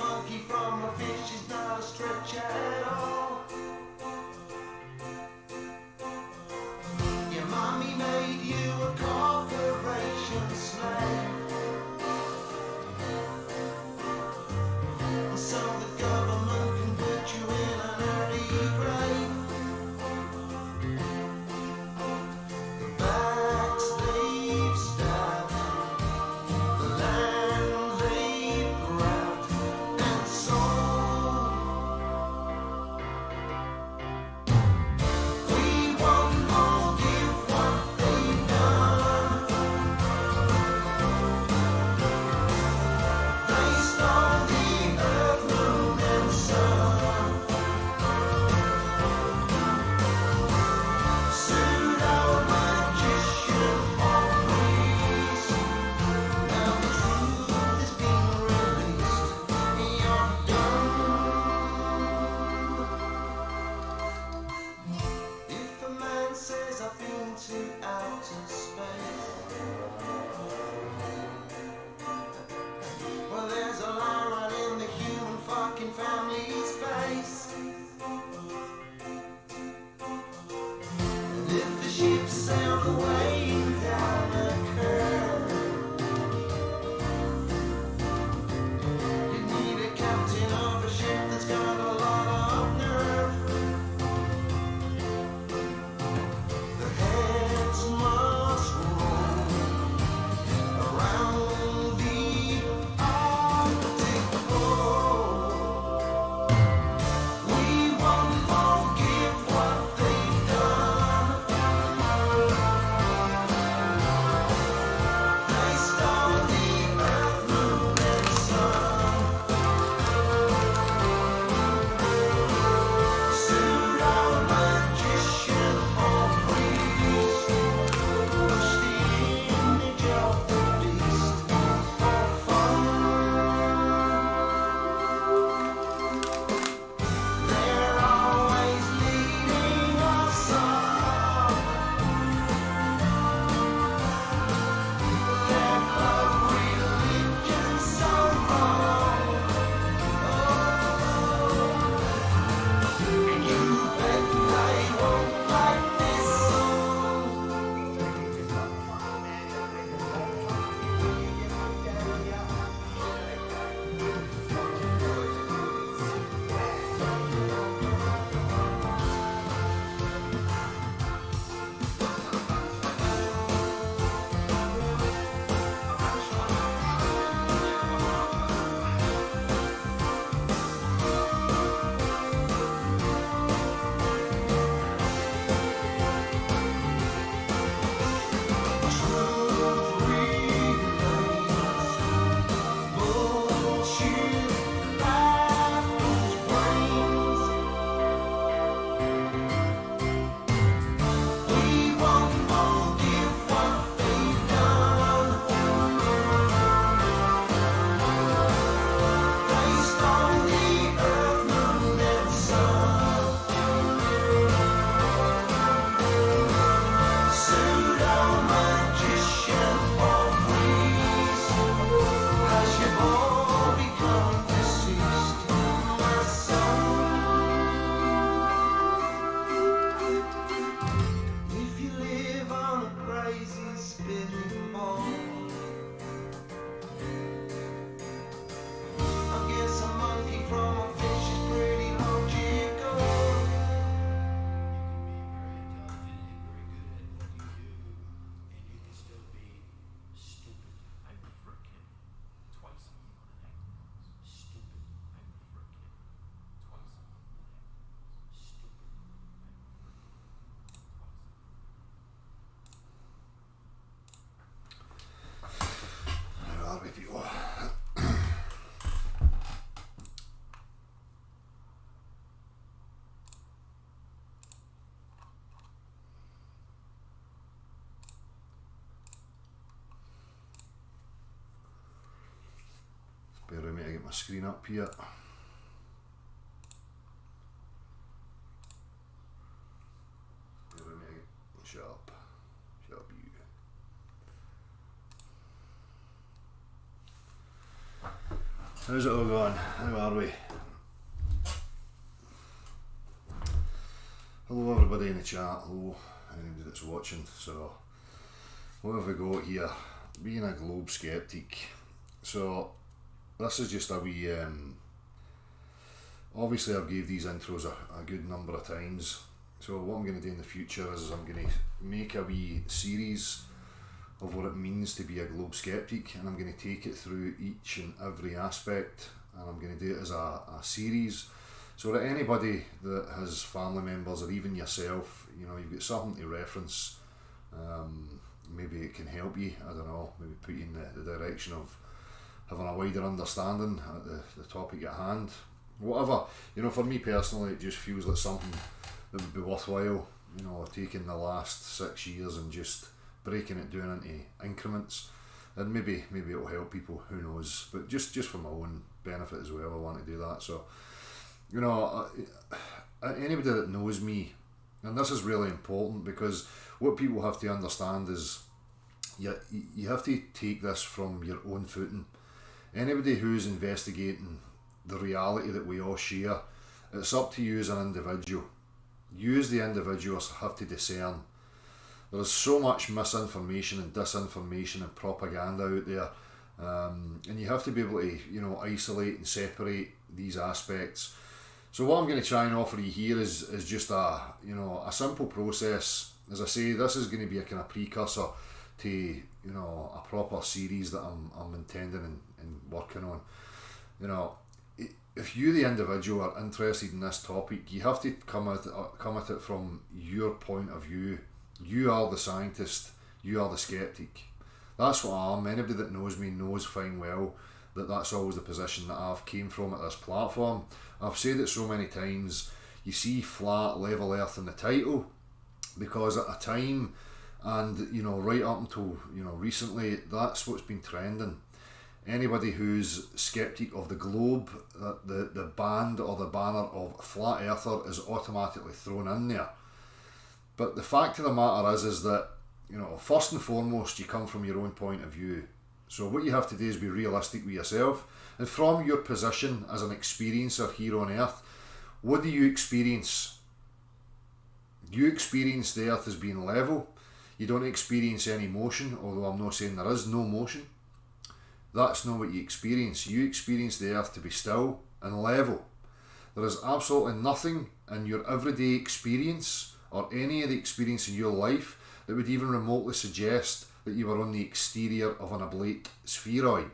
monkey from a fish is not a stretch at all. Your mommy made you a corporation slave, so the government can put you in an early grave. The backs they've stabbed, the land they've grabbed and sold. We won't forgive what they've done. They stole the earth, moon and sun. Pseudo-magician or priest. Now the truth is being released. You're done. If a man says I've been to outer space, well, there's a line right in the human fucking family's face. And if the ship sailed away down a curve, you need a captain of a ship that's got a lot of nerve. The heads must roll around the Arctic Pole. We won't forgive what they've done. They stole the earth, moon and sun. Pseudo-magician or priest, push the image of the beast for fun. They're always leading us on. Their club religion's so wrong. And you bet they won't like this song. Truth remains, bullshit baffles brains. We won't forgive what they've done. They stole the earth, moon and sun. Pseudo-magician or priest, has you all become deceased, my son? If you live on a crazy spinning ball, I guess a monkey from a fish is pretty logical. Where are we, people? Bear with me to get my screen up here. Bear with me to get... Shut up. Shut up, you. How's it all going? How are we? Hello everybody in the chat, hello anybody that's watching. So what have we got here? Being a globe skeptic. So this is just a wee obviously I've gave these intros a good number of times. So what I'm going to do in the future is I'm going to make a wee series of what it means to be a globe skeptic, and I'm going to take it through each and every aspect, and I'm going to do it as a series so that anybody that has family members or even yourself, you know, you've got something to reference. Maybe it can help you, I don't know, maybe put you in the direction of having a wider understanding at the topic at hand. Whatever, you know, for me personally it just feels like something that would be worthwhile, you know, taking the last 6 years and just breaking it down into increments, and maybe it'll help people, who knows, but just for my own benefit as well, I want to do that. So, you know, anybody that knows me, and this is really important, because what people have to understand is you have to take this from your own footing. Anybody who's investigating the reality that we all share, it's up to you as an individual. You as the individuals have to discern. There is so much misinformation and disinformation and propaganda out there, and you have to be able to, you know, isolate and separate these aspects. So what I'm going to try and offer you here is just a simple process. As I say, this is going to be a kind of precursor to, you know, a proper series that I'm intending and working on. You know, if you the individual are interested in this topic, you have to come at it from your point of view. You are the scientist, you are the skeptic. That's what I am. Anybody that knows me knows fine well that that's always the position that I've came from at this platform. I've said it so many times, you see flat, level earth in the title, because at a time, and you know, right up until, you know, recently, that's what's been trending. Anybody who's skeptic of the globe, the band or the banner of flat earther is automatically thrown in there. But the fact of the matter is that, you know, first and foremost, you come from your own point of view. So what you have to do is be realistic with yourself, and from your position as an experiencer here on Earth, what do you experience? You experience the Earth as being level. You don't experience any motion, although I'm not saying there is no motion. That's not what you experience. You experience the Earth to be still and level. There is absolutely nothing in your everyday experience or any of the experience in your life that would even remotely suggest that you were on the exterior of an oblate spheroid.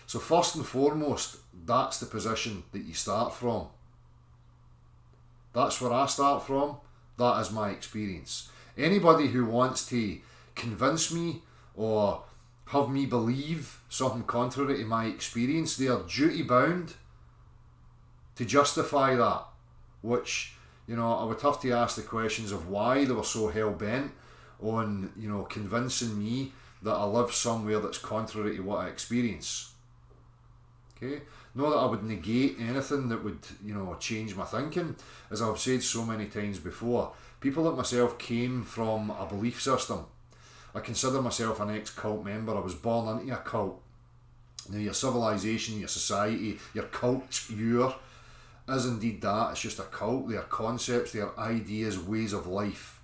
So first and foremost, that's the position that you start from. That's where I start from. That is my experience. Anybody who wants to convince me or have me believe something contrary to my experience, they are duty bound to justify that, which, you know, I would have to ask the questions of why they were so hell-bent on, you know, convincing me that I live somewhere that's contrary to what I experience. Okay? Not that I would negate anything that would, you know, change my thinking. As I've said so many times before, people like myself came from a belief system. I consider myself an ex-cult member. I was born into a cult. Now, your civilization, your society, your culture is indeed that. It's just a cult. They are concepts, they are ideas, ways of life.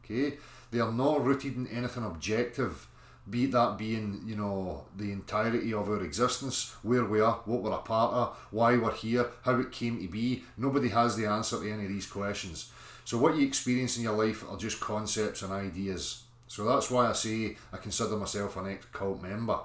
Okay? They are not rooted in anything objective, be that being, you know, the entirety of our existence, where we are, what we're a part of, why we're here, how it came to be. Nobody has the answer to any of these questions. So what you experience in your life are just concepts and ideas. So that's why I say I consider myself an ex-cult member.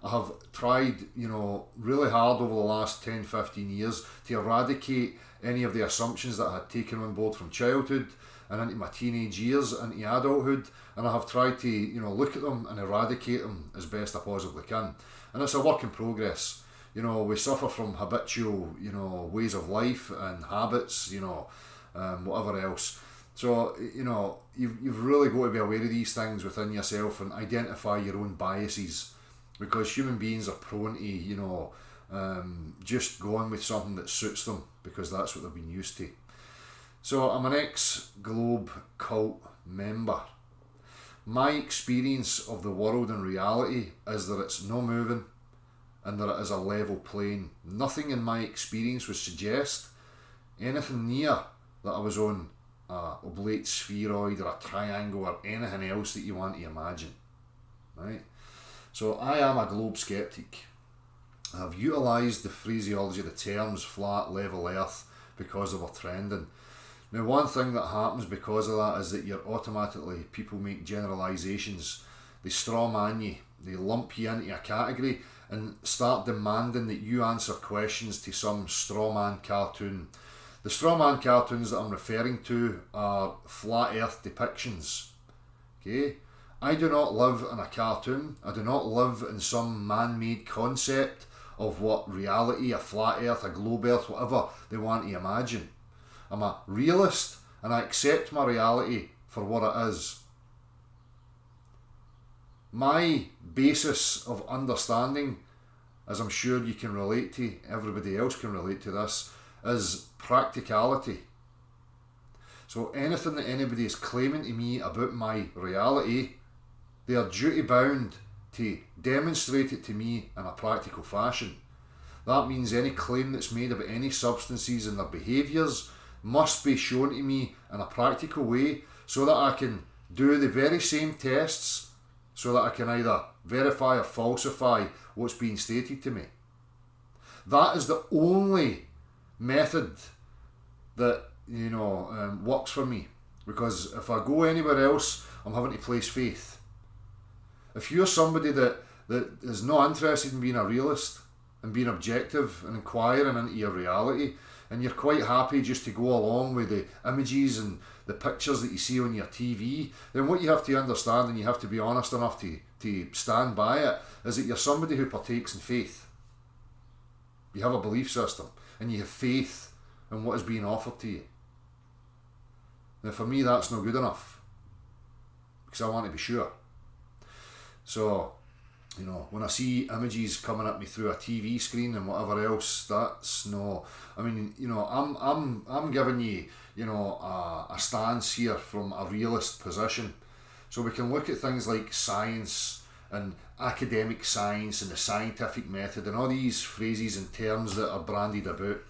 I have tried, you know, really hard over the last 10, 15 years to eradicate any of the assumptions that I had taken on board from childhood and into my teenage years, into adulthood, and I have tried to, you know, look at them and eradicate them as best I possibly can. And it's a work in progress. You know, we suffer from habitual, you know, ways of life and habits, you know, whatever else. So, you know, you've really got to be aware of these things within yourself and identify your own biases, because human beings are prone to, you know, just going with something that suits them because that's what they've been used to. So I'm an ex-Globe cult member. My experience of the world and reality is that it's no moving, and that it is a level plane. Nothing in my experience would suggest anything near that I was on a oblate spheroid or a triangle or anything else that you want to imagine. Right? So I am a globe skeptic. I've utilised the phraseology, the terms flat, level earth, because they were trending. Now, one thing that happens because of that is that people make generalisations. They strawman you, they lump you into a category and start demanding that you answer questions to some strawman cartoon. The strawman cartoons that I'm referring to are flat earth depictions. Okay? I do not live in a cartoon. I do not live in some man-made concept of what reality, a flat earth, a globe earth, whatever they want to imagine. I'm a realist and I accept my reality for what it is. My basis of understanding, as I'm sure you can relate to, everybody else can relate to this, is practicality. So anything that anybody is claiming to me about my reality, they are duty bound to demonstrate it to me in a practical fashion. That means any claim that's made about any substances and their behaviours must be shown to me in a practical way so that I can do the very same tests so that I can either verify or falsify what's being stated to me. That is the only method that works for me, because if I go anywhere else I'm having to place faith. If you're somebody that is not interested in being a realist and being objective and inquiring into your reality, and you're quite happy just to go along with the images and the pictures that you see on your TV, then what you have to understand, and you have to be honest enough to stand by it, is that you're somebody who partakes in faith. You have a belief system and you have faith in what is being offered to you. Now for me that's not good enough, because I want to be sure. So, when I see images coming at me through a TV screen and whatever else, that's no. I mean, I'm giving you, a stance here from a realist position. So we can look at things like science and academic science and the scientific method and all these phrases and terms that are bandied about.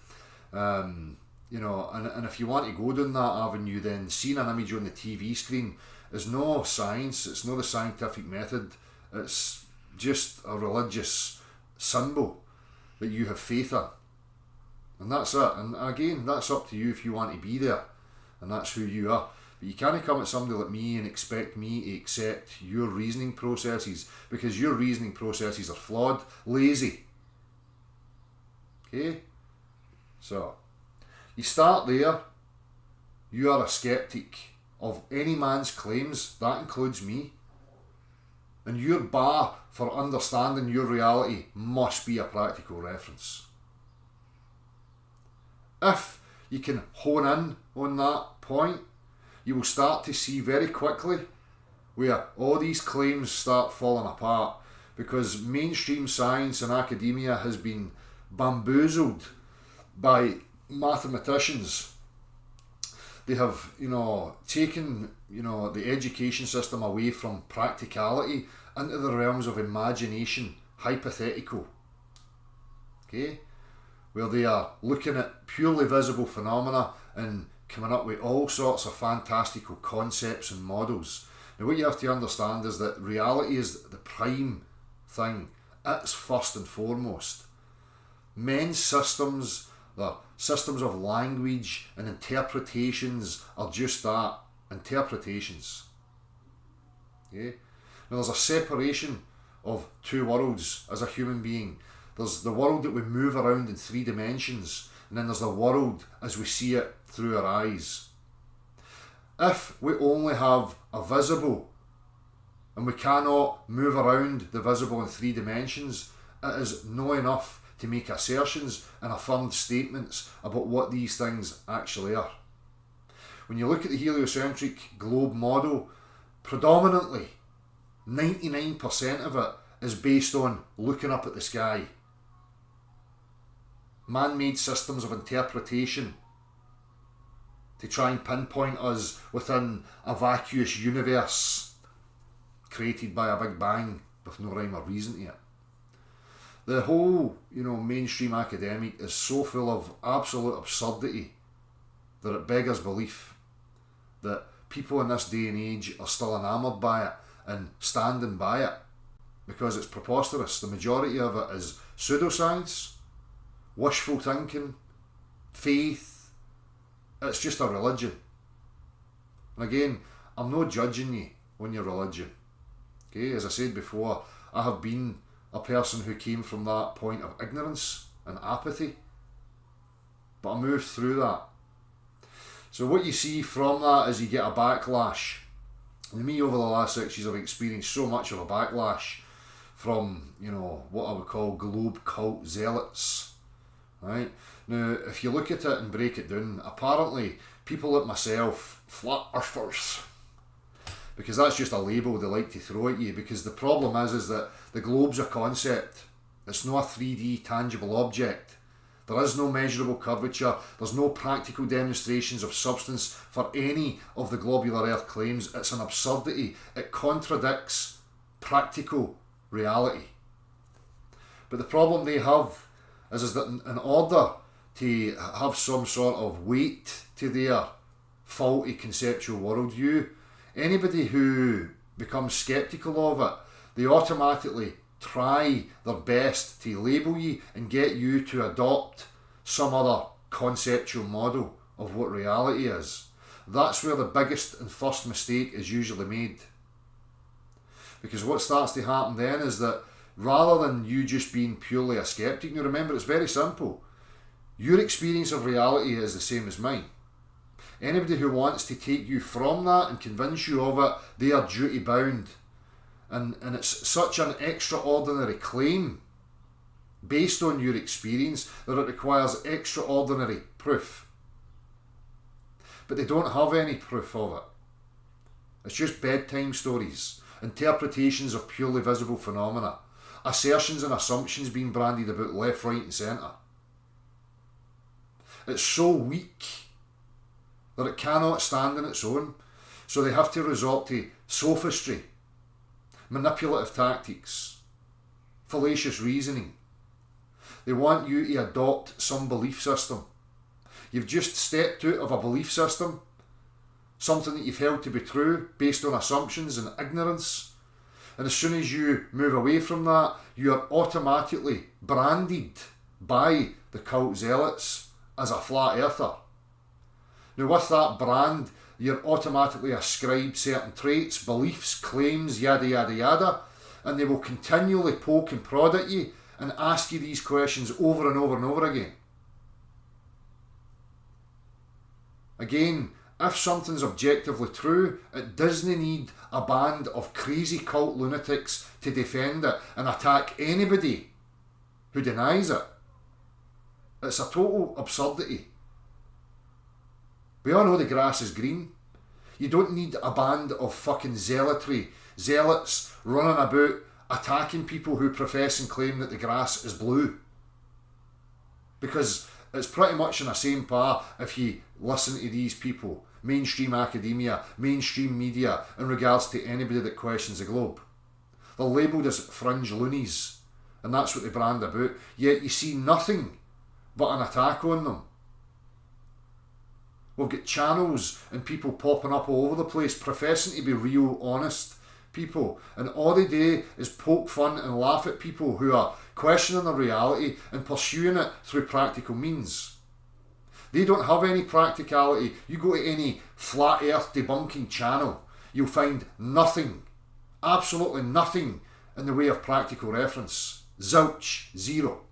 And if you want to go down that avenue, then seeing an image on the TV screen is no science. It's not the scientific method. It's just a religious symbol that you have faith in, and that's it. And again, that's up to you if you want to be there, and that's who you are. But you can't come at somebody like me and expect me to accept your reasoning processes, because your reasoning processes are flawed, lazy. Okay? So you start there. You are a skeptic of any man's claims. That includes me. And your bar for understanding your reality must be a practical reference. If you can hone in on that point, you will start to see very quickly where all these claims start falling apart, because mainstream science and academia has been bamboozled by mathematicians. They have, taken, the education system away from practicality into the realms of imagination, hypothetical. Okay? Where they are looking at purely visible phenomena and coming up with all sorts of fantastical concepts and models. Now what you have to understand is that reality is the prime thing. It's first and foremost. Men's systems, their systems of language and interpretations are just that, interpretations. Okay? Now there's a separation of two worlds as a human being. There's the world that we move around in 3 dimensions, and then there's the world as we see it through our eyes. If we only have a visible and we cannot move around the visible in 3 dimensions, it is not enough to make assertions and affirmed statements about what these things actually are. When you look at the heliocentric globe model, predominantly 99% of it is based on looking up at the sky. Man-made systems of interpretation to try and pinpoint us within a vacuous universe created by a big bang with no rhyme or reason to it. The whole, mainstream academic is so full of absolute absurdity that it beggars belief that people in this day and age are still enamoured by it and standing by it because it's preposterous. The majority of it is pseudoscience, wishful thinking, faith. It's just a religion. And again, I'm not judging you on your religion. Okay, as I said before, I have been a person who came from that point of ignorance and apathy, but I moved through that. So what you see from that is you get a backlash. And me, over the last 6 years, I've experienced so much of a backlash from, what I would call globe cult zealots. Right? Now, if you look at it and break it down, apparently people like myself, flat earthers, because that's just a label they like to throw at you, because the problem is that the globe's a concept. It's not a 3D tangible object. There is no measurable curvature. There's no practical demonstrations of substance for any of the globular earth claims. It's an absurdity. It contradicts practical reality. But the problem they have is that in order to have some sort of weight to their faulty conceptual worldview, anybody who becomes sceptical of it, they automatically try their best to label you and get you to adopt some other conceptual model of what reality is. That's where the biggest and first mistake is usually made. Because what starts to happen then is that rather than you just being purely a skeptic, now remember, it's very simple. Your experience of reality is the same as mine. Anybody who wants to take you from that and convince you of it, they are duty bound. And it's such an extraordinary claim based on your experience that it requires extraordinary proof. But they don't have any proof of it. It's just bedtime stories, interpretations of purely visible phenomena, assertions and assumptions being branded about left, right and centre. It's so weak that it cannot stand on its own, so they have to resort to sophistry, manipulative tactics, fallacious reasoning. They want you to adopt some belief system. You've just stepped out of a belief system, something that you've held to be true based on assumptions and ignorance, and as soon as you move away from that, you are automatically branded by the cult zealots as a flat earther. Now with that brand, you're automatically ascribed certain traits, beliefs, claims, yada yada yada, and they will continually poke and prod at you and ask you these questions over and over and over again. Again, if something's objectively true, it doesn't need a band of crazy cult lunatics to defend it and attack anybody who denies it. It's a total absurdity. We all know the grass is green. You don't need a band of fucking zealots running about attacking people who profess and claim that the grass is blue. Because it's pretty much in the same par if you listen to these people, mainstream academia, mainstream media, in regards to anybody that questions the globe. They're labelled as fringe loonies, and that's what they brand about, yet you see nothing but an attack on them. We've got channels and people popping up all over the place professing to be real, honest people, and all they do is poke fun and laugh at people who are questioning their reality and pursuing it through practical means. They don't have any practicality. You go to any flat earth debunking channel, you'll find nothing, absolutely nothing in the way of practical reference. Zilch, zero.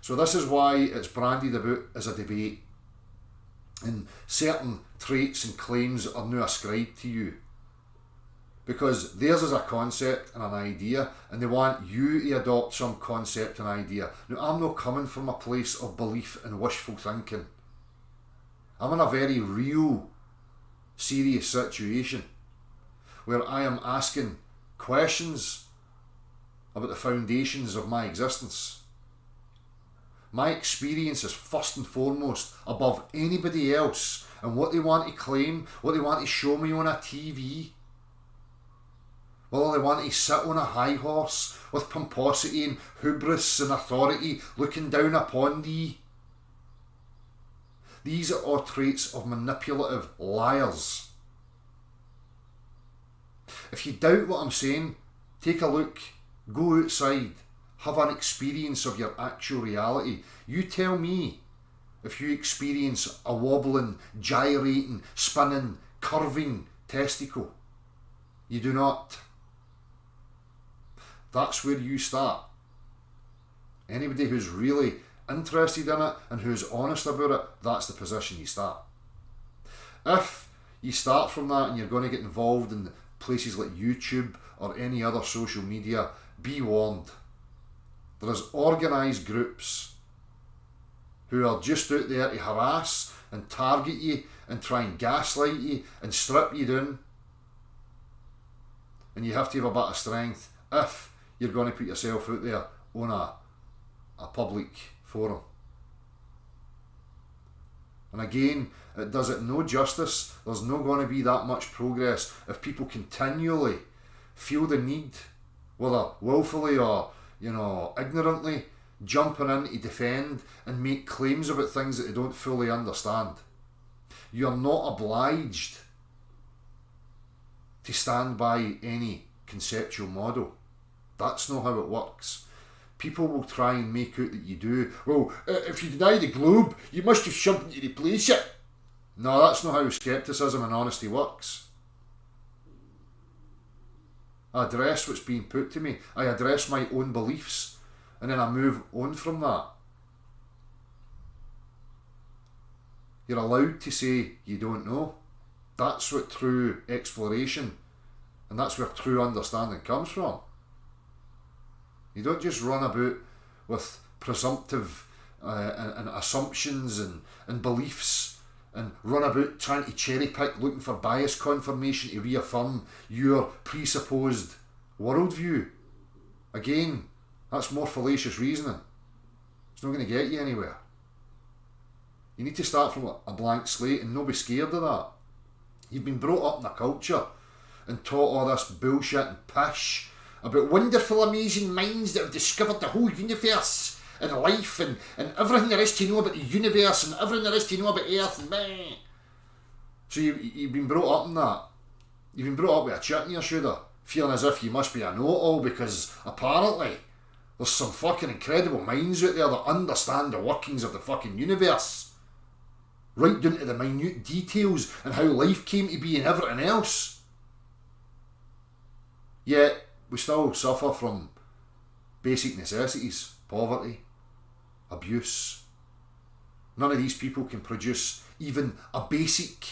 So this is why it's branded about as a debate, and certain traits and claims are now ascribed to you because theirs is a concept and an idea, and they want you to adopt some concept and idea. Now, I'm not coming from a place of belief and wishful thinking. I'm in a very real, serious situation where I am asking questions about the foundations of my existence. My experience is first and foremost above anybody else, and what they want to claim, what they want to show me on a TV, Will they want to sit on a high horse with pomposity and hubris and authority looking down upon thee? These are all traits of manipulative liars. If you doubt what I'm saying, take a look, go outside, have an experience of your actual reality. You tell me if you experience a wobbling, gyrating, spinning, curving testicle. You do not. That's where you start. Anybody who's really interested in it and who's honest about it, that's the position you start. If you start from that and you're going to get involved in places like YouTube or any other social media, be warned. There is organised groups who are just out there to harass and target you and try and gaslight you and strip you down. And you have to have a bit of strength if you're going to put yourself out there on a public forum. And again, it does it no justice. There's not going to be that much progress if people continually feel the need, whether willfully or ignorantly, jumping in to defend and make claims about things that they don't fully understand. You're not obliged to stand by any conceptual model. That's not how it works. People will try and make out that you do. Well, if you deny the globe, you must have something to replace it. No, that's not how scepticism and honesty works. I address what's being put to me. I address my own beliefs, and then I move on from that. You're allowed to say you don't know. That's what true exploration, and that's where true understanding comes from. You don't just run about with presumptive and assumptions and beliefs and run about trying to cherry pick, looking for bias confirmation to reaffirm your presupposed worldview. Again, that's more fallacious reasoning. It's not going to get you anywhere. You need to start from a blank slate and not be scared of that. You've been brought up in a culture and taught all this bullshit and pish about wonderful, amazing minds that have discovered the whole universe and life and everything there is to know about the universe and everything there is to know about Earth and meh. So you've been brought up in that. You've been brought up with a chip in your shoulder, feeling as if you must be a know-it-all because apparently there's some fucking incredible minds out there that understand the workings of the fucking universe, right down to the minute details and how life came to be and everything else. Yet we still suffer from basic necessities, poverty, abuse. None of these people can produce even a basic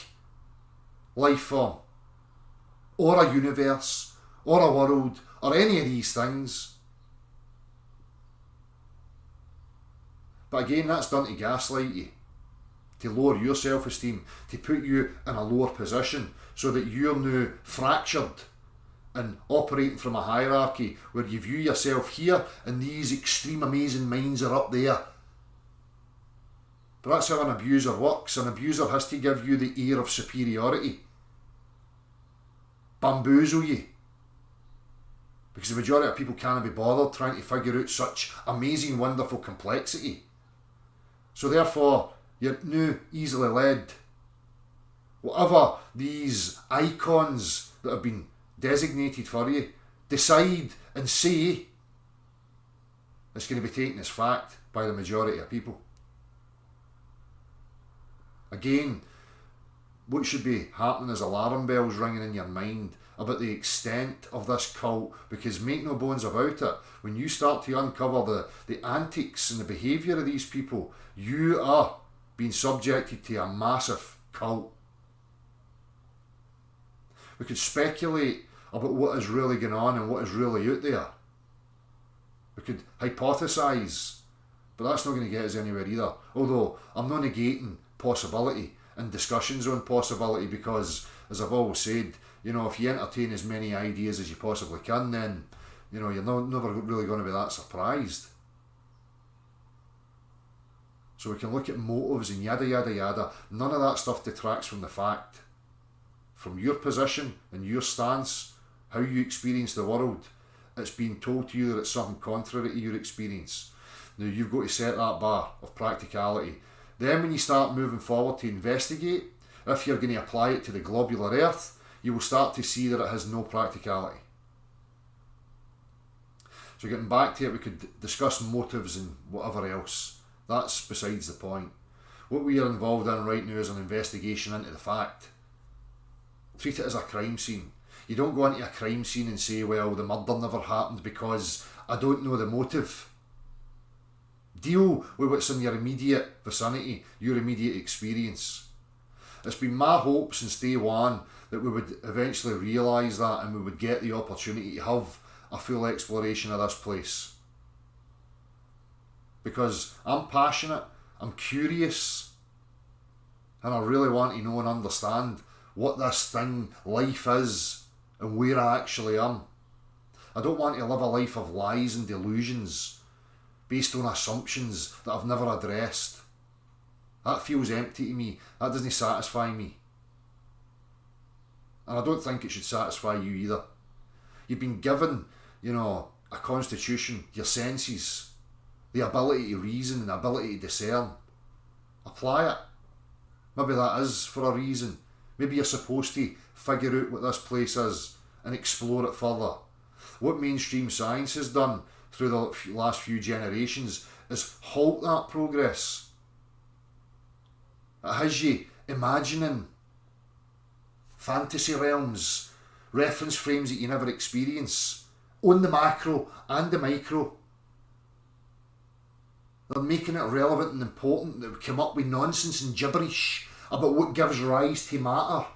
life form, or a universe, or a world, or any of these things. But again, that's done to gaslight you, to lower your self-esteem, to put you in a lower position so that you're now fractured and operating from a hierarchy where you view yourself here and these extreme amazing minds are up there. But that's how an abuser works. An abuser has to give you the air of superiority, bamboozle you, because the majority of people can't be bothered trying to figure out such amazing, wonderful complexity. So therefore, you're now easily led. Whatever these icons that have been designated for you decide and say, it's going to be taken as fact by the majority of people. Again, what should be happening is alarm bells ringing in your mind about the extent of this cult, because make no bones about it, when you start to uncover the antics and the behaviour of these people, you are being subjected to a massive cult. We could speculate about what is really going on and what is really out there. We could hypothesise, but that's not going to get us anywhere either. Although I'm not negating possibility and discussions on possibility, because as I've always said, if you entertain as many ideas as you possibly can, then you're never really going to be that surprised. So we can look at motives and yada yada yada. None of that stuff detracts from the fact, from your position and your stance, how you experience the world, it's been told to you that it's something contrary to your experience. Now you've got to set that bar of practicality. Then when you start moving forward to investigate, if you're going to apply it to the globular earth, you will start to see that it has no practicality. So getting back to it, we could discuss motives and whatever else. That's besides the point. What we are involved in right now is an investigation into the fact. Treat it as a crime scene. You don't go into a crime scene and say, well, the murder never happened because I don't know the motive. Deal with what's in your immediate vicinity, your immediate experience. It's been my hope since day one that we would eventually realise that and we would get the opportunity to have a full exploration of this place. Because I'm passionate, I'm curious, and I really want to know and understand what this thing, life is, and where I actually am. I don't want to live a life of lies and delusions based on assumptions that I've never addressed. That feels empty to me. That doesn't satisfy me. And I don't think it should satisfy you either. You've been given, a constitution, your senses, the ability to reason and the ability to discern. Apply it. Maybe that is for a reason. Maybe you're supposed to figure out what this place is and explore it further. What mainstream science has done through the last few generations is halt that progress. It has you imagining fantasy realms, reference frames that you never experience, on the macro and the micro. They're making it relevant and important that we come up with nonsense and gibberish about what gives rise to matter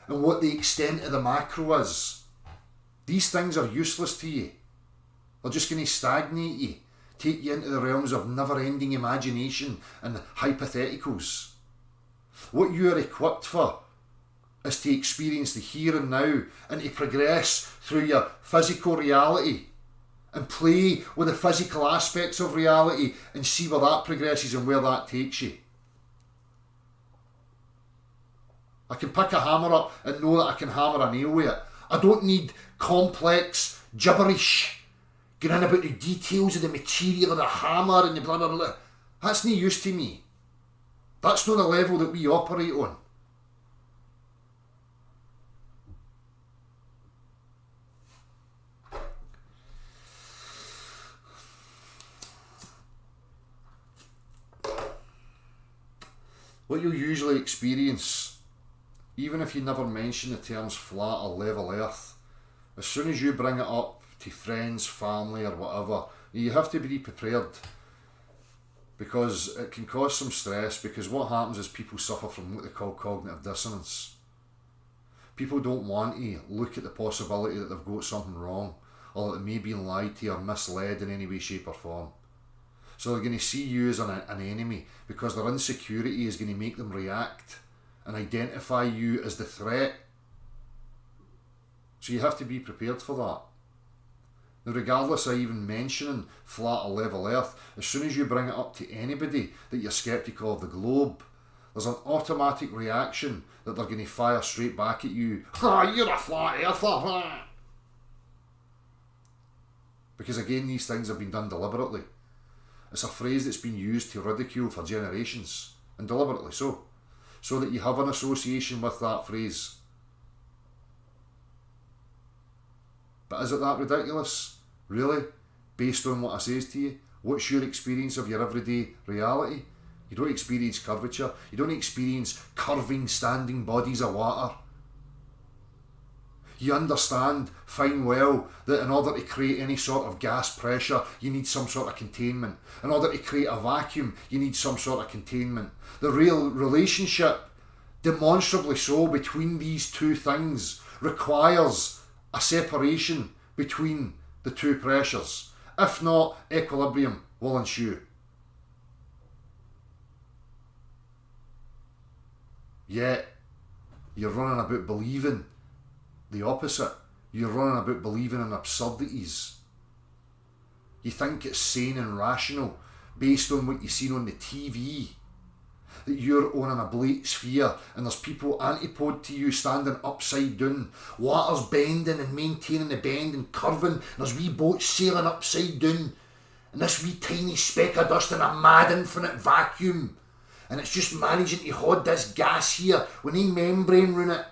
and what the extent of the macro is. These things are useless to you. They're just going to stagnate you, take you into the realms of never-ending imagination and hypotheticals. What you are equipped for is to experience the here and now and to progress through your physical reality and play with the physical aspects of reality and see where that progresses and where that takes you. I can pick a hammer up and know that I can hammer a nail with it. I don't need complex gibberish going on about the details of the material of the hammer and the blah blah blah. That's no use to me. That's not the level that we operate on. What you'll usually experience, even if you never mention the terms flat or level earth, as soon as you bring it up to friends, family or whatever, you have to be prepared, because it can cause some stress, because what happens is people suffer from what they call cognitive dissonance. People don't want to look at the possibility that they've got something wrong or that they may be lied to or misled in any way, shape or form. So they're going to see you as an enemy because their insecurity is going to make them react and identify you as the threat. So you have to be prepared for that. Now, regardless of even mentioning flat or level earth, as soon as you bring it up to anybody that you're sceptical of the globe, there's an automatic reaction that they're going to fire straight back at you. You're a flat earther. Because again, these things have been done deliberately. It's a phrase that's been used to ridicule for generations, and deliberately so that you have an association with that phrase. But is it that ridiculous? Really? Based on what I says to you? What's your experience of your everyday reality? You don't experience curvature. You don't experience curving, standing bodies of water. You understand fine well that in order to create any sort of gas pressure, you need some sort of containment. In order to create a vacuum, you need some sort of containment. The real relationship, demonstrably so, between these two things requires a separation between the two pressures. If not, equilibrium will ensue. Yet, you're running about believing the opposite. You're running about believing in absurdities. You think it's sane and rational based on what you've seen on the TV. that you're on an oblate sphere and there's people antipode to you standing upside down, water's bending and maintaining the bend and curving, and there's wee boats sailing upside down, and this wee tiny speck of dust in a mad infinite vacuum, and it's just managing to hold this gas here with no membrane round it.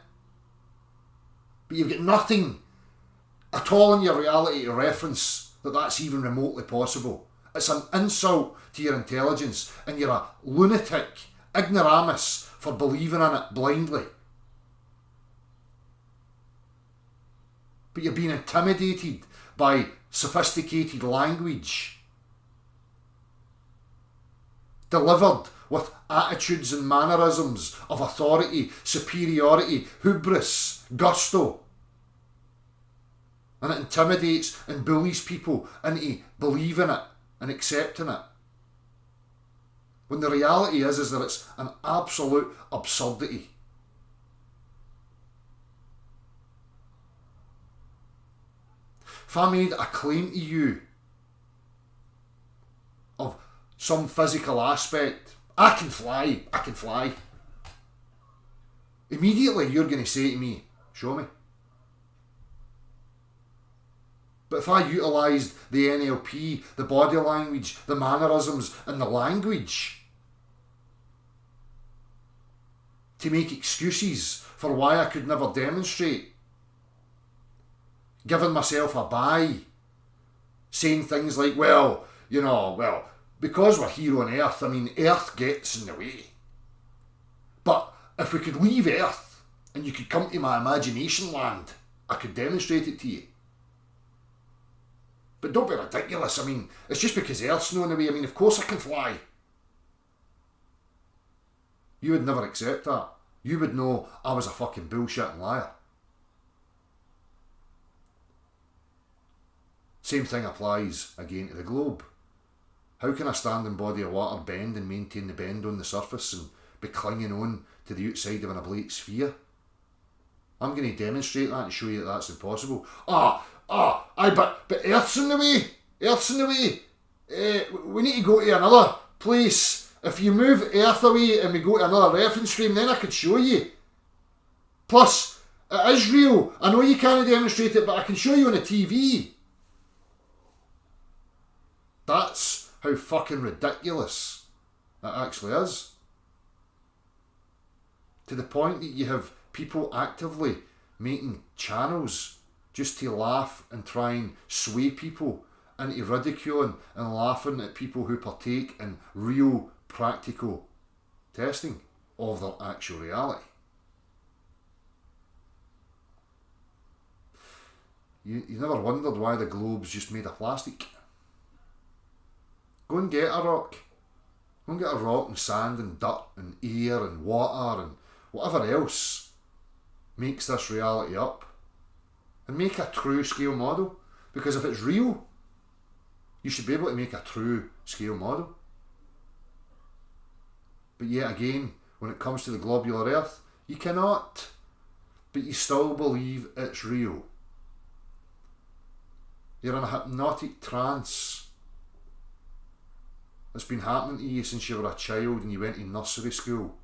But you've got nothing at all in your reality to reference that that's even remotely possible. It's an insult to your intelligence, and you're a lunatic ignoramus for believing in it blindly. But you're being intimidated by sophisticated language delivered with attitudes and mannerisms of authority, superiority, hubris, gusto. And it intimidates and bullies people into believing it and accepting it. When the reality is that it's an absolute absurdity. If I made a claim to you of some physical aspect, I can fly. Immediately you're going to say to me, show me. But if I utilised the NLP, the body language, the mannerisms and the language to make excuses for why I could never demonstrate, giving myself a bye, saying things like, well, because we're here on Earth, Earth gets in the way. But if we could leave Earth and you could come to my imagination land, I could demonstrate it to you. But don't be ridiculous. It's just because Earth's not in the way. Of course I can fly. You would never accept that. You would know I was a fucking bullshitting liar. Same thing applies again to the globe. How can a standing body of water bend and maintain the bend on the surface and be clinging on to the outside of an oblate sphere? I'm going to demonstrate that and show you that that's impossible. But Earth's in the way. Earth's in the way. We need to go to another place. If you move Earth away and we go to another reference frame, then I could show you. Plus, it is real. I know you can't demonstrate it, but I can show you on a TV. That's how fucking ridiculous it actually is. To the point that you have people actively making channels just to laugh and try and sway people into ridiculing and laughing at people who partake in real practical testing of their actual reality. You never wondered why the globe's just made of plastic? Go and get a rock. Go and get a rock and sand and dirt and air and water and whatever else makes this reality up. And make a true scale model. Because if it's real, you should be able to make a true scale model. But yet again, when it comes to the globular earth, you cannot. But you still believe it's real. You're in a hypnotic trance. It's been happening to you since you were a child and you went to nursery school.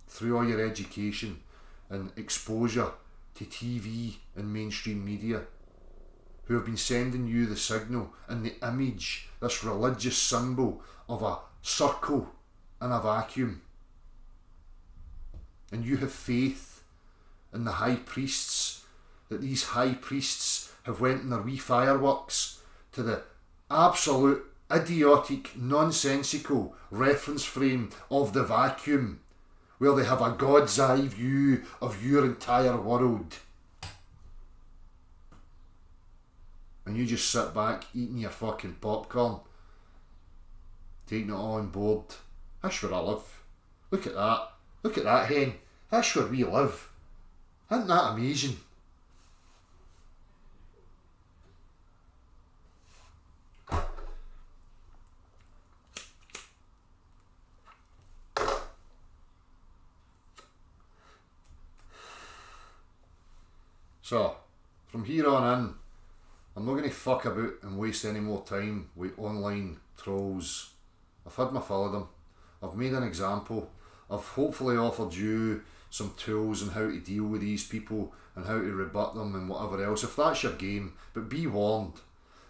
Through all your education and exposure to TV and mainstream media, who have been sending you the signal and the image, this religious symbol of a circle in a vacuum. And you have faith in the high priests, that these high priests have went in their wee fireworks to the absolute idiotic, nonsensical reference frame of the vacuum, where they have a God's eye view of your entire world. And you just sit back eating your fucking popcorn, taking it all on board. That's where I live. Look at that. Look at that hen. That's where we live. Isn't that amazing? So, from here on in, I'm not going to fuck about and waste any more time with online trolls. I've had my fill of them. I've made an example. I've hopefully offered you some tools on how to deal with these people and how to rebut them and whatever else, if that's your game. But be warned,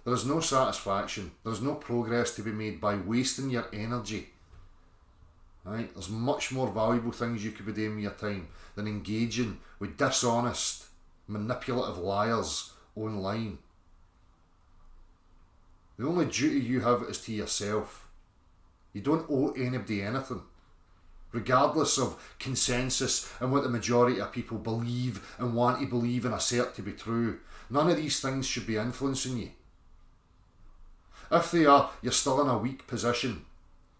there is no satisfaction, there is no progress to be made by wasting your energy. Right? There's much more valuable things you could be doing with your time than engaging with dishonest, manipulative liars online. The only duty you have is to yourself. You don't owe anybody anything. Regardless of consensus and what the majority of people believe and want to believe and assert to be true, none of these things should be influencing you. If they are, you're still in a weak position.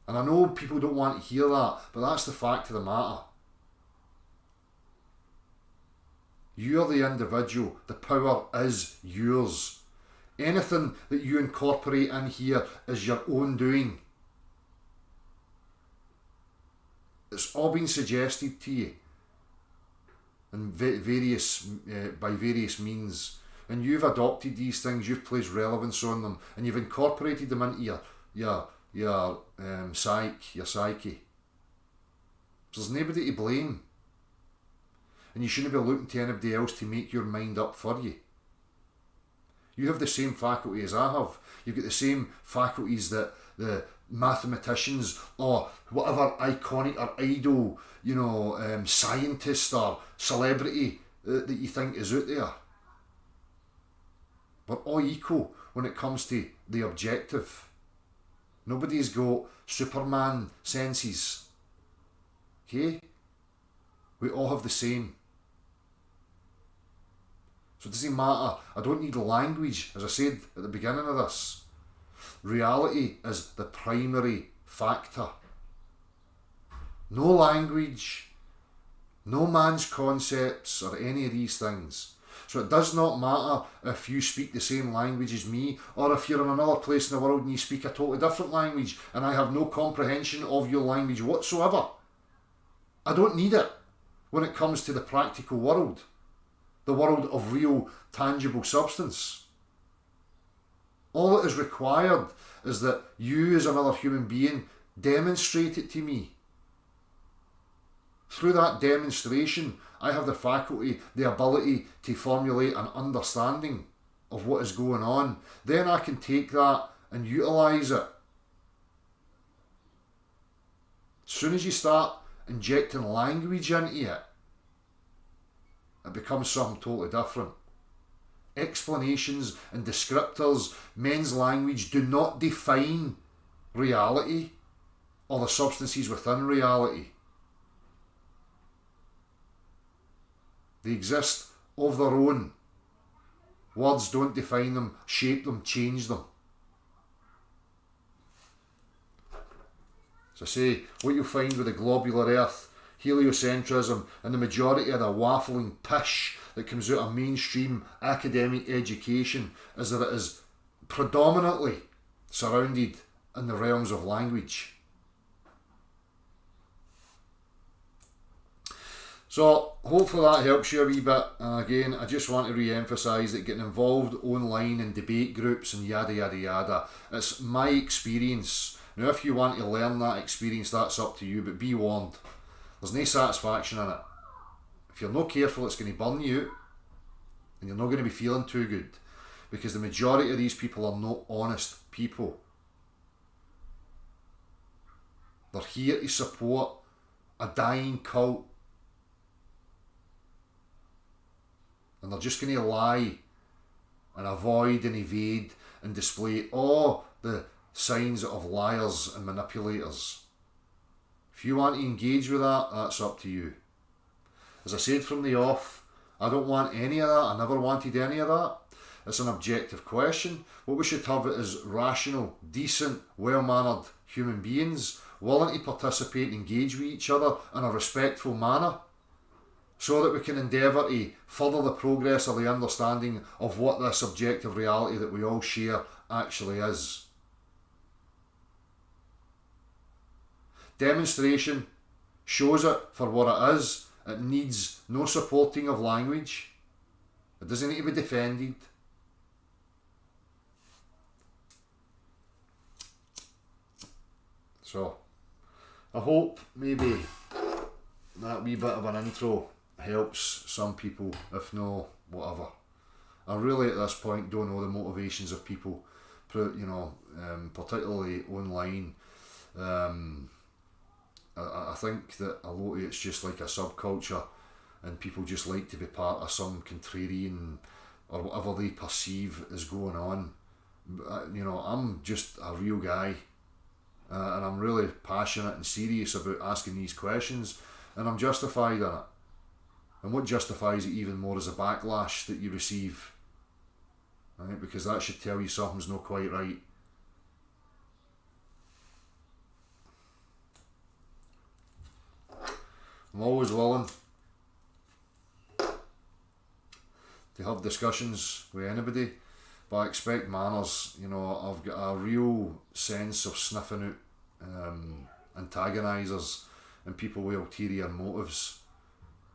And I know people don't want to hear that, but that's the fact of the matter. You're the individual. The power is yours. Anything that you incorporate in here is your own doing. It's all been suggested to you and by various means, and you've adopted these things, you've placed relevance on them, and you've incorporated them into your psyche. So there's nobody to blame, and you shouldn't be looking to anybody else to make your mind up for you. You have the same faculty as I have. You've got the same faculties that the mathematicians or whatever iconic or idol, scientist or celebrity that you think is out there. We're all equal when it comes to the objective. Nobody's got Superman senses. Okay? We all have the same. So it doesn't matter. I don't need language, as I said at the beginning of this. Reality is the primary factor. No language, no man's concepts or any of these things. So it does not matter if you speak the same language as me, or if you're in another place in the world and you speak a totally different language and I have no comprehension of your language whatsoever. I don't need it when it comes to the practical world, the world of real, tangible substance. All that is required is that you as another human being demonstrate it to me. Through that demonstration, I have the faculty, the ability to formulate an understanding of what is going on. Then I can take that and utilise it. As soon as you start injecting language into it, it becomes something totally different. Explanations and descriptors, men's language, do not define reality or the substances within reality. They exist of their own. Words don't define them, shape them, change them. As I say, what you'll find with the globular earth, heliocentrism, and the majority of the waffling pish that comes out of mainstream academic education is that it is predominantly surrounded in the realms of language. So hopefully that helps you a wee bit. And again, I just want to re-emphasise that getting involved online in debate groups and yada yada yada, it's my experience. Now if you want to learn that experience, that's up to you, but be warned, there's no satisfaction in it. If you're not careful, it's going to burn you out and you're not going to be feeling too good, because the majority of these people are not honest people. They're here to support a dying cult, and they're just going to lie and avoid and evade and display all the signs of liars and manipulators. If you want to engage with that, that's up to you. As I said from the off, I don't want any of that. I never wanted any of that. It's an objective question. What we should have is rational, decent, well-mannered human beings willing to participate and engage with each other in a respectful manner, so that we can endeavour to further the progress of the understanding of what this objective reality that we all share actually is. Demonstration shows it for what it is. It needs no supporting of language. It doesn't need to be defended. So, I hope maybe that wee bit of an intro helps some people, if no, whatever. I really at this point don't know the motivations of people, particularly online. I think that a lot of it's just like a subculture, and people just like to be part of some contrarian or whatever they perceive is going on. I'm just a real guy, and I'm really passionate and serious about asking these questions, and I'm justified in it. And what justifies it even more is the backlash that you receive, right? Because that should tell you something's not quite right. I'm always willing to have discussions with anybody, but I expect manners. I've got a real sense of sniffing out antagonisers and people with ulterior motives.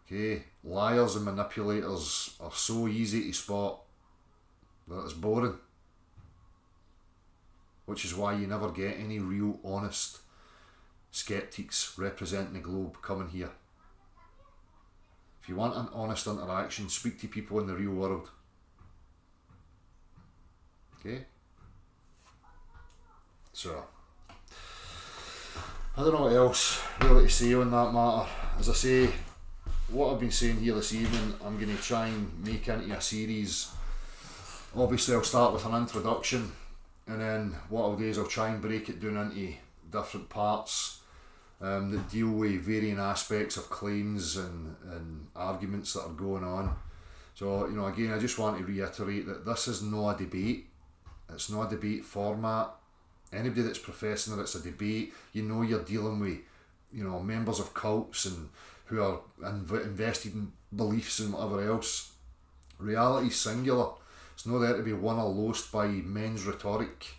Okay, liars and manipulators are so easy to spot that it's boring, which is why you never get any real honest skeptics representing the globe coming here. If you want an honest interaction, speak to people in the real world. Okay? So, I don't know what else really to say on that matter. As I say, what I've been saying here this evening, I'm going to try and make into a series. Obviously, I'll start with an introduction, and then what I'll do is I'll try and break it down into different parts that deal with varying aspects of claims and arguments that are going on. So, again, I just want to reiterate that this is not a debate. It's not a debate format. Anybody that's professing that it's a debate, you're dealing with, members of cults and who are invested in beliefs and whatever else. Reality's singular. It's not there to be won or lost by men's rhetoric.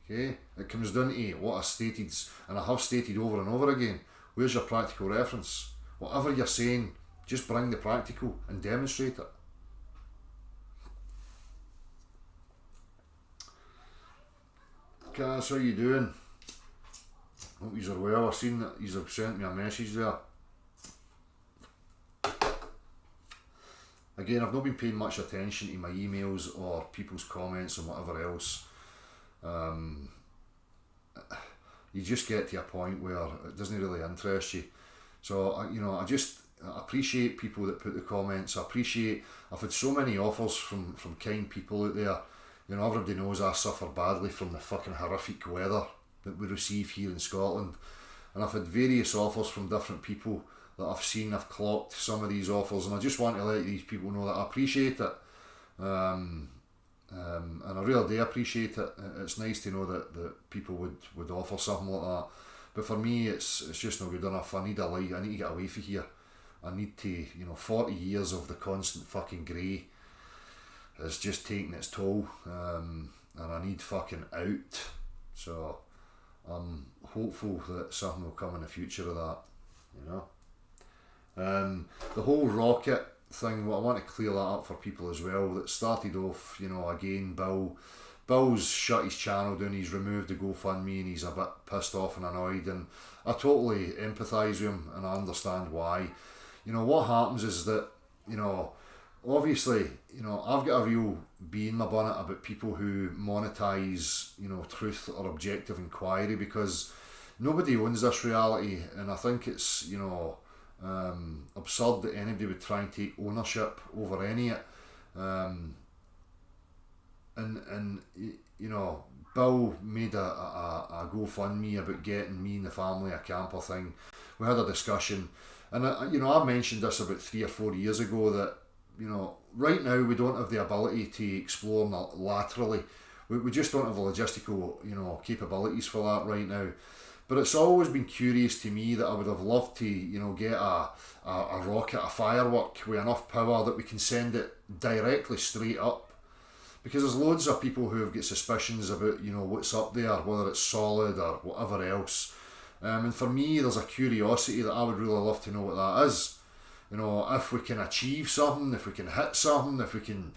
Okay? It comes down to what I stated, and I have stated over and over again. Where's your practical reference? Whatever you're saying, just bring the practical and demonstrate it. Cass, how you doing? Hope you are well. I've seen that you have sent me a message there. Again, I've not been paying much attention to my emails or people's comments and whatever else. You just get to a point where it doesn't really interest you. So, I appreciate people that put the comments. I've had so many offers from kind people out there. Everybody knows I suffer badly from the fucking horrific weather that we receive here in Scotland. And I've had various offers from different people that I've seen. I've clocked some of these offers, and I just want to let these people know that I appreciate it. And I really do appreciate it. It's nice to know that people would offer something like that. But for me, it's just not good enough. I need a light. I need to get away from here. I need to, 40 years of the constant fucking grey is just taking its toll. And I need fucking out. So I'm hopeful that something will come in the future of that, the whole rocket thing, I want to clear that up for people as well. That started off, again, Bill's shut his channel down, he's removed the GoFundMe, and he's a bit pissed off and annoyed, and I totally empathise with him, and I understand why. What happens is that, obviously, I've got a real bee in my bonnet about people who monetise, truth or objective inquiry, because nobody owns this reality, and I think it's, absurd that anybody would try and take ownership over any of it. Bill made a GoFundMe about getting me and the family a camper thing. We had a discussion, and I mentioned this about 3 or 4 years ago that right now we don't have the ability to explore laterally. We just don't have the logistical capabilities for that right now. But it's always been curious to me that I would have loved to, get a rocket, a firework with enough power that we can send it directly straight up. Because there's loads of people who have got suspicions about, what's up there, whether it's solid or whatever else. And for me, there's a curiosity that I would really love to know what that is. If we can achieve something, if we can hit something, if we can,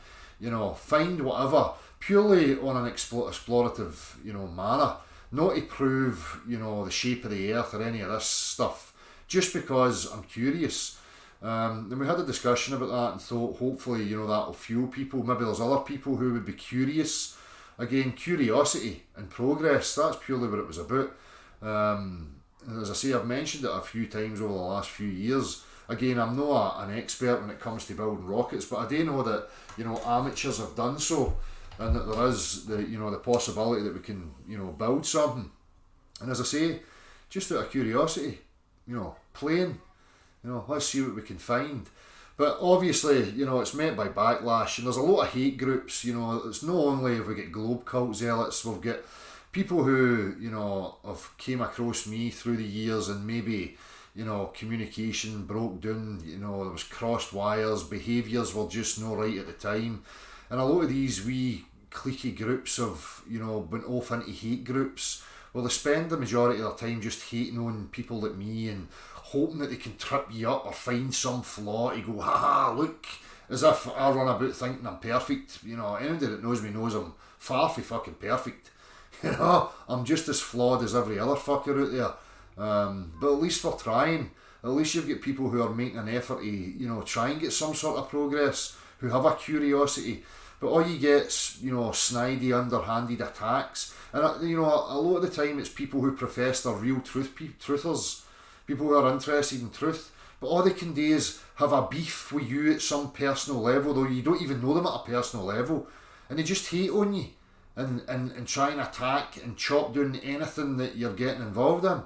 find whatever, purely on an explorative, manner. not to prove, you know, the shape of the earth or any of this stuff, just because I'm curious. And we had a discussion about that and thought hopefully, you know, that'll fuel people. Maybe there's other people who would be curious. Again, curiosity and progress, that's purely what it was about. As I say, I've mentioned it a few times over the last few years. Again, I'm not an expert when it comes to building rockets, but I do know that, you know, amateurs have done so, and that there is the, you know, the possibility that we can, you know, build something. And as I say, just out of curiosity, you know, playing, you know, let's see what we can find. But obviously, you know, it's met by backlash, and there's a lot of hate groups. You know, it's not only have we got globe cult zealots, we've got people who, you know, have came across me through the years, and maybe, you know, communication broke down, you know, there was crossed wires, behaviours were just not right at the time. And a lot of these wee cliquey groups have, you know, went off into hate groups. Well, they spend the majority of their time just hating on people like me and hoping that they can trip you up or find some flaw to go, ha, look, as if I run about thinking I'm perfect. You know, anybody that knows me knows I'm far from fucking perfect. You know, I'm just as flawed as every other fucker out there. But at least we're trying. At least you've got people who are making an effort to, you know, try and get some sort of progress, who have a curiosity. But all you get's, you know, snidey, underhanded attacks. And, you know, a lot of the time it's people who profess they're real truthers. People who are interested in truth. But all they can do is have a beef with you at some personal level, though you don't even know them at a personal level. And they just hate on you. And try and attack and chop down anything that you're getting involved in.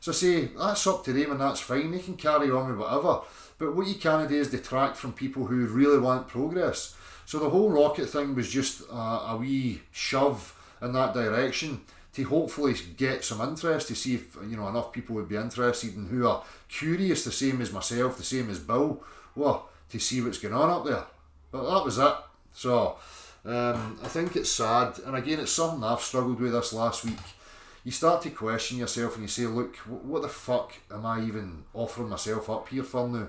So I say, that's up to them and that's fine. They can carry on with whatever. But what you can't do is detract from people who really want progress. So the whole rocket thing was just a wee shove in that direction to hopefully get some interest, to see if, you know, enough people would be interested and who are curious, the same as myself, the same as Bill, well, to see what's going on up there. But that was it. So I think it's sad, and again, it's something I've struggled with this last week. You start to question yourself and you say, look, what the fuck am I even offering myself up here for now?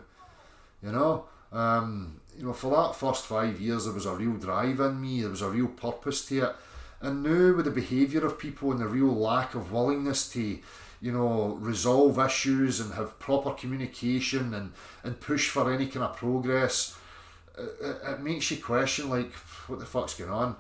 You know, for that first 5 years there was a real drive in me, there was a real purpose to it. And now with the behaviour of people and the real lack of willingness to, you know, resolve issues and have proper communication and push for any kind of progress, it makes you question, like, what the fuck's going on?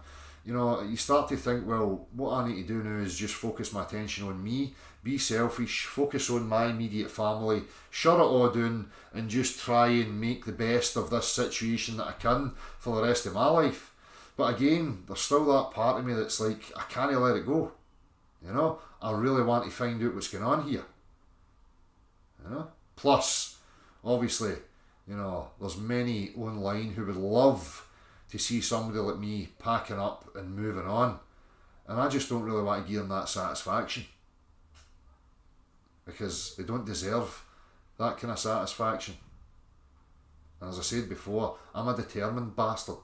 You know, you start to think, well, what I need to do now is just focus my attention on me, be selfish, focus on my immediate family, shut it all down and just try and make the best of this situation that I can for the rest of my life. But again, there's still that part of me that's like, I can't let it go. You know, I really want to find out what's going on here. You know, plus, obviously, you know, there's many online who would love to see somebody like me packing up and moving on. And I just don't really want to give them that satisfaction. Because they don't deserve that kind of satisfaction. And as I said before, I'm a determined bastard.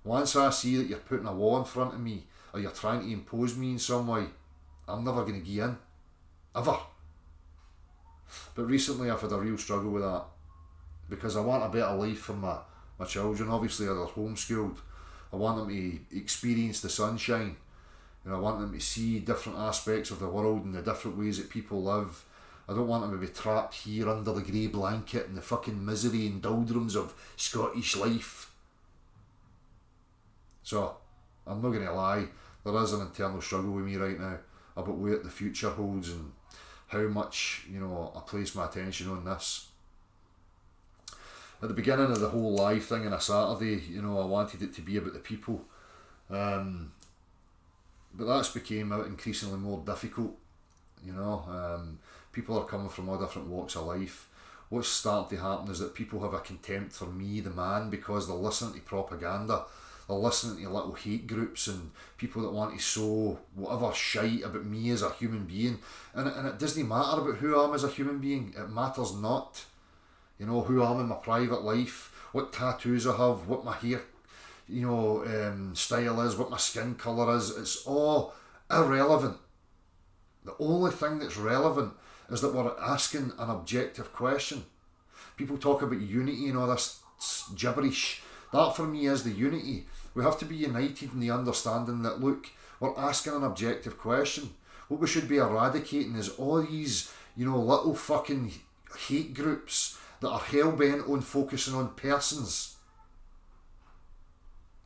Once I see that you're putting a wall in front of me, or you're trying to impose me in some way, I'm never going to give in. Ever. But recently I've had a real struggle with that. Because I want a better life for my children. Obviously they're homeschooled. I want them to experience the sunshine. You know, I want them to see different aspects of the world and the different ways that people live. I don't want them to be trapped here under the grey blanket and the fucking misery and doldrums of Scottish life. So, I'm not going to lie, there is an internal struggle with me right now about what the future holds and how much, you know, I place my attention on this. At the beginning of the whole live thing on a Saturday, you know, I wanted it to be about the people. But that's became increasingly more difficult, you know. People are coming from all different walks of life. What's starting to happen is that people have a contempt for me, the man, because they're listening to propaganda. They're listening to little hate groups and people that want to sow whatever shite about me as a human being. And it doesn't matter about who I am as a human being. It matters not. You know, who I am in my private life, what tattoos I have, what my hair, you know, style is, what my skin colour is. It's all irrelevant. The only thing that's relevant is that we're asking an objective question. People talk about unity and all this gibberish. That for me is the unity. We have to be united in the understanding that, look, We're asking an objective question. What we should be eradicating is all these, little fucking hate groups that are hell-bent on focusing on persons.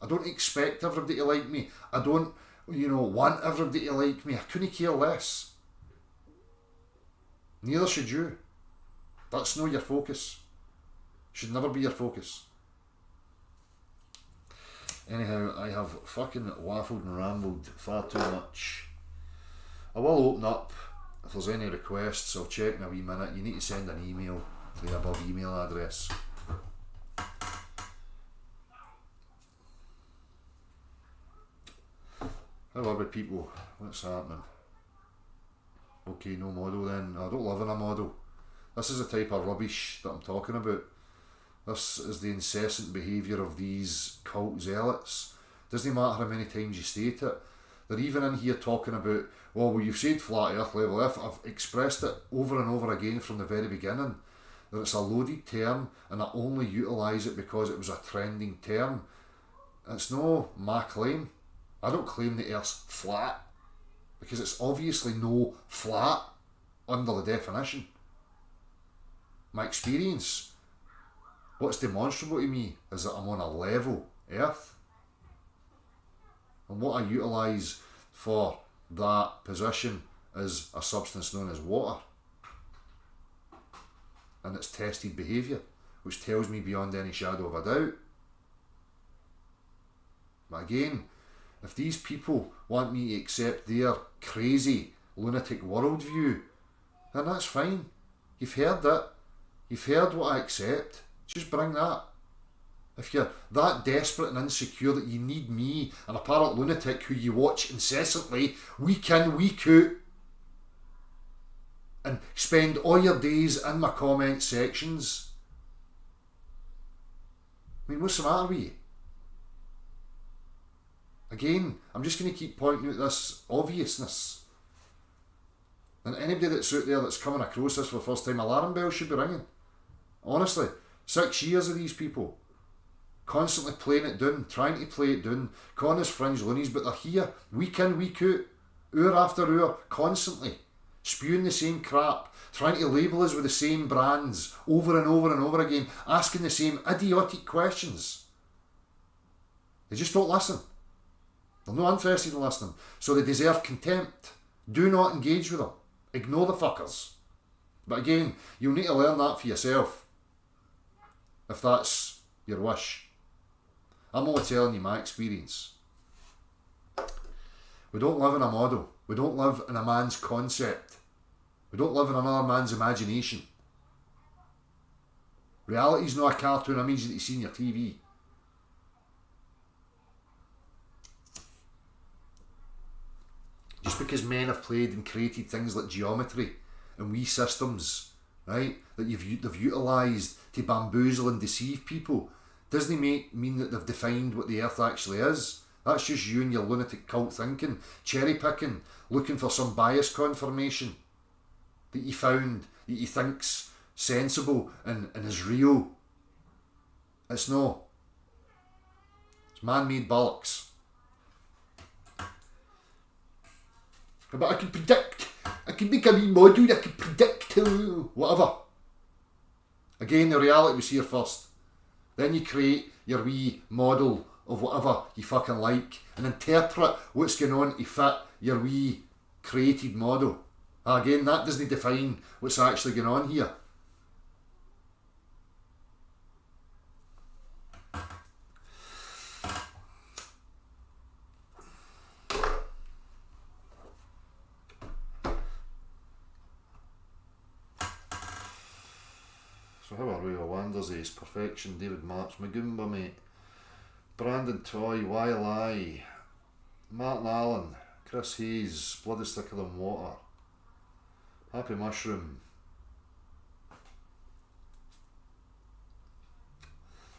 I don't expect everybody to like me. I don't, want everybody to like me. I couldn't care less. Neither should you. That's not your focus. Should never be your focus. Anyhow, I have fucking waffled and rambled far too much. I will open up if there's any requests. I'll check in a wee minute. You need to send an email to the above email address. How are we, people? What's happening? Okay, no model then. I don't live in a model. This is the type of rubbish that I'm talking about. This is the incessant behaviour of these cult zealots. Doesn't matter how many times you state it. They're even in here talking about, well, you've said flat earth, level F. I've expressed it over and over again from the very beginning, that it's a loaded term and I only utilise it because it was a trending term. It's no my claim. I don't claim the earth's flat, because it's obviously no flat under the definition. My experience, what's demonstrable to me is that I'm on a level earth. And what I utilise for that position is a substance known as water. And it's tested behaviour, which tells me beyond any shadow of a doubt. But again, if these people want me to accept their crazy, lunatic worldview, then that's fine. You've heard that. You've heard what I accept. Just bring that. If you're that desperate and insecure that you need me, an apparent lunatic who you watch incessantly, week in, week out, and spend all your days in my comment sections, I mean, what's the matter with you? Again, I'm just going to keep pointing out this obviousness. And anybody that's out there that's coming across this for the first time, alarm bells should be ringing. Honestly, 6 years of these people constantly playing it down, trying to play it down, calling us fringe loonies, but they're here week in, week out, hour after hour, constantly spewing the same crap, trying to label us with the same brands over and over and over again, asking the same idiotic questions. They just don't listen. They're not interested in listening, so they deserve contempt. Do not engage with them. Ignore the fuckers. But again, you'll need to learn that for yourself, if that's your wish. I'm only telling you my experience. We don't live in a model. We don't live in a man's concept. We don't live in another man's imagination. Reality's not a cartoon immediately seen your TV. Just because men have played and created things like geometry and wee systems, right, that they've utilised to bamboozle and deceive people, doesn't mean that they've defined what the earth actually is. That's just you and your lunatic cult thinking, cherry picking, looking for some bias confirmation that you found, that you think's sensible and is real. It's no. It's man-made bollocks. But I can predict, I can make a wee module, I can predict whatever. Again, the reality was here first. Then you create your wee model of whatever you fucking like and interpret what's going on to fit your wee created model. Again, that doesn't define what's actually going on here. So how are we? Wander's Ace, Perfection, David Marks, Magumba, mate, Brandon Toy, YLI, Martin Allen, Chris Hayes, Blood is Thicker Than Water, Happy Mushroom.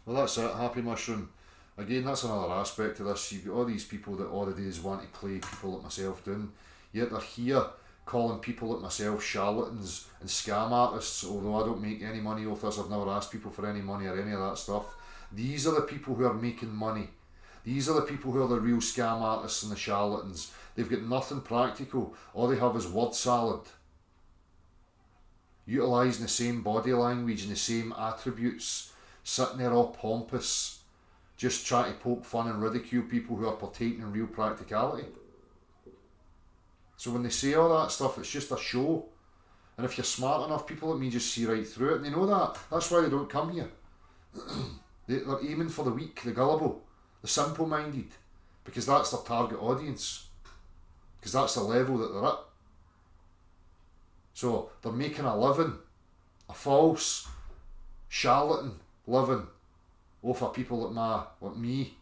Well, that's it, Happy Mushroom. Again, that's another aspect of this. You've got all these people that all the days want to play people like myself down, yet they're here calling people like myself charlatans and scam artists. Although I don't make any money off this, I've never asked people for any money or any of that stuff. These are the people who are making money. These are the people who are the real scam artists and the charlatans. They've got nothing practical. All they have is word salad. Utilising the same body language and the same attributes. Sitting there all pompous. Just trying to poke fun and ridicule people who are partaking in real practicality. So when they say all that stuff, it's just a show. And if you're smart enough, people like me just see right through it, and they know that. That's why they don't come here. They're aiming for the weak, the gullible, the simple-minded, because that's their target audience. Because that's the level that they're at. So they're making a living, a false, charlatan living, off of people like me,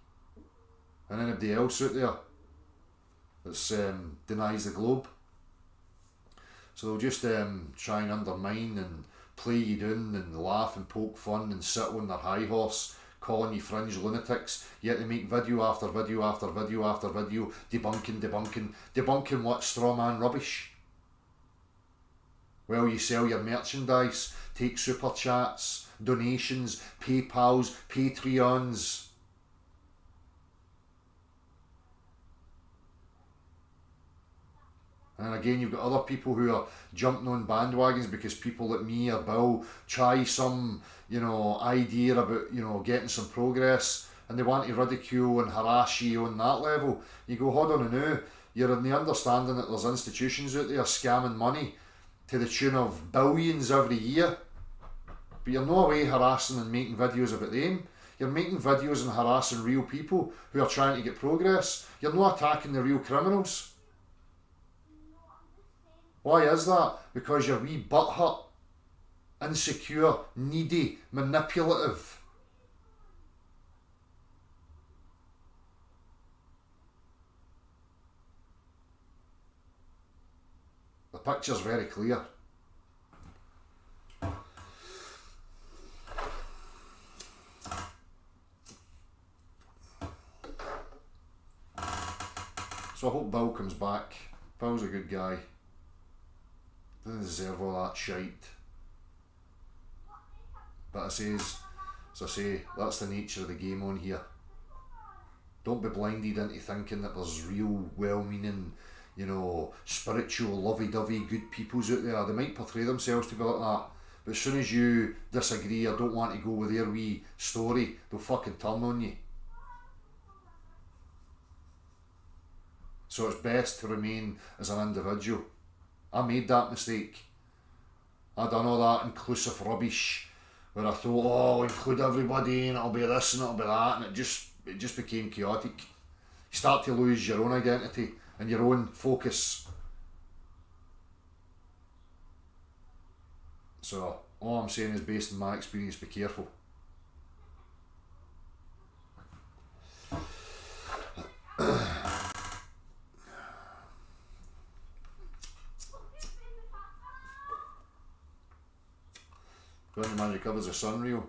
and anybody else out there that denies the globe. So they'll just try and undermine and play you down and laugh and poke fun and sit on their high horse, calling you fringe lunatics, yet they make video after video after video after video debunking what straw man rubbish. Well, you sell your merchandise, take super chats, donations, PayPals, Patreons. And again, you've got other people who are jumping on bandwagons because people like me or Bill try some, idea about, getting some progress, and they want to ridicule and harass you on that level. You go, hold on a now, you're in the understanding that there's institutions out there scamming money to the tune of billions every year, but you're no way harassing and making videos about them. You're making videos and harassing real people who are trying to get progress. You're not attacking the real criminals. Why is that? Because you're wee butthurt, insecure, needy, manipulative. The picture's very clear. So I hope Bill comes back. Bill's a good guy. Doesn't deserve all that shite. But as I say, that's the nature of the game on here. Don't be blinded into thinking that there's real, well-meaning, spiritual, lovey-dovey, good peoples out there. They might portray themselves to be like that, but as soon as you disagree or don't want to go with their wee story, they'll fucking turn on you. So it's best to remain as an individual. I made that mistake. I done all that inclusive rubbish where I thought, I'll include everybody and it'll be this and it'll be that, and it just became chaotic. You start to lose your own identity and your own focus. So all I'm saying is, based on my experience, be careful. Going to Magic Covers of Sunreal.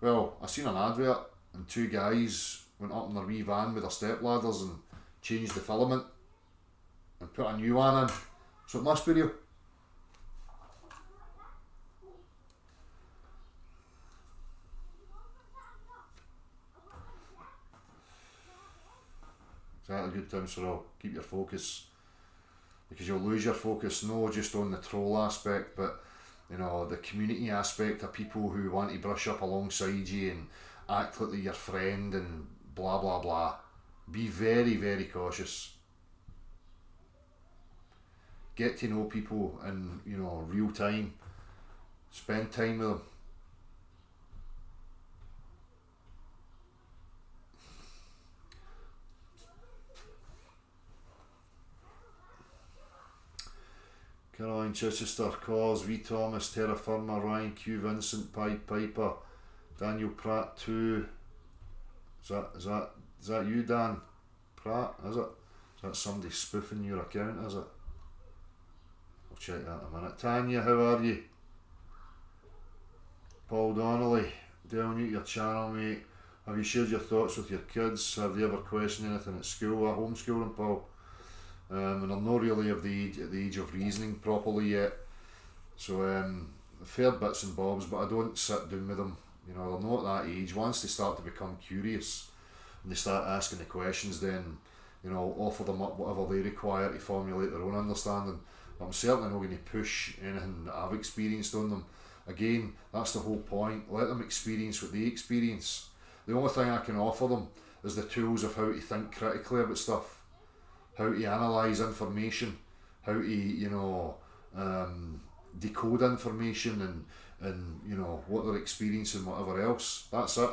Well, I seen an advert and two guys went up in their wee van with their step ladders and changed the filament and put a new one in. So it must be real. Exactly, good times for all. Keep your focus, because you'll lose your focus, not just on the troll aspect, but the community aspect of people who want to brush up alongside you and act like they're your friend and blah blah blah. Be very, very cautious. Get to know people in real time. Spend time with them. Caroline Chichester, Cause, V Thomas, Terra Firma, Ryan Q, Vincent, Pied Piper, Daniel Pratt 2. Is that you, Dan Pratt? Is it? Is that somebody spoofing your account? Is it? I'll check that in a minute. Tanya, how are you? Paul Donnelly, down at your channel, mate. Have you shared your thoughts with your kids? Have they ever questioned anything at school? I homeschool them, Paul. And I'm not really at the age of reasoning properly yet, so I've heard bits and bobs, but I don't sit down with them. They're not at that age. Once they start to become curious and they start asking the questions, then I'll offer them up whatever they require to formulate their own understanding. I'm certainly not going to push anything that I've experienced on them. Again, that's the whole point. Let them experience what they experience. The only thing I can offer them is the tools of how to think critically about stuff, how to analyse information, how to decode information, and what they're experiencing, whatever else. That's it.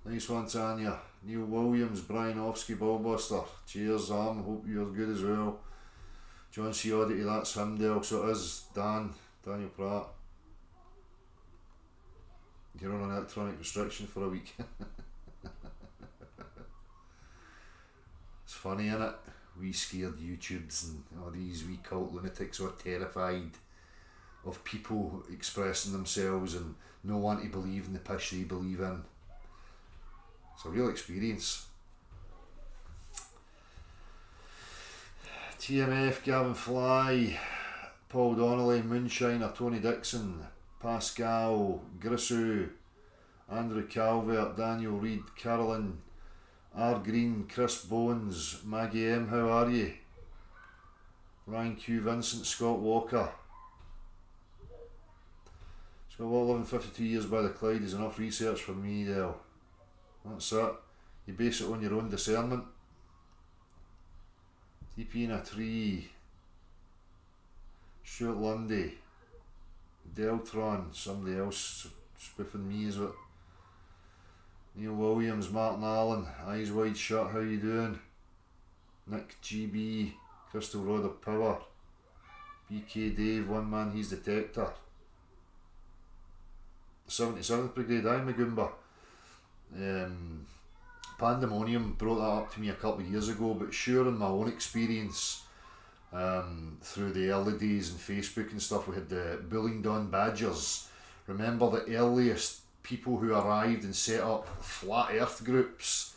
Nice one, Tanya. Neil Williams, Brian Ofsky, Ballbuster. Cheers, Arm. Hope you're good as well. John C. Oddity, that's him, Del. So it is Daniel Pratt. You're on an electronic restriction for a week. It's funny, innit? We scared YouTubes and all these wee cult lunatics were terrified of people expressing themselves and no one to believe in the pish they believe in. It's a real experience. TMF, Gavin Fly, Paul Donnelly, Moonshiner, Tony Dixon, Pascal, Grissu, Andrew Calvert, Daniel Reid, Carolyn, R. Green, Chris Bones, Maggie M, how are you? Ryan Q, Vincent, Scott Walker. Scott Walker, living 52 years by the Clyde is enough research for me, Del. That's it. You base it on your own discernment. TP in a tree. Stuart Lundy. Deltron. Somebody else spoofing me, is it? Neil Williams, Martin Allen. Eyes Wide Shut, how you doing? Nick GB. Crystal Rod of Power. BK Dave, One Man He's Detector. 77th Brigade, aye Magumba. Pandemonium brought that up to me a couple of years ago, but sure, in my own experience through the early days in Facebook and stuff, we had the Bullingdon Badgers. Remember the earliest people who arrived and set up flat earth groups,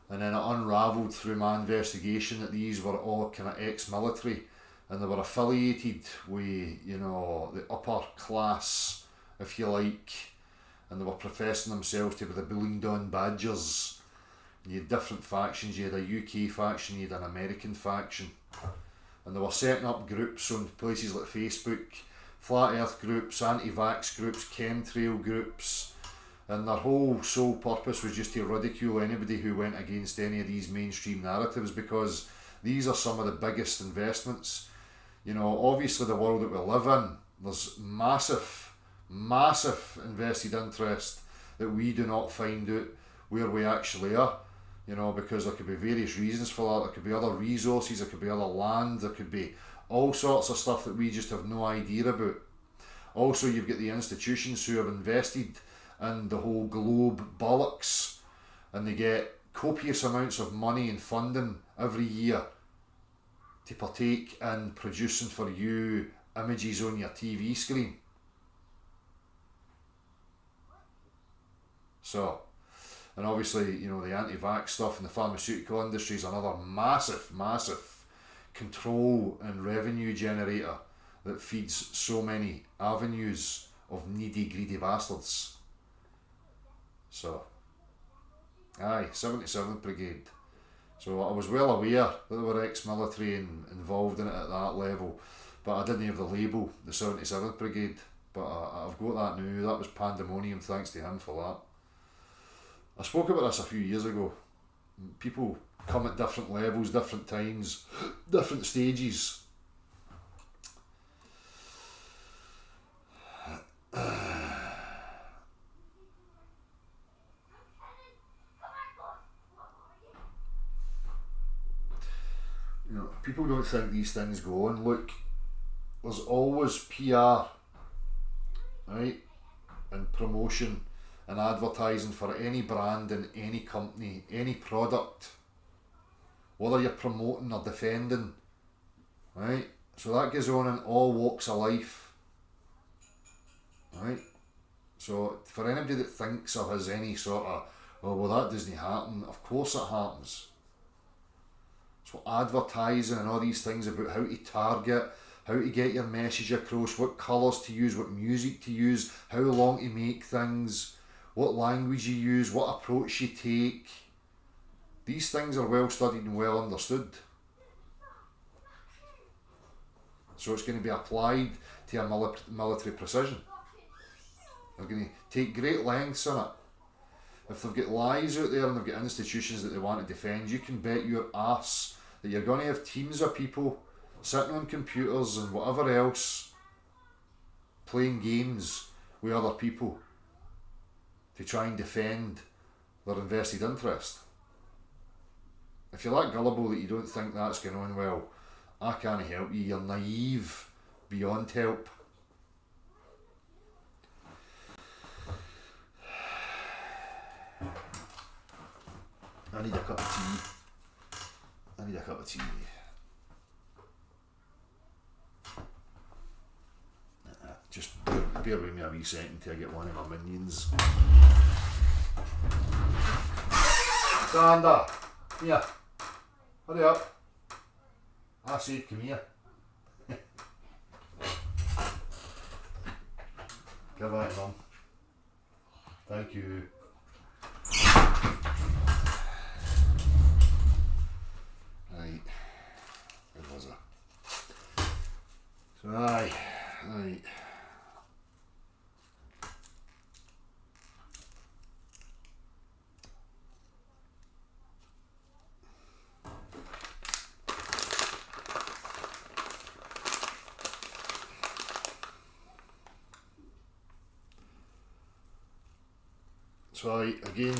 and then it unravelled through my investigation that these were all kind of ex-military and they were affiliated with the upper class, if you like, and they were professing themselves to be the Bullingdon Badgers. You had different factions. You had a UK faction, you had an American faction, and they were setting up groups on places like Facebook, flat earth groups, anti-vax groups, chemtrail groups, and their whole sole purpose was just to ridicule anybody who went against any of these mainstream narratives, because these are some of the biggest investments. Obviously the world that we live in, there's massive invested interest that we do not find out where we actually are, because there could be various reasons for that. There could be other resources, there could be other land, there could be all sorts of stuff that we just have no idea about. Also, you've got the institutions who have invested in the whole globe bollocks, and they get copious amounts of money and funding every year to partake in producing for you images on your TV screen. So, and obviously, the anti-vax stuff in the pharmaceutical industry is another massive control and revenue generator that feeds so many avenues of needy, greedy bastards. So, aye, 77th Brigade. So I was well aware that they were ex-military and involved in it at that level, but I didn't have the label, the 77th Brigade, but I've got that now. That was Pandemonium, thanks to him for that. I spoke about this a few years ago. People come at different levels, different times, different stages. People don't think these things go on. Look, there's always PR, right, and promotion and advertising for any brand and any company, any product, whether you're promoting or defending, right? So that goes on in all walks of life, right? So for anybody that thinks or has any sort of, oh well, that doesn't happen, of course it happens. So advertising and all these things about how to target, how to get your message across, what colours to use, what music to use, how long to make things, what language you use, what approach you take. These things are well studied and well understood. So it's going to be applied to a military precision. They're going to take great lengths on it. If they've got lies out there and they've got institutions that they want to defend, you can bet your ass that you're going to have teams of people sitting on computers and whatever else playing games with other people to try and defend their invested interest. If you're that gullible that you don't think that's going on, well, I can't help you. You're naive beyond help. I need a cup of tea. Just bear with me a wee second till I get one of my minions. Sander, here. Hurry up. I said come here. Give that to Mum. Thank you. Right. Where was I? So right. So again,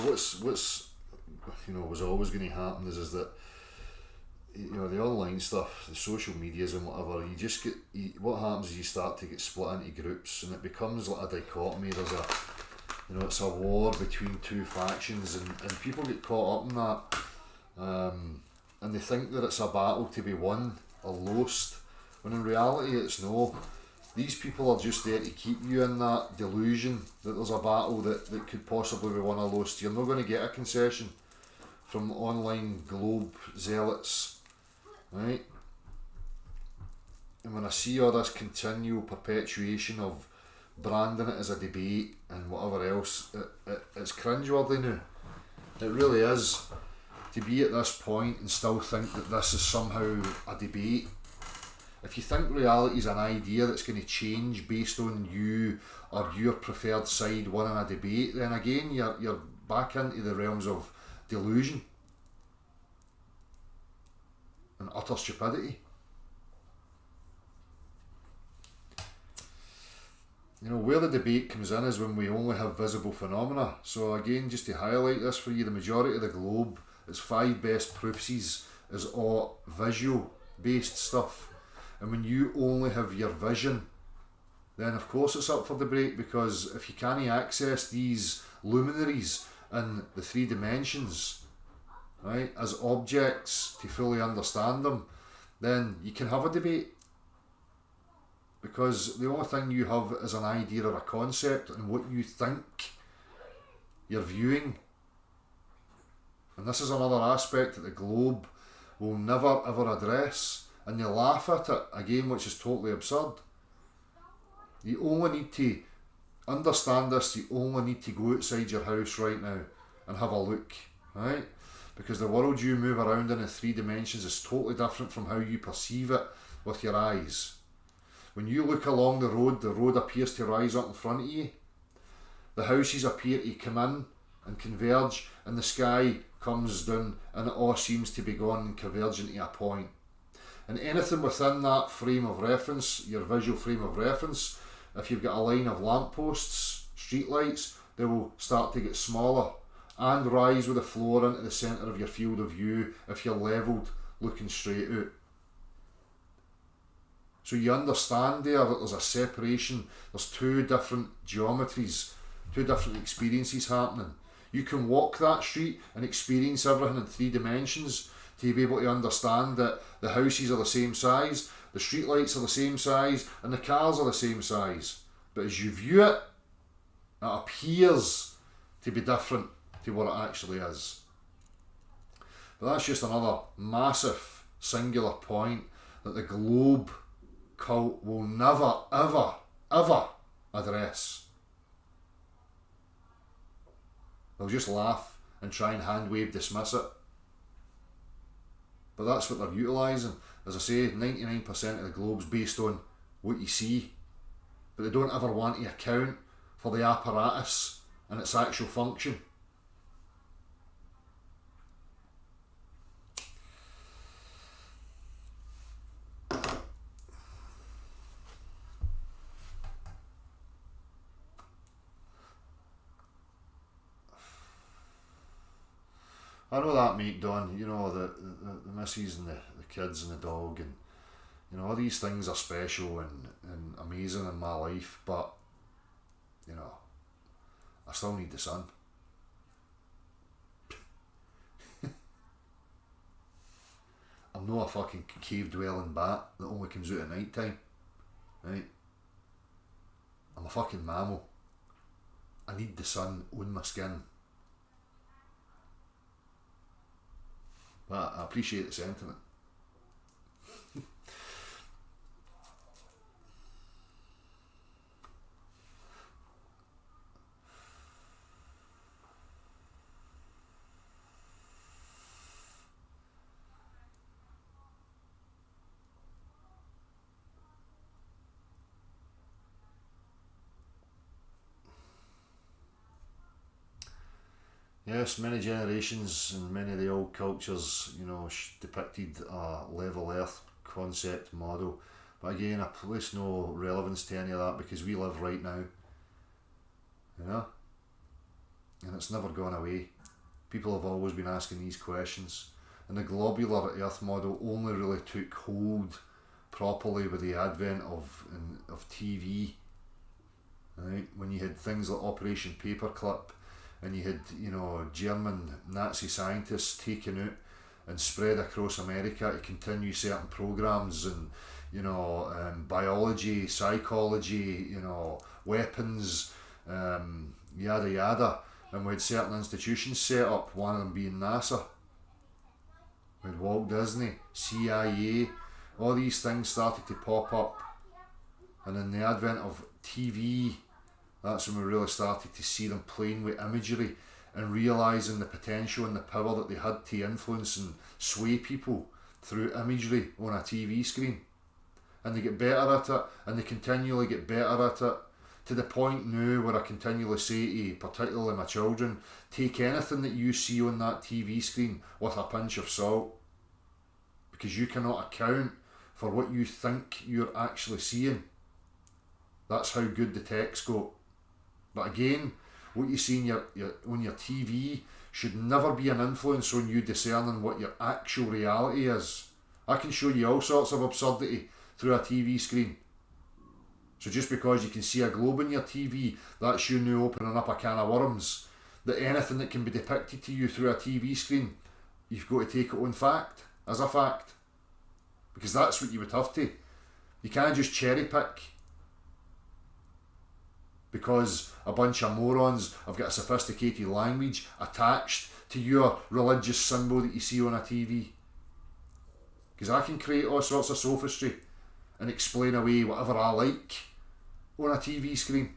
what's was always going to happen is that the online stuff, the social medias and whatever, what happens is you start to get split into groups and it becomes like a dichotomy. There's it's a war between two factions and people get caught up in that, and they think that it's a battle to be won or lost, when in reality it's no. These people are just there to keep you in that delusion that there's a battle that could possibly be won or lost. You're not going to get a concession from online globe zealots, right? And when I see all this continual perpetuation of branding it as a debate and whatever else, it's cringeworthy now. It really is. To be at this point and still think that this is somehow a debate. If you think reality is an idea that's going to change based on you or your preferred side winning a debate, then again you're back into the realms of delusion and utter stupidity. Where the debate comes in is when we only have visible phenomena. So again, just to highlight this for you, the majority of the globe, its 5 best proofs is all visual based stuff. And when you only have your vision, then of course it's up for debate, because if you can't access these luminaries in the 3 dimensions, right, as objects to fully understand them, then you can have a debate. Because the only thing you have is an idea or a concept and what you think you're viewing. And this is another aspect that the globe will never ever address. And they laugh at it, again, which is totally absurd. You only need to understand this, you only need to go outside your house right now and have a look, right? Because the world you move around in 3 dimensions is totally different from how you perceive it with your eyes. When you look along the road appears to rise up in front of you. The houses appear to come in and converge, and the sky comes down, and it all seems to be gone and converging to a point. And anything within that frame of reference, your visual frame of reference, if you've got a line of lampposts, street lights, they will start to get smaller and rise with the floor into the centre of your field of view if you're levelled looking straight out. So you understand there that there's a separation, there's 2 different geometries, 2 different experiences happening. You can walk that street and experience everything in 3 dimensions, to be able to understand that the houses are the same size, the streetlights are the same size, and the cars are the same size. But as you view it, it appears to be different to what it actually is. But that's just another massive singular point that the globe cult will never, ever, ever address. They'll just laugh and try and hand wave dismiss it. But that's what they're utilising. As I say, 99% of the globe's based on what you see. But they don't ever want to account for the apparatus and its actual function. I know that, mate, Don, you know, the missus and the kids and the dog, and you know, all these things are special and amazing in my life, but you know, I still need the sun. I'm not a fucking cave dwelling bat that only comes out at night time, right? I'm a fucking mammal. I need the sun on my skin. But I appreciate the sentiment. Yes, many generations and many of the old cultures, you know, depicted a level earth concept model. But again, I place no relevance to any of that because we live right now. You know? And it's never gone away. People have always been asking these questions. And the globular earth model only really took hold properly with the advent of TV. Right? When you had things like Operation Paperclip, and you had, you know, German Nazi scientists taken out and spread across America to continue certain programs and, you know, biology, psychology, you know, weapons, yada yada. And we had certain institutions set up, one of them being NASA. We had Walt Disney, CIA, all these things started to pop up. And in the advent of TV, that's when we really started to see them playing with imagery and realising the potential and the power that they had to influence and sway people through imagery on a TV screen. And they get better at it, and they continually get better at it, to the point now where I continually say to particularly my children, take anything that you see on that TV screen with a pinch of salt, because you cannot account for what you think you're actually seeing. That's how good the tech's got. But again, what you see on your TV should never be an influence on you discerning what your actual reality is. I can show you all sorts of absurdity through a TV screen. So just because you can see a globe on your TV, that's you now opening up a can of worms. That anything that can be depicted to you through a TV screen, you've got to take it on fact, as a fact. Because that's what you would have to. You can't just cherry pick. Because a bunch of morons have got a sophisticated language attached to your religious symbol that you see on a TV. Because I can create all sorts of sophistry and explain away whatever I like on a TV screen.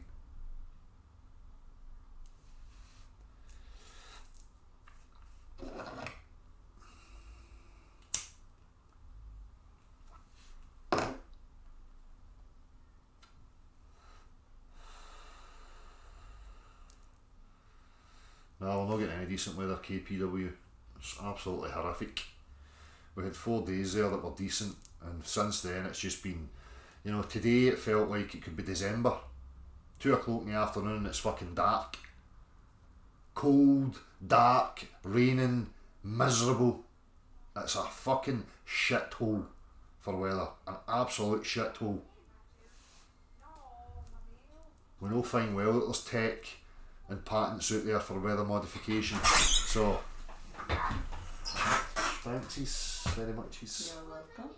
No, we're not getting any decent weather, KPW. It's absolutely horrific. We had 4 days there that were decent, and since then it's just been, you know, today it felt like it could be December. 2 o'clock in the afternoon and it's fucking dark. Cold, dark, raining, miserable. It's a fucking shithole for weather. An absolute shithole. We know fine well that there's tech and patents out there for weather modification. So, thanks very much. You're welcome.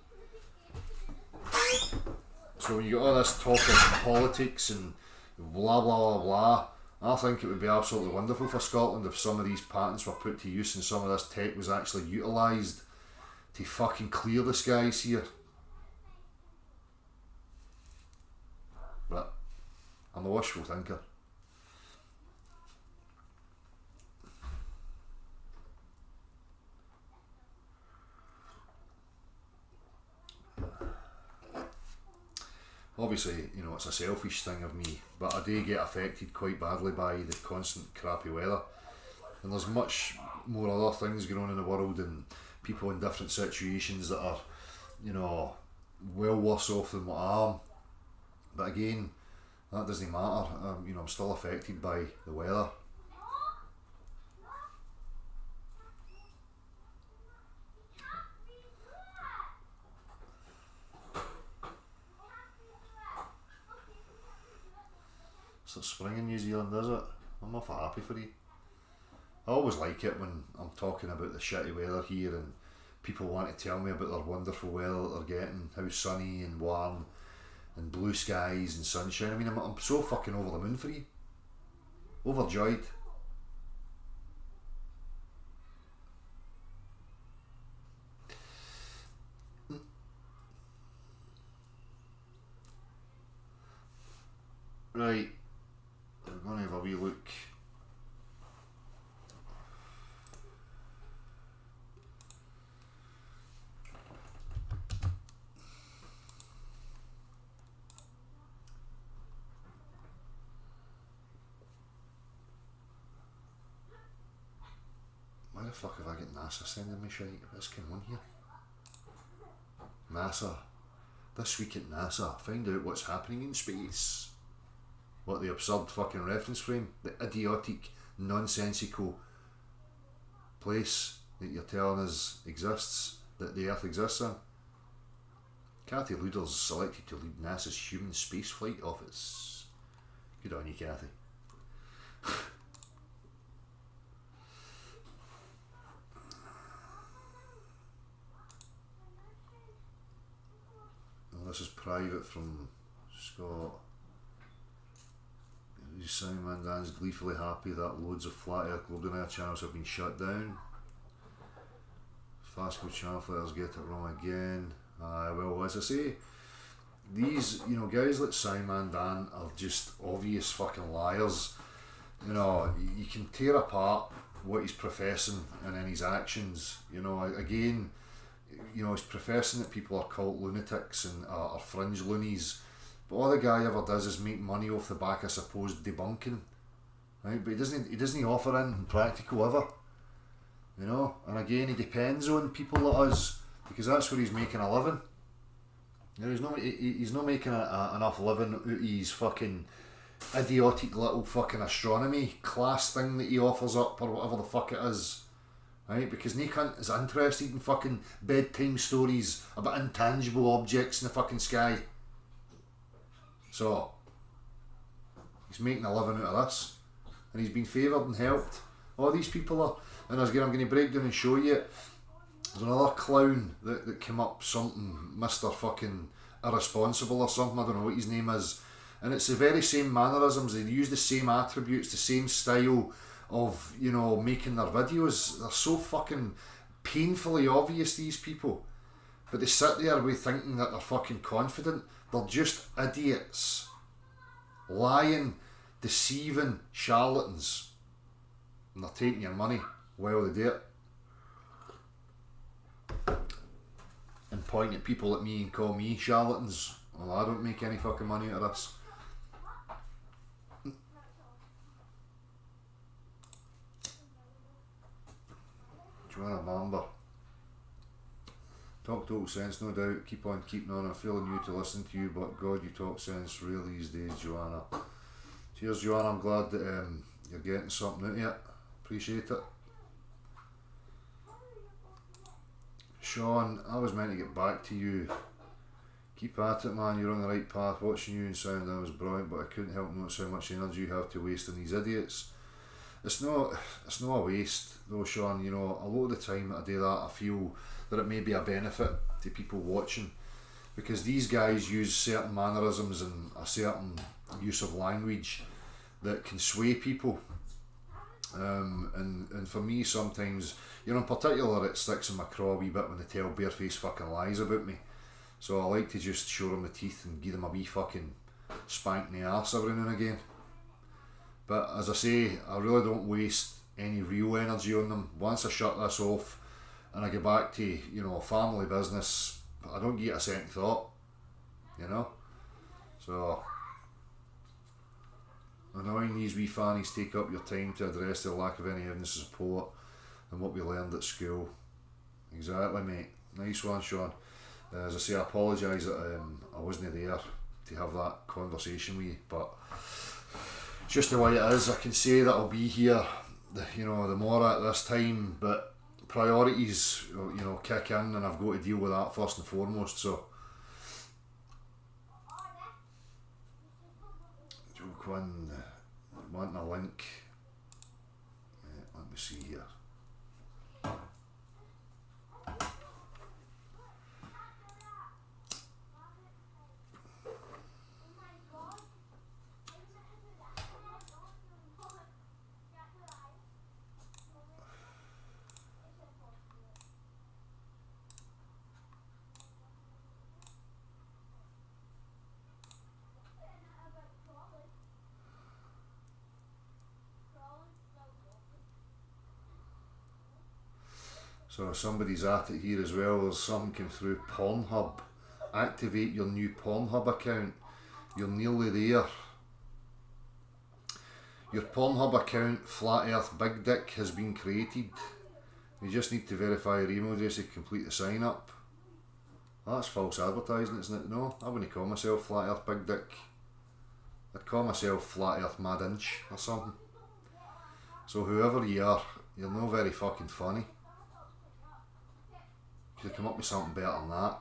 So when you got all this talk of politics and blah blah blah blah, I think it would be absolutely wonderful for Scotland if some of these patents were put to use and some of this tech was actually utilised to fucking clear the skies here. I'm a wishful thinker. Obviously, you know, it's a selfish thing of me, but I do get affected quite badly by the constant crappy weather. And there's much more other things going on in the world and people in different situations that are, you know, well worse off than what I am. But again, that doesn't matter. You know, I'm still affected by the weather. It's like spring in New Zealand, is it? I'm awful happy for you. I always like it when I'm talking about the shitty weather here and people want to tell me about their wonderful weather that they're getting, how sunny and warm and blue skies and sunshine. I mean, I'm so fucking over the moon for you. Overjoyed. Right, we're going to have a wee look. Why the fuck have I got NASA sending me shite? What's going on here? NASA. This week at NASA, find out what's happening in space. What, the absurd fucking reference frame? The idiotic, nonsensical place that you're telling us exists, that the Earth exists in? Kathy Luder's selected to lead NASA's Human Spaceflight Office. Good on you, Kathy. This is private from Scott. Simon Dan's gleefully happy that loads of flat earth globe denier channels have been shut down. Fasco channel flatters get it wrong again. Well, as I say, these, you know, guys like Simon Dan are just obvious fucking liars. You know, you can tear apart what he's professing and then his actions. You know, again, you know, he's professing that people are cult lunatics and are fringe loonies, but all the guy ever does is make money off the back of supposed debunking, right? But he doesn't offer anything practical ever, you know. And again, he depends on people like us because that's where he's making a living. You know, he's not making enough living out of his fucking idiotic little fucking astronomy class thing that he offers up or whatever the fuck it is. Right, because no cunt is interested in fucking bedtime stories about intangible objects in the fucking sky. So, he's making a living out of this. And he's been favoured and helped. All these people are, and I'm going to break down and show you, there's another clown that came up, something, Mr. fucking irresponsible or something, I don't know what his name is. And it's the very same mannerisms, they use the same attributes, the same style of, you know, making their videos. They're so fucking painfully obvious, these people, but they sit there with thinking that they're fucking confident. They're just idiots, lying, deceiving charlatans, and they're taking your money while they do it and point at people like me and call me charlatans. Well, I don't make any fucking money out of this. Joanna Bamber. Talk total sense, no doubt. Keep on keeping on. I'm feeling new to listen to you, but God, you talk sense real these days, Joanna. Cheers, Joanna. I'm glad that you're getting something out of it. Appreciate it. Sean, I was meant to get back to you. Keep at it, man. You're on the right path. Watching you and sound that was brilliant, but I couldn't help notice how much energy you have to waste on these idiots. It's not a waste though, Sean. You know, a lot of the time that I do that, I feel that it may be a benefit to people watching, because these guys use certain mannerisms and a certain use of language that can sway people. And for me, sometimes, you know, in particular, it sticks in my craw a wee bit when they tell barefaced fucking lies about me. So I like to just show them the teeth and give them a wee fucking spanked in the arse every now and again. But as I say, I really don't waste any real energy on them. Once I shut this off and I get back to, you know, family business, I don't give it a second thought, you know. So, annoying these wee fannies take up your time to address their lack of any evidence of support and what we learned at school. Exactly, mate. Nice one, Sean. As I say, I apologise that I wasn't there to have that conversation with you, but it's just the way it is. I can say that I'll be here, you know, tomorrow at this time, but priorities, you know, kick in, and I've got to deal with that first and foremost. So, Joe Quinn, wanting a link. Let me see here. So somebody's at it here as well. There's some came through Pornhub. Activate your new Pornhub account. You're nearly there. Your Pornhub account, Flat Earth Big Dick, has been created. You just need to verify your email address to complete the sign up. That's false advertising, isn't it? No, I wouldn't call myself Flat Earth Big Dick. I'd call myself Flat Earth Mad Inch or something. So whoever you are, you're not very fucking funny. Could have come up with something better than that.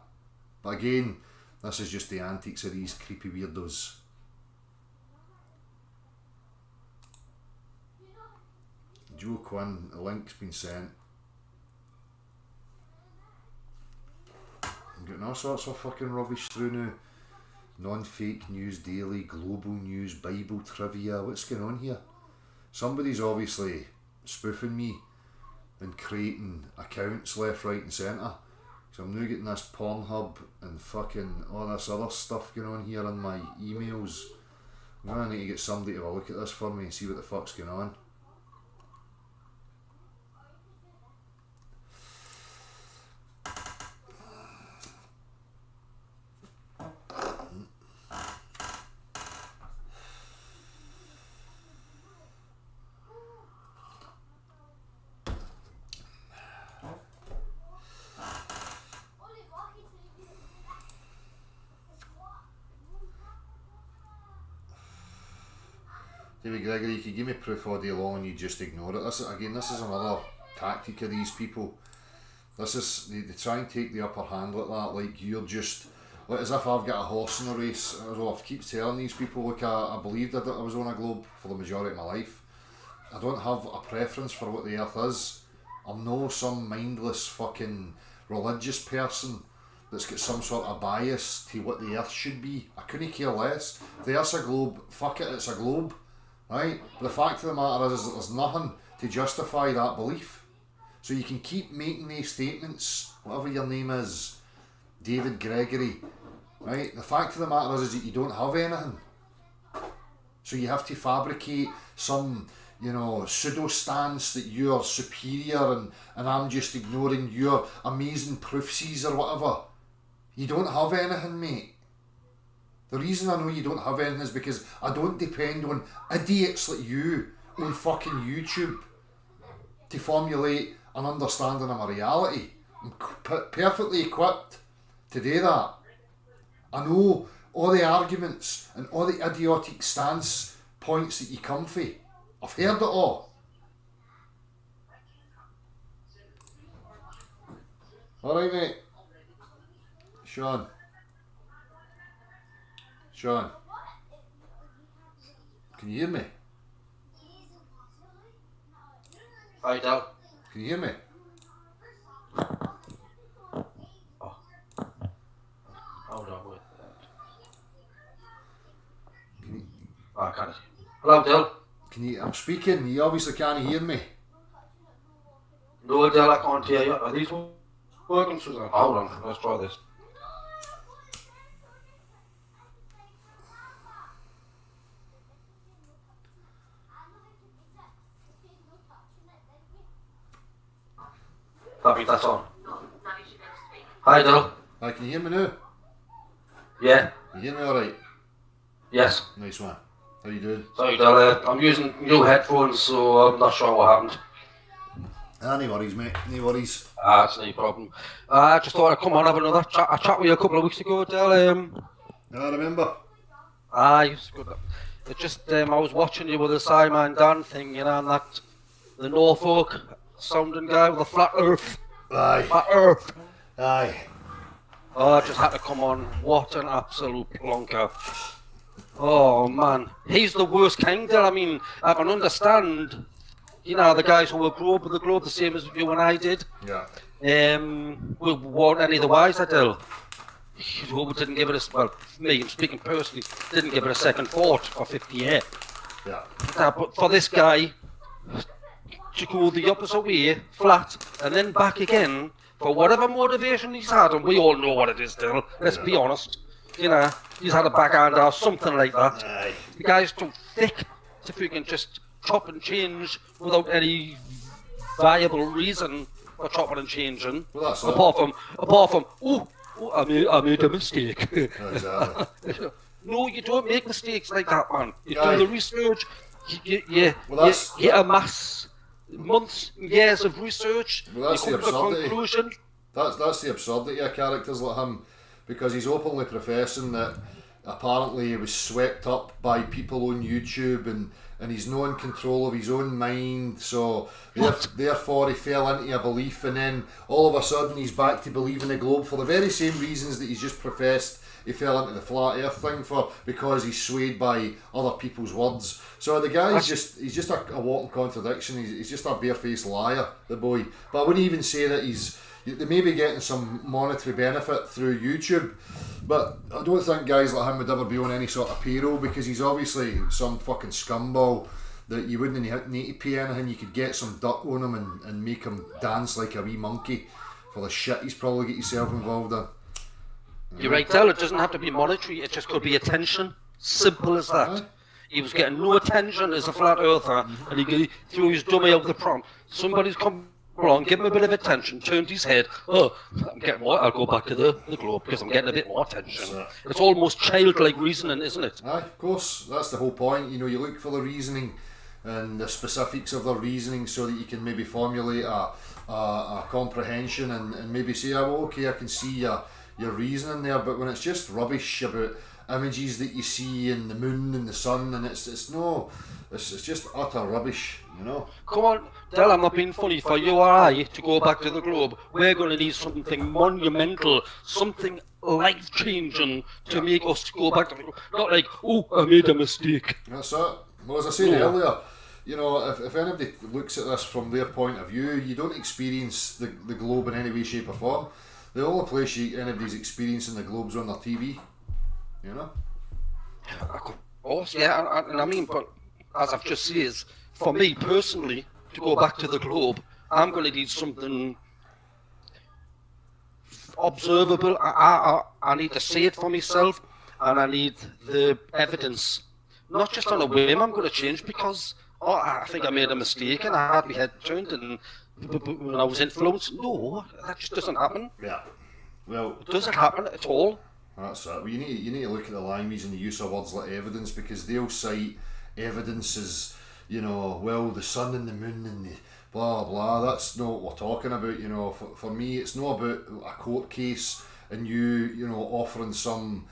But again, this is just the antics of these creepy weirdos. Joe Quinn, the link's been sent. I'm getting all sorts of fucking rubbish through now. Non-fake news daily, global news, Bible trivia. What's going on here? Somebody's obviously spoofing me and creating accounts left, right and centre. So I'm now getting this Pornhub and fucking all this other stuff going on here in my emails. I'm going to need to get somebody to have a look at this for me and see what the fuck's going on. David Gregory, you can give me proof all day long and you just ignore it. This is another tactic of these people. This is, they try and take the upper hand like that, like you're just, like as if I've got a horse in a race. I keep telling these people, look, I believed that I was on a globe for the majority of my life. I don't have a preference for what the earth is. I'm no some mindless fucking religious person that's got some sort of bias to what the earth should be. I couldn't care less. If the earth's a globe, fuck it, it's a globe. Right? But the fact of the matter is that there's nothing to justify that belief. So you can keep making these statements, whatever your name is, David Gregory, right? The fact of the matter is that you don't have anything. So you have to fabricate some, you know, pseudo stance that you're superior and I'm just ignoring your amazing proofsies or whatever. You don't have anything, mate. The reason I know you don't have anything is because I don't depend on idiots like you on fucking YouTube to formulate an understanding of my reality. I'm perfectly equipped to do that. I know all the arguments and all the idiotic stance points that you come for. I've heard it all. Alright, mate. Sean, can you hear me? Hi, Dal. Can you hear me? Oh. Hold on, wait. I can't. Hello, Dal. I'm speaking, you obviously can't hear me. No, Dal, I can't hear you. Are these working, Susan? Hold on, let's try this. That means that's on. Hi, Dill. Hi, can you hear me now? Yeah. You hear me alright? Yes. Nice one. How you doing? Sorry, Dill. I'm using new headphones, so I'm not sure what happened. No worries, mate. No worries. That's no problem. I just thought I'd come on have another chat. I chat with you a couple of weeks ago, Dill. I remember. It's good. It just I was watching you with the Simon Dan thing, you know, and that the Norfolk sounding guy with the flat Earth. Aye. Flat Earth. Aye. Oh, I just had to come on. What an absolute plonker. Oh man, he's the worst kind. I mean, I can understand, you know, the guys who were grew up with the Globe the same as you and I did. Yeah. We weren't any the wiser, Dill. Who didn't give it a, well, me, I'm speaking personally, didn't give it a second thought for 50 years. Yeah. But for this guy to go the opposite way, flat, and then back again, for whatever motivation he's had, and we all know what it is, Dill, let's be honest, you know, he's had a backhand or something like that. Aye. The guy's too thick to freaking just chop and change without any viable reason for chopping and changing. Well, that's it. Apart from, I made a mistake. Exactly. No, you don't make mistakes like that, man. You Aye. do the research, you Well, amass months, years of research, Well, that's you the come to a absurdity. conclusion. That's the absurdity of characters like him, because he's openly professing that apparently he was swept up by people on YouTube and he's not in control of his own mind, so therefore he fell into a belief, and then all of a sudden he's back to believing the Globe for the very same reasons that he's just professed he fell into the flat earth thing for, because he's swayed by other people's words. So the guy's he's just a walking contradiction. He's just a barefaced liar, the boy. But I wouldn't even say that they may be getting some monetary benefit through YouTube, but I don't think guys like him would ever be on any sort of payroll, because he's obviously some fucking scumball that you wouldn't need to pay anything. You could get some dirt on him and make him dance like a wee monkey for the shit he's probably got himself involved in. You're right, Del, it doesn't have to be monetary, it just could be attention. Simple as that. Aye. He was getting no attention as a flat earther, and he threw his dummy out the prom. Somebody's come along, give him a bit of attention, turned his head, I'm getting more, I'll go back to the Globe because I'm getting a bit more attention. It's almost childlike reasoning, isn't it? Aye, of course, that's the whole point. You know, you look for the reasoning and the specifics of the reasoning so that you can maybe formulate a comprehension and maybe say, oh, okay, I can see your reasoning there. But when it's just rubbish about images that you see in the moon and the sun, and it's just utter rubbish, you know. Come on, Del, I'm not being funny. For you or I to go back to the Globe, we're going to need something monumental, something life-changing to make us go back to the Globe. Not like, I made a mistake. That's it. Well, as I said earlier, you know, if anybody looks at this from their point of view, you don't experience the Globe in any way, shape or form. The only place anybody's experiencing the Globe's on their TV, you know. Of course, yeah, and I mean, but as I've just said, for me personally, to go back to the Globe, I'm going to need something observable. I need to see it for myself, and I need the evidence. Not just on a whim I'm going to change because I think I made a mistake and I had my head turned and when I was influenced. No, that just doesn't happen. Yeah. Well, It doesn't happen at all. that's it. Well, you need to look at the language and the use of words like evidence, because they'll cite evidence as, you know, well, the sun and the moon and the blah blah. That's not what we're talking about. You know, for me, it's not about a court case and you know, offering some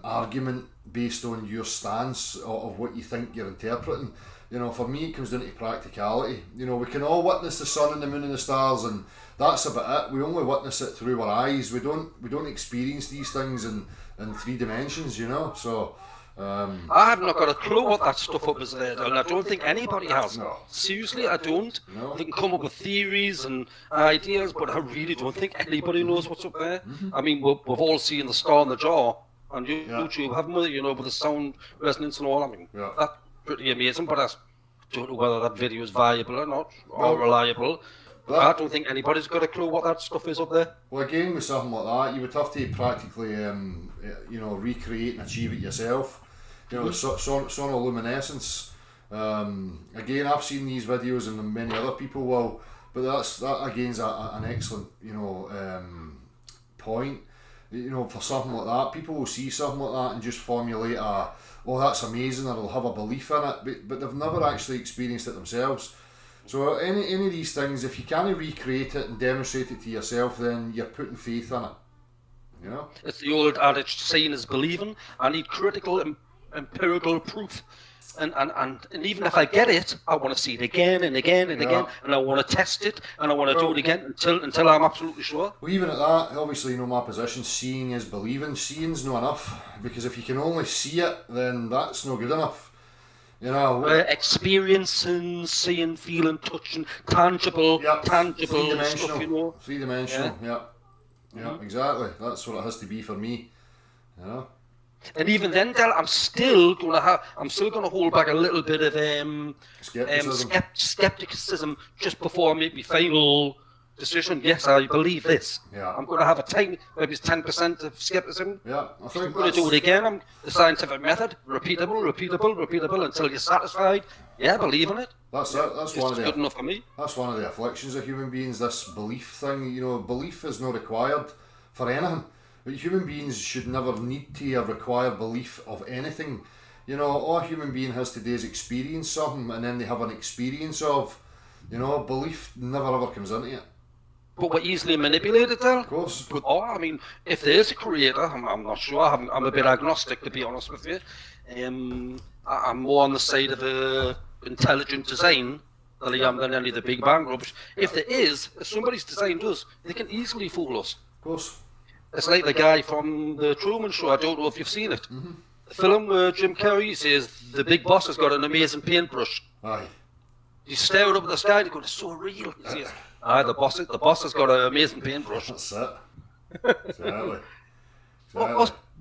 argument based on your stance of what you think you're interpreting. You know, for me, it comes down to practicality. You know, we can all witness the sun and the moon and the stars, and that's about it. We only witness it through our eyes. We don't experience these things in 3 dimensions. You know, so. I have not got a clue what that stuff up is there, and I don't think anybody has. No. Seriously, I don't. No. They can come up with theories and ideas, but I really don't think anybody knows what's up there. I mean, we've all seen the star in the jar on YouTube, haven't we? You know, with the sound resonance and all. I mean, that's pretty amazing, but I don't know whether that video is viable or not, or reliable. But I don't think anybody's got a clue what that stuff is up there. Well, again, with something like that, you would have to practically, you know, recreate and achieve it yourself. You know, sonoluminescence. Again, I've seen these videos and many other people will But that again's an excellent, point. For something like that, people will see something like that and just formulate that's amazing, or they'll have a belief in it, but they've never actually experienced it themselves. So any of these things, if you can't recreate it and demonstrate it to yourself, then you're putting faith in it. It's the old adage, seeing is believing. I need critical, empirical proof. And even if I get it, I want to see it again and again and again, and I want to test it, and I want to do it again until I'm absolutely sure. Well, even at that, obviously, my position, seeing is believing. Seeing's not enough, because if you can only see it, then that's not good enough. Experiencing, seeing, feeling, touching, tangible three-dimensional stuff, Three-dimensional, exactly. That's what it has to be for me, And even then, Del, I'm still gonna hold back a little bit of skepticism just before I make my final decision. Yes, I believe this. Yeah. I'm gonna have a tiny, maybe it's 10% of skepticism. Yeah, I think I'm gonna do it again. The scientific method, repeatable until you're satisfied. Yeah, believe in it. That's it. That's one of the good enough for me. That's one of the afflictions of human beings. This belief thing. Belief is not required for anything. But human beings should never need to or require belief of anything. All a human being has to do is experience something, and then they have an experience of. Belief never ever comes into it. But we're easily manipulated, then. Of course. But, if there is a creator, I'm not sure. I'm a bit agnostic, to be honest with you. I'm more on the side of intelligent design than I am than any of the Big Bang rubbish. If there is, if somebody's designed us, they can easily fool us. Of course. It's like the guy from the Truman Show. I don't know if you've seen it. Mm-hmm. The film where Jim Carrey says the big boss has got an amazing paintbrush. Aye. He's staring up at the sky and he goes, "It's so real." He says, the boss has got an amazing paintbrush. That's it. Exactly.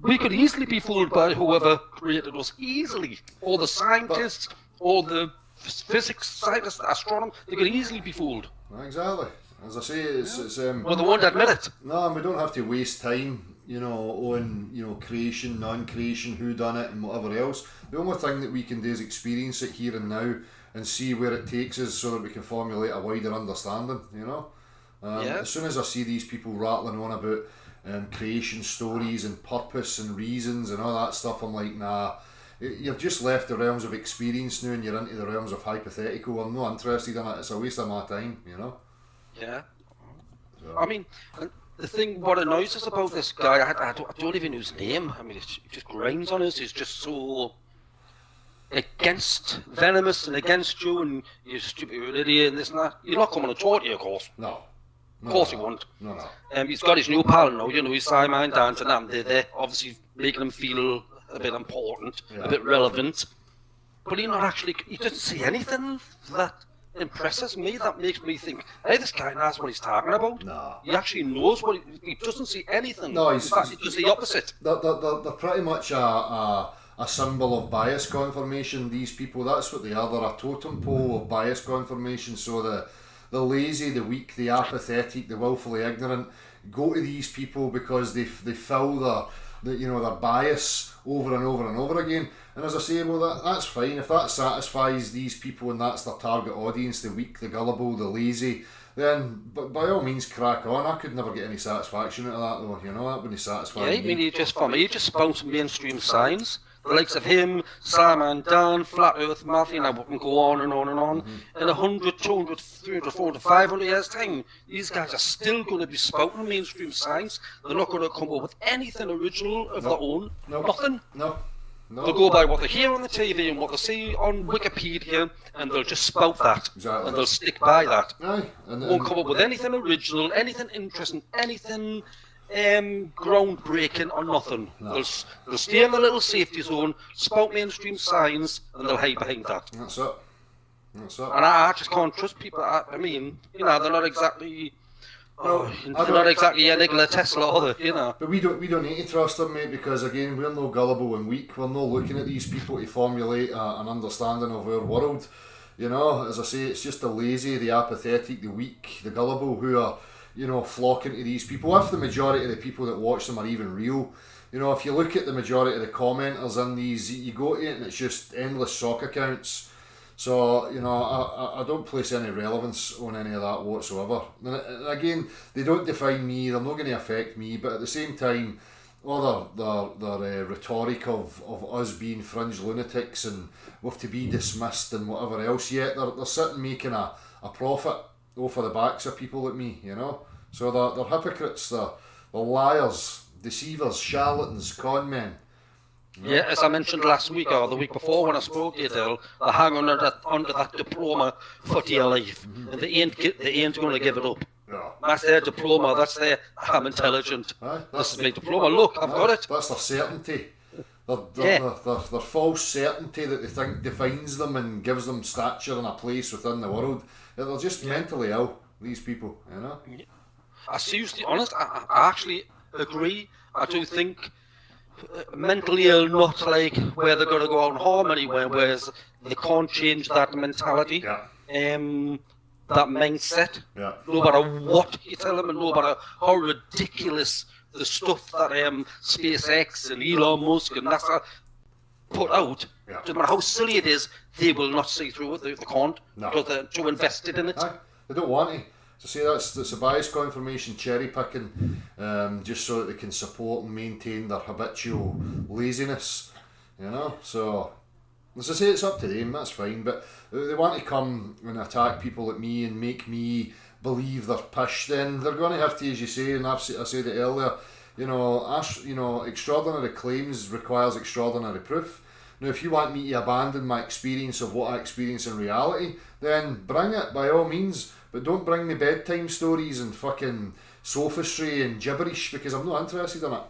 We could easily be fooled by whoever created us, easily. Or the scientists, or the physics scientists, astronomers, they could easily be fooled. Exactly. As I say, it's well, they won't admit it. No, and we don't have to waste time, on creation, non-creation, who done it, and whatever else. The only thing that we can do is experience it here and now, and see where it takes us, so that we can formulate a wider understanding. As soon as I see these people rattling on about creation stories and purpose and reasons and all that stuff, I'm like, nah. You've just left the realms of experience now, and you're into the realms of hypothetical. I'm not interested in it. It's a waste of my time. Yeah. So. I mean, the thing, what annoys us about this guy, I don't even know his name. I mean, it just grinds on us. He's just so against venomous and against you, and you're stupid, you're an idiot, and this and that. You're not coming to talk to you, of course. No. Of course he won't. No. He's got his new pal now, he's Simon Dance, and they're obviously making him feel a bit important, a bit relevant. But he doesn't see anything that impresses me, that makes me think, hey, this guy knows what he's talking about. No. He actually knows he doesn't see anything. No, in fact, he does the opposite. They're pretty much a symbol of bias confirmation, these people. That's what they are. They're a totem pole of bias confirmation. So the lazy, the weak, the apathetic, the willfully ignorant go to these people because they fill their bias over and over and over again. And as I say, well, that's fine. If that satisfies these people and that's their target audience, the weak, the gullible, the lazy, then by all means crack on. I could never get any satisfaction out of that, though. That wouldn't satisfy me. Yeah, I mean, he just spouts mainstream science. The likes of him, Simon Dan, Flat Earth Matthew, and I wouldn't go on and on and on. In 100, 200, 300, 400, 500 years' time, these guys are still going to be spouting mainstream science. They're not going to come up with anything original of their own. Nothing. No. They'll go by what they hear on the TV and what they see on Wikipedia, and they'll just spout that. Exactly. And they'll stick by that. Aye. And won't come up with anything original, anything interesting, anything groundbreaking or nothing. No. They'll stay in the little safety zone, spout mainstream science, and they'll hide behind that. That's it. And I just can't trust people. I mean, they're not exactly. They're not exactly a Nikola Tesla, are they? But we don't need to trust them, mate, because again, we're no gullible and weak. We're not looking at these people to formulate an understanding of our world. As I say, it's just the lazy, the apathetic, the weak, the gullible who are, flocking to these people. If the majority of the people that watch them are even real, if you look at the majority of the commenters in these, you go to it and it's just endless sock accounts. So, you know, I don't place any relevance on any of that whatsoever. And again, they don't define me, they're not going to affect me, but at the same time, all their rhetoric of us being fringe lunatics and with to be dismissed and whatever else, yet they're sitting making a profit off of the backs of people like me, you know? So they're hypocrites, they're liars, deceivers, charlatans, con men. Yeah, as I mentioned last week or the week before when I spoke to you, Dale, they hang under that diploma for dear life, and they ain't going to give it up. Yeah. That's their diploma. That's their I'm intelligent. Aye, This is my diploma. Look, I've got it. That's their certainty. Yeah. Their false certainty that they think defines them and gives them stature and a place within the world. They're just mentally ill, these people, you know? I seriously, honest, I actually agree. I do think mentally ill, not like where they're going to go out and harm anywhere, whereas they can't change that mentality, Yeah. that mindset. Yeah. No matter what you tell them, and no matter how ridiculous the stuff that SpaceX and Elon Musk and NASA put out, Yeah. no matter how silly it is, they will not see through it. They can't, No. because they're too invested in it. Aye, they don't want to. So say that's a bias confirmation, cherry picking, just so that they can support and maintain their habitual laziness, you know. So as I say, it's up to them. That's fine, but they want to come and attack people like me and make me believe they're pish. Then they're going to have to, as you say, and I said it earlier. You know, extraordinary claims requires extraordinary proof. Now, if you want me to abandon my experience of what I experience in reality, then bring it by all means. But don't bring me bedtime stories and fucking sophistry and gibberish, because I'm not interested in it.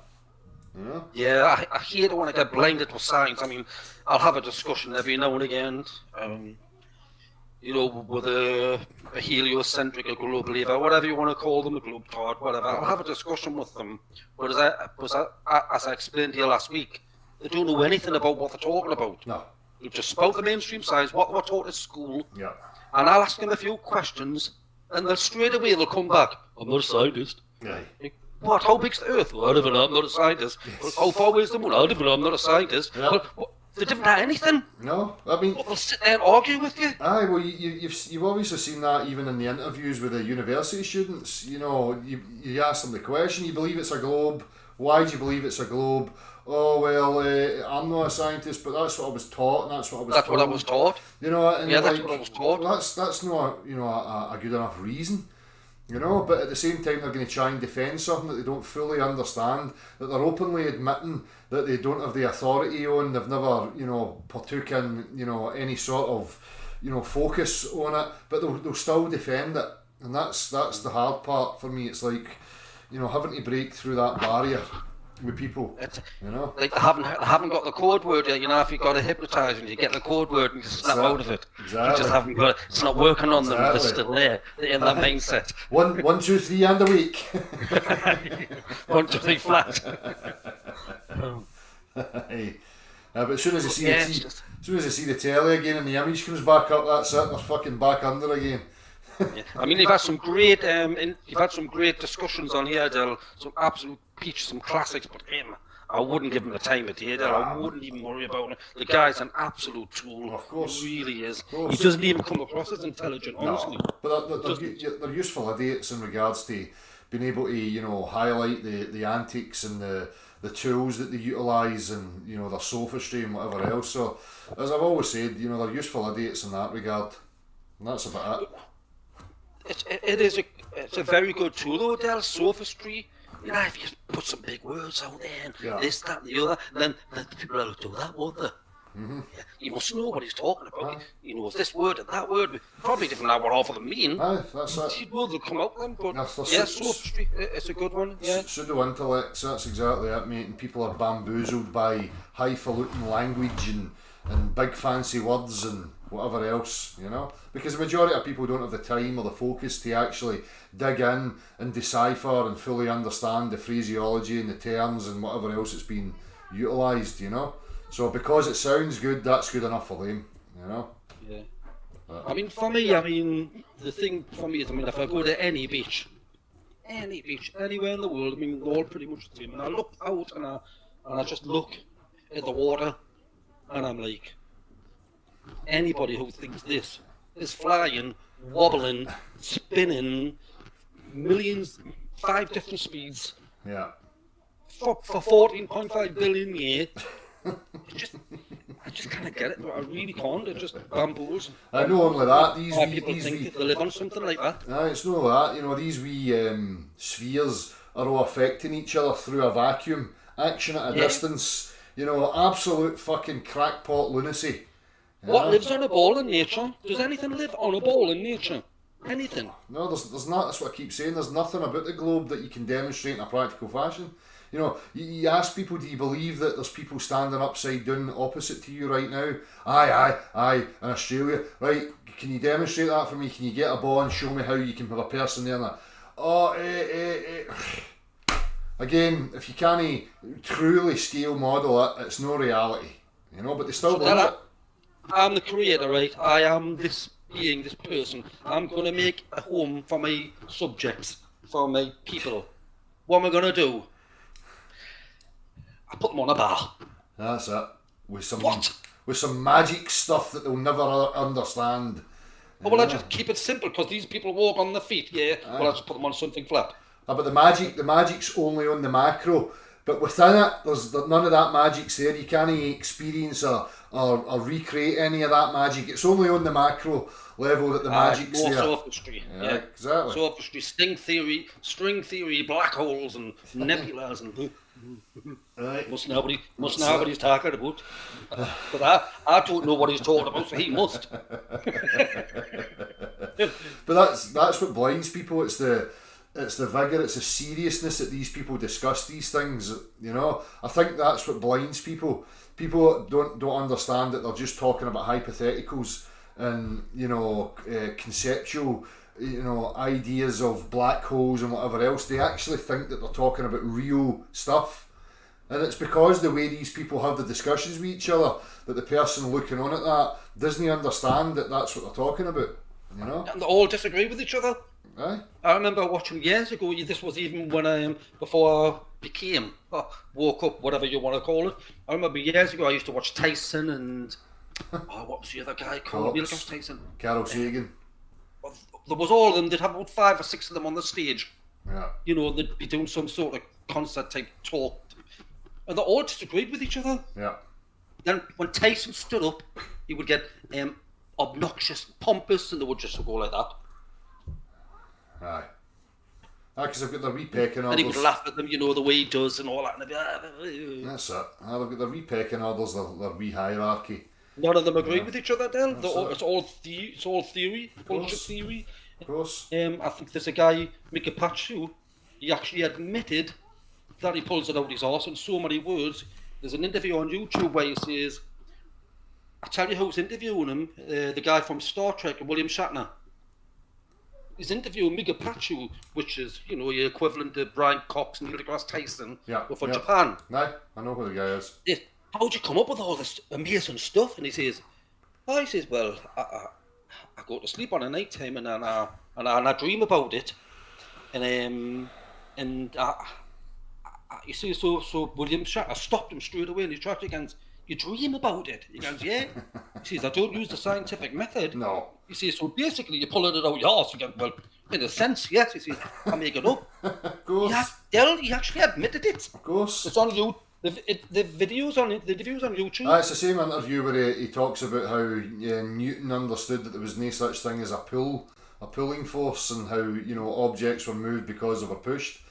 You know? Yeah, I hate it when I get blinded with science. I mean, I'll have a discussion every now and again, you know, with a heliocentric, a globe believer, whatever you want to call them, a globe tart, whatever. I'll have a discussion with them. But as I explained to you last week, they don't know anything about what they're talking about. No. They just spout the mainstream science, what we're taught at school, Yeah. and I'll ask them a few questions, and they'll straight away they'll come back. I'm not a scientist. Aye. Like, what? How big's the Earth? Well, I don't know. I'm not a scientist. Well, how far away is the moon? I don't know. I'm not a scientist. Yeah. Well, they didn't have anything. No, I mean, They'll sit there and argue with you. aye, well, you've obviously seen that even in the interviews with the university students. You know, you ask them the question, you believe it's a globe, why do you believe it's a globe? Oh, well, I'm not a scientist, but that's what I was taught, and that's what I was That's told. what I was taught. You know, and Yeah, like, that's what I was taught. well, that's not, you know, a good enough reason. You know, but at the same time they're going to try and defend something that they don't fully understand, that they're openly admitting that they don't have the authority on, they've never, you know, partook in, you know, any sort of, you know, focus on it, but they'll still defend it. And that's the hard part for me. It's like, you know, having to break through that barrier with people, you know. Like they haven't got the code word yet. You know, if you've got a hypnotizer and you get the code word and you snap out of it, Exactly. you just haven't got it. It's not working on them. They're Exactly. still there. They're in that mindset. 1, 2, 3 and a week. 1, 2, 3 flat. Hey. But as soon as you see Yeah, the it's as soon as you see the telly again and the image comes back up, that's it. They're fucking back under again. Yeah. I mean, you've had some great discussions on here, Del. Some absolute peach, some classics. But him, I wouldn't give him the time of day, Del. I wouldn't even worry about him. The guy's an absolute tool. Of course. He really is. course. He doesn't even come across as intelligent, honestly. No, but they're useful idiots in regards to being able to, you know, highlight the antics and the tools that they utilise and, you know, their sophistry and whatever else. So, as I've always said, you know, they're useful idiots in that regard. And that's about it. It's a very good tool, though, Del. Sophistry. You know, if you put some big words out there and Yeah. this, that, and the other, then people will do that, won't they? Yeah, he must know what he's talking about. Aye. He knows this word and that word. Probably different now what half of them mean. Aye, that's it. He will come out with them, but That's yeah, it. sophistry, it's a good one. Yeah. Pseudo intellects, that's exactly it, mate. And people are bamboozled by highfalutin language and big fancy words and whatever else, you know. Because the majority of people don't have the time or the focus to actually dig in and decipher and fully understand the phraseology and the terms and whatever else it's been utilised, you know. So because it sounds good, that's good enough for them, you know. Yeah. I mean, for me, the thing for me is, if I go to any beach, anywhere in the world, they're all pretty much the same. And I look out and I just look at the water, and I'm like, anybody who thinks this is flying, wobbling, spinning, millions, 5 different speeds Yeah. for 14.5 billion years. I just can't get it. I really can't. It just bamboos. I know only that. Why people think they live on something like that. It's not that. You know, these wee spheres are all affecting each other through a vacuum. Action at a distance. You know, absolute fucking crackpot lunacy. What lives on a ball in nature? Does anything live on a ball in nature? Anything? No, there's not. That's what I keep saying. There's nothing about the globe that you can demonstrate in a practical fashion. You know, you ask people, do you believe that there's people standing upside down opposite to you right now? Aye, in Australia. Right, can you demonstrate that for me? Can you get a ball and show me how you can have a person there? Again, if you can't truly scale model it, it's no reality. You know, but they still believe it. I'm the creator, right? I am this being, this person. I'm going to make a home for my subjects, for my people. What am I going to do? I put them on a bar. That's it. With some magic stuff that they'll never understand. Oh, well, I just keep it simple because these people walk on their feet. Yeah. Well, I just put them on something flat. But the magic's only on the macro. But within it, there's none of that magic's there. You can't experience or recreate any of that magic. It's only on the macro level that the magic's there. Sophistry. Yeah, exactly. Sophistry, string theory, black holes and nebulas and. Right. Must know what he's talking about. But I don't know what he's talking about, so he must. But that's what blinds people. It's the vigour, it's the seriousness that these people discuss these things. You know, I think that's what blinds people. People don't understand that they're just talking about hypotheticals and conceptual, ideas of black holes and whatever else. They actually think that they're talking about real stuff, and it's because the way these people have the discussions with each other that the person looking on at that doesn't understand that that's what they're talking about. You know, and they all disagree with each other. Aye. I remember watching years ago. This was even when before I became woke up, whatever you want to call it. I remember years ago I used to watch Tyson and what was the other guy called? Tyson. Carl Sagan. There was all of them. They'd have about 5 or 6 of them on the stage. Yeah. You know, they'd be doing some sort of concert type talk, and they all disagreed with each other. Yeah. Then when Tyson stood up, he would get obnoxious, pompous, and they would just go like that. Aye. Because they've got their wee pecking orders. And he would laugh at them, the way he does and all that. And that's it. They've got their wee pecking orders, their wee hierarchy. None of them agree with each other, Del. It's all theory, bullshit theory. Of course. I think there's a guy, Mika Pachu, he actually admitted that he pulls it out his arse in so many words. There's an interview on YouTube where he says, I tell you who's interviewing him, the guy from Star Trek, William Shatner. He's interviewing Mika Pachu, which is, your equivalent to Brian Cox and Neil deGrasse Tyson, but for Japan. No, I know who the guy is. How'd you come up with all this amazing stuff? And he says, well, I go to sleep on a night time and I dream about it, and you see, so William Shatner stopped him straight away in his tracks. He goes, you dream about it? He goes, yeah. He says, I don't use the scientific method. No. He says, so basically you're pulling it out your arse. He goes, well, in a sense, yes. He says, I make it up. Of course. He actually admitted it. Of course. It's on you. The videos on YouTube. It's the same interview where he talks about how Newton understood that there was no such thing as a pulling force, and how objects were moved because they were pushed.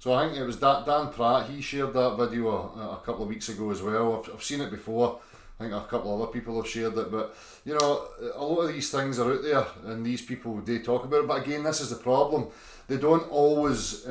So I think it was Dan Pratt. He shared that video a couple of weeks ago as well. I've seen it before. I think a couple of other people have shared it, but a lot of these things are out there, and these people they talk about it. But again, this is the problem. They don't always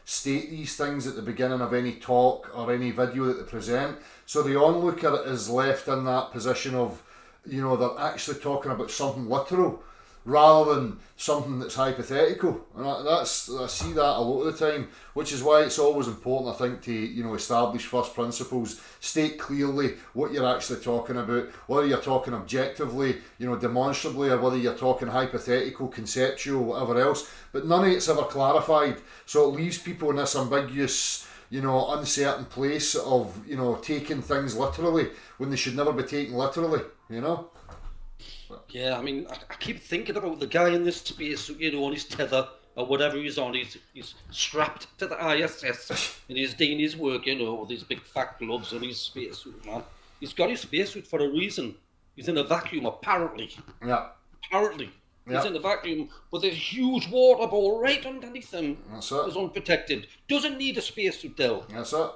state these things at the beginning of any talk or any video that they present. So the onlooker is left in that position of, they're actually talking about something literal rather than something that's hypothetical. And I see that a lot of the time, which is why it's always important, I think, to establish first principles, state clearly what you're actually talking about, whether you're talking objectively, demonstrably, or whether you're talking hypothetical, conceptual, whatever else. But none of it's ever clarified, so it leaves people in this ambiguous, uncertain place of taking things literally when they should never be taken literally. Yeah, I mean, I keep thinking about the guy in this space, you know, on his tether or whatever he's on. He's strapped to the ISS and he's doing his work, you know, with his big fat gloves and his spacesuit, man. He's got his spacesuit for a reason. He's in a vacuum, apparently. Yeah. Apparently. Yeah. He's in a vacuum with a huge water ball right underneath him. That's it. He's unprotected. Doesn't need a spacesuit, Del. That's it.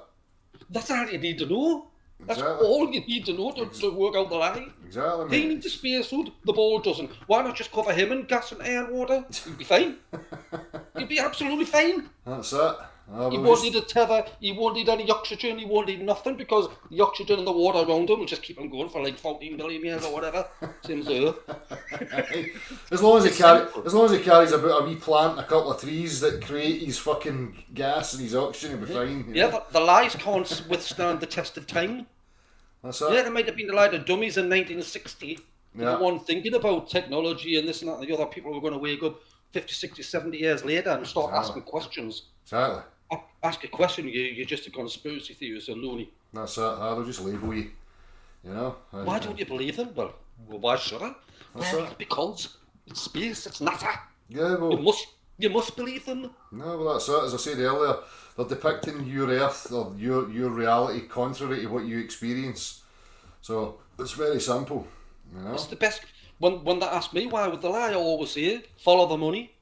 That's all you need to know. That's Exactly. all you need to know to work out the lie. Exactly, He mate. needs a spacesuit, the ball doesn't. Why not just cover him in gas and air and water? He'd be fine. He'd be absolutely fine. That's it. He won't need a tether, he won't need any oxygen, he won't need nothing because the oxygen and the water around him will just keep him going for like 14 million years or whatever. Same as Earth. As long as he carries about a wee plant and a couple of trees that create his fucking gas and his oxygen, he'll be fine. You know? Yeah, the lies can't withstand the test of time. That's it. Yeah, there might have been the lie of dummies in 1960. Yeah. The one thinking about technology and this and that and the other. People were going to wake up 50, 60, 70 years later and start asking questions. Exactly. Ask a question, you're just a conspiracy theorist, a loony. That's it. They'll just label you. You know? Why don't you believe them? Well, why should I? Well, because it's space, it's NASA. Yeah, well. You must believe them. No, well, that's it. As I said earlier, they're depicting your Earth or your reality contrary to what you experience. So it's very simple. You know? It's the best. When they ask me why would they lie, I always say, follow the money.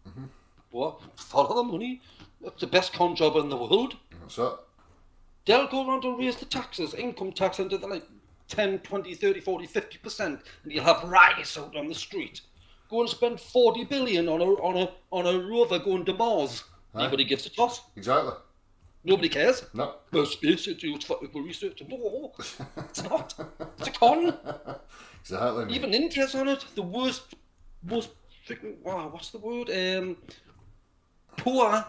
Mm-hmm. What? Follow the money? That's the best con job in the world. That's it. They'll go around and raise the taxes, income tax, into the like 10, 20, 30, 40, 50%, and you'll have riots out on the street. Go and spend 40 billion on a rover going to Mars. Nobody gives a toss. Exactly. Nobody cares. No. Well, space it's used for research. No, it's not. It's a con. Exactly. Mate. Even India's on it. The most freaking, wow, what's the word? Poor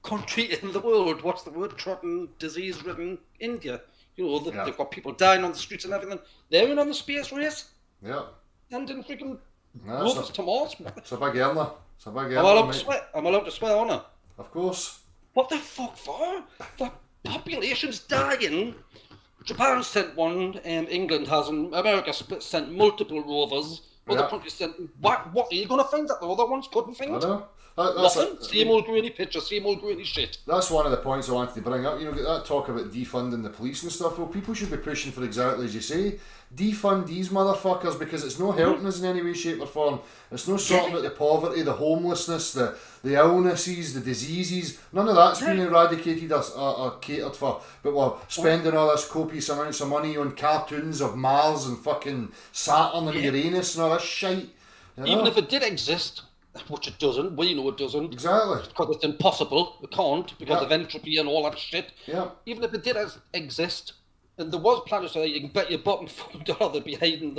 country in the world. What's the word? Trodden, disease-ridden India. You know, they've got people dying on the streets and everything. They're in on the space race. Yeah. And in freaking No, rovers to Mars. It's a big earner. It's a big earner. I'm allowed to mate. swear. I'm allowed to swear on it. Of course. What the fuck for? The population's dying. Japan sent one, England hasn't, America sent multiple rovers, other countries sent, what are you going to find that the other ones couldn't find? I know. Nothing, same old grainy picture, same old grainy shit. That's one of the points I wanted to bring up. You know, get that talk about defunding the police and stuff. Well, people should be pushing for exactly as you say. Defund these motherfuckers because it's no helping us in any way, shape or form. It's no sorting out the poverty, the homelessness, the illnesses, the diseases. None of that's been eradicated or catered for. But we're spending all this copious amounts of money on cartoons of Mars and fucking Saturn and Uranus and all this shite. You know? Even if it did exist, which it doesn't, we know it doesn't. Exactly. Because it's impossible, it can't, because of entropy and all that shit. Yeah. Even if it did exist, and there was planets where you can bet your bottom fucking dollar they'd be hiding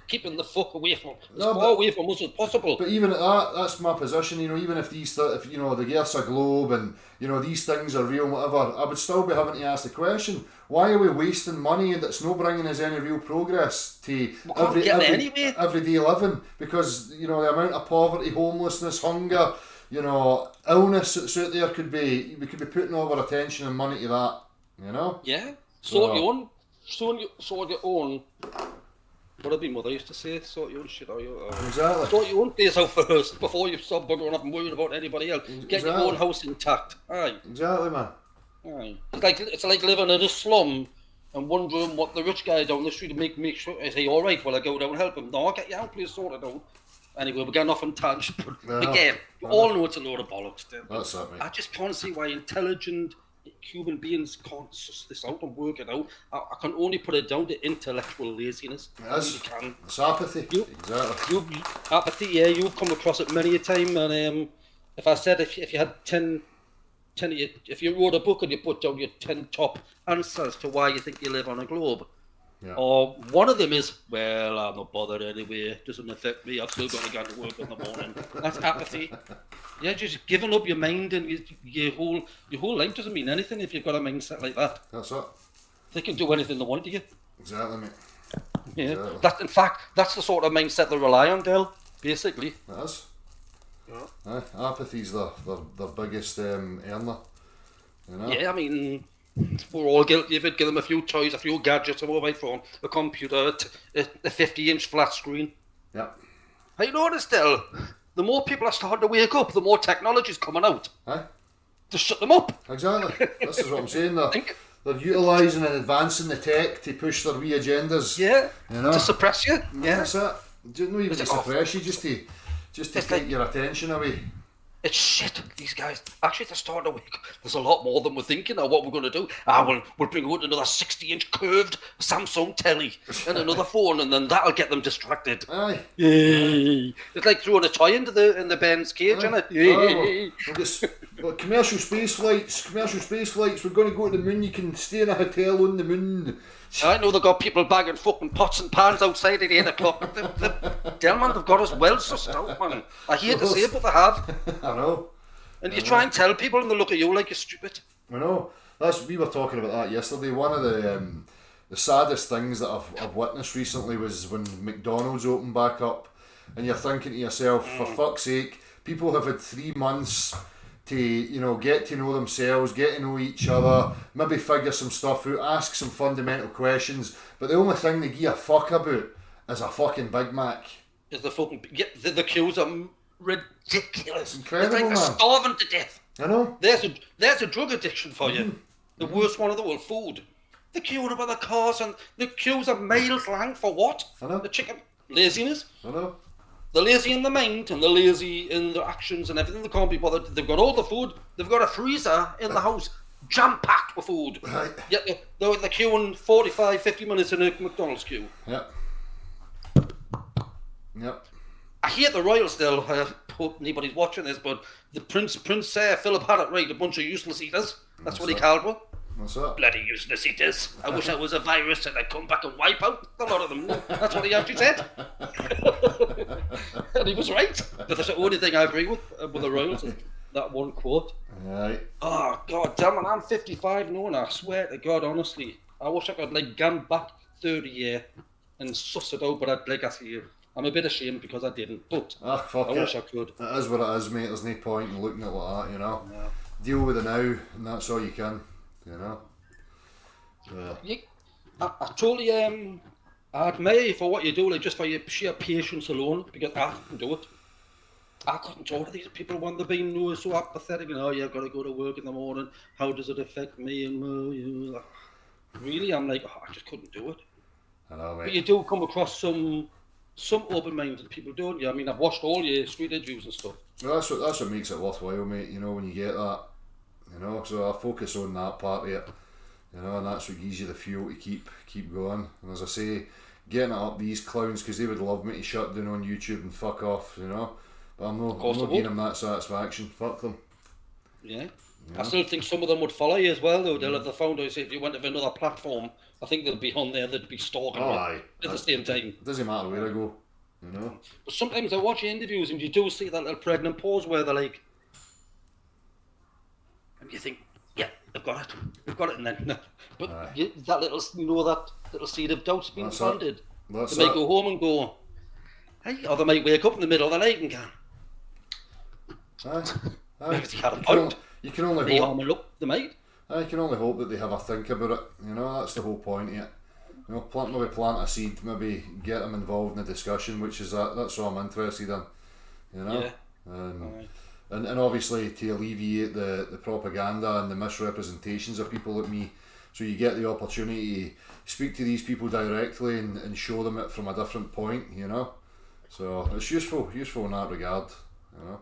keeping the fuck away from as far away from us as possible. But even at that, that's my position. You know, even if if you know the Earth's a globe and you know these things are real, and whatever, I would still be having to ask the question: why are we wasting money that's not bringing us any real progress to everyday living? Because you know the amount of poverty, homelessness, hunger, you know, illness that's out there we could be putting all our attention and money to that. You know. Yeah. Sort your own. What my mother used to say, sort your own shit out. Exactly. Sort your own place out first before you start buggering up and worrying about anybody else. Get your own house intact. Aye. Exactly, man. Aye. It's like living in a slum and wondering what the rich guy down the street make sure is he alright while I go down and help him. No, get your own place sorted out. Anyway, we're getting off on tangent, but again, you all know it's a load of bollocks. That's it, mate. I just can't see why intelligent human beings can't suss this out and work it out. I can only put it down to intellectual laziness. Yes. Really can. It's apathy. Exactly. Apathy, yeah, you've come across it many a time. And if I said if you had 10 if you wrote a book and you put down your 10 top answers to why you think you live on a globe, or one of them is, well, I'm not bothered anyway, it doesn't affect me, I've still got to go to work in the morning. That's apathy. Yeah, just giving up your mind and your whole life doesn't mean anything if you've got a mindset like that. That's it. They can do anything they want to you. Exactly, mate. Yeah, Exactly. in fact, that's the sort of mindset they rely on, Del, basically. It is. Apathy's their biggest earner. You know? Yeah, I mean, We're all guilty of it. Give them a few toys, a few gadgets, a mobile phone, a computer, a 50-inch flat screen. Yep. I noticed still, the more people are starting to wake up, the more technology's coming out. Aye. To shut them up. Exactly. This is what I'm saying. They're, Think- they're utilising and advancing the tech to push their wee agendas. Yeah. You know? To suppress you. Yeah. That's it. Not even to It's off. suppress you, just to It's take like- your attention away. It's shit, these guys. Actually, they're starting to wake up. There's a lot more than we're thinking now. What we're going to do? We'll bring out another 60-inch curved Samsung telly and another phone, and then that'll get them distracted. Aye. Yay! It's like throwing a toy into the Ben's cage, isn't it? Yay! Well, commercial space flights. We're going to go to the moon. You can stay in a hotel on the moon. I know they've got people bagging fucking pots and pans outside at 8 o'clock. Damn, man, they've got us well sussed out, man. I hate to say it, but they have. I know. And you try and tell people, and they look at you like you're stupid. I know. We were talking about that yesterday. One of the saddest things that I've witnessed recently was when McDonald's opened back up, and you're thinking to yourself, for fuck's sake, people have had 3 months to get to know themselves, get to know each other, maybe figure some stuff out, ask some fundamental questions, but the only thing they give a fuck about is a fucking Big Mac. Is the fucking the queues are ridiculous. Incredible, it's like they're man. starving to death. I know. There's a drug addiction for you. The worst one of the world, food. The queuing up at the cars and the queues are miles long for what? I know. The chicken laziness. I know. They're lazy in the mind and they're lazy in their actions and everything. They can't be bothered. They've got all the food. They've got a freezer in the house jam-packed with food. Right. Yet they're queuing 45, 50 minutes in a McDonald's queue. Yep. Yep. I hate the Royals still. I hope nobody's watching this, but the Prince Philip had it right. A bunch of useless eaters. That's what he called them. That's it. Bloody useless eaters. I wish I was a virus and I'd come back and wipe out a lot of them. That's what he actually said. And he was right. But that's the only thing I agree with the Royals. Is that one quote. Right. Oh, God damn it. I'm 55 now, and I swear to God, honestly, I wish I could gone back 30 years and suss it out, but I'm a bit ashamed because I didn't. But Fuck I it. wish I could. It is what it is, mate. There's no point in looking at it like that, you know. Yeah. Deal with it now, and that's all you can, you know. I totally I admire you for what you do, just for your sheer patience alone, because I couldn't do it. I couldn't talk to these people when they've been so apathetic, you've got to go to work in the morning, how does it affect me, and really, I'm like, I just couldn't do it. I know, But mate. you do come across some open-minded people, don't you? I mean, I've watched all your street interviews and stuff. Well, that's what makes it worthwhile, mate, you know, when you get that, you know, so I focus on that part of it, you know, and that's what gives you the fuel to keep going. And as I say, getting it up these clowns, because they would love me to shut down on YouTube and fuck off, you know, but I'm not giving them that satisfaction. Fuck them. Yeah. I still think some of them would follow you as well, though. They'll have found out if you went to another platform, I think they'll be on there, they'd be stalking you Aye. at the same time. It doesn't matter where I go, you know. But sometimes I watch your interviews and you do see that little pregnant pause where they're like, and you think, yeah, we've got it, and then, but that little, that little seed of doubt's been That's it. planted. That's They might it. go home and go, hey, or they might wake up in the middle of the night and go, Aye. maybe they had a You can point. only- You can only They hope. harm look, they might. I can only hope that they have a think about it. You know, that's the whole point of it. You know, plant a seed, maybe get them involved in the discussion, which is that's what I'm interested in. You know, Yeah. and, and obviously to alleviate the propaganda and the misrepresentations of people like me, so you get the opportunity to speak to these people directly and show them it from a different point. You know, so it's useful in that regard. You know.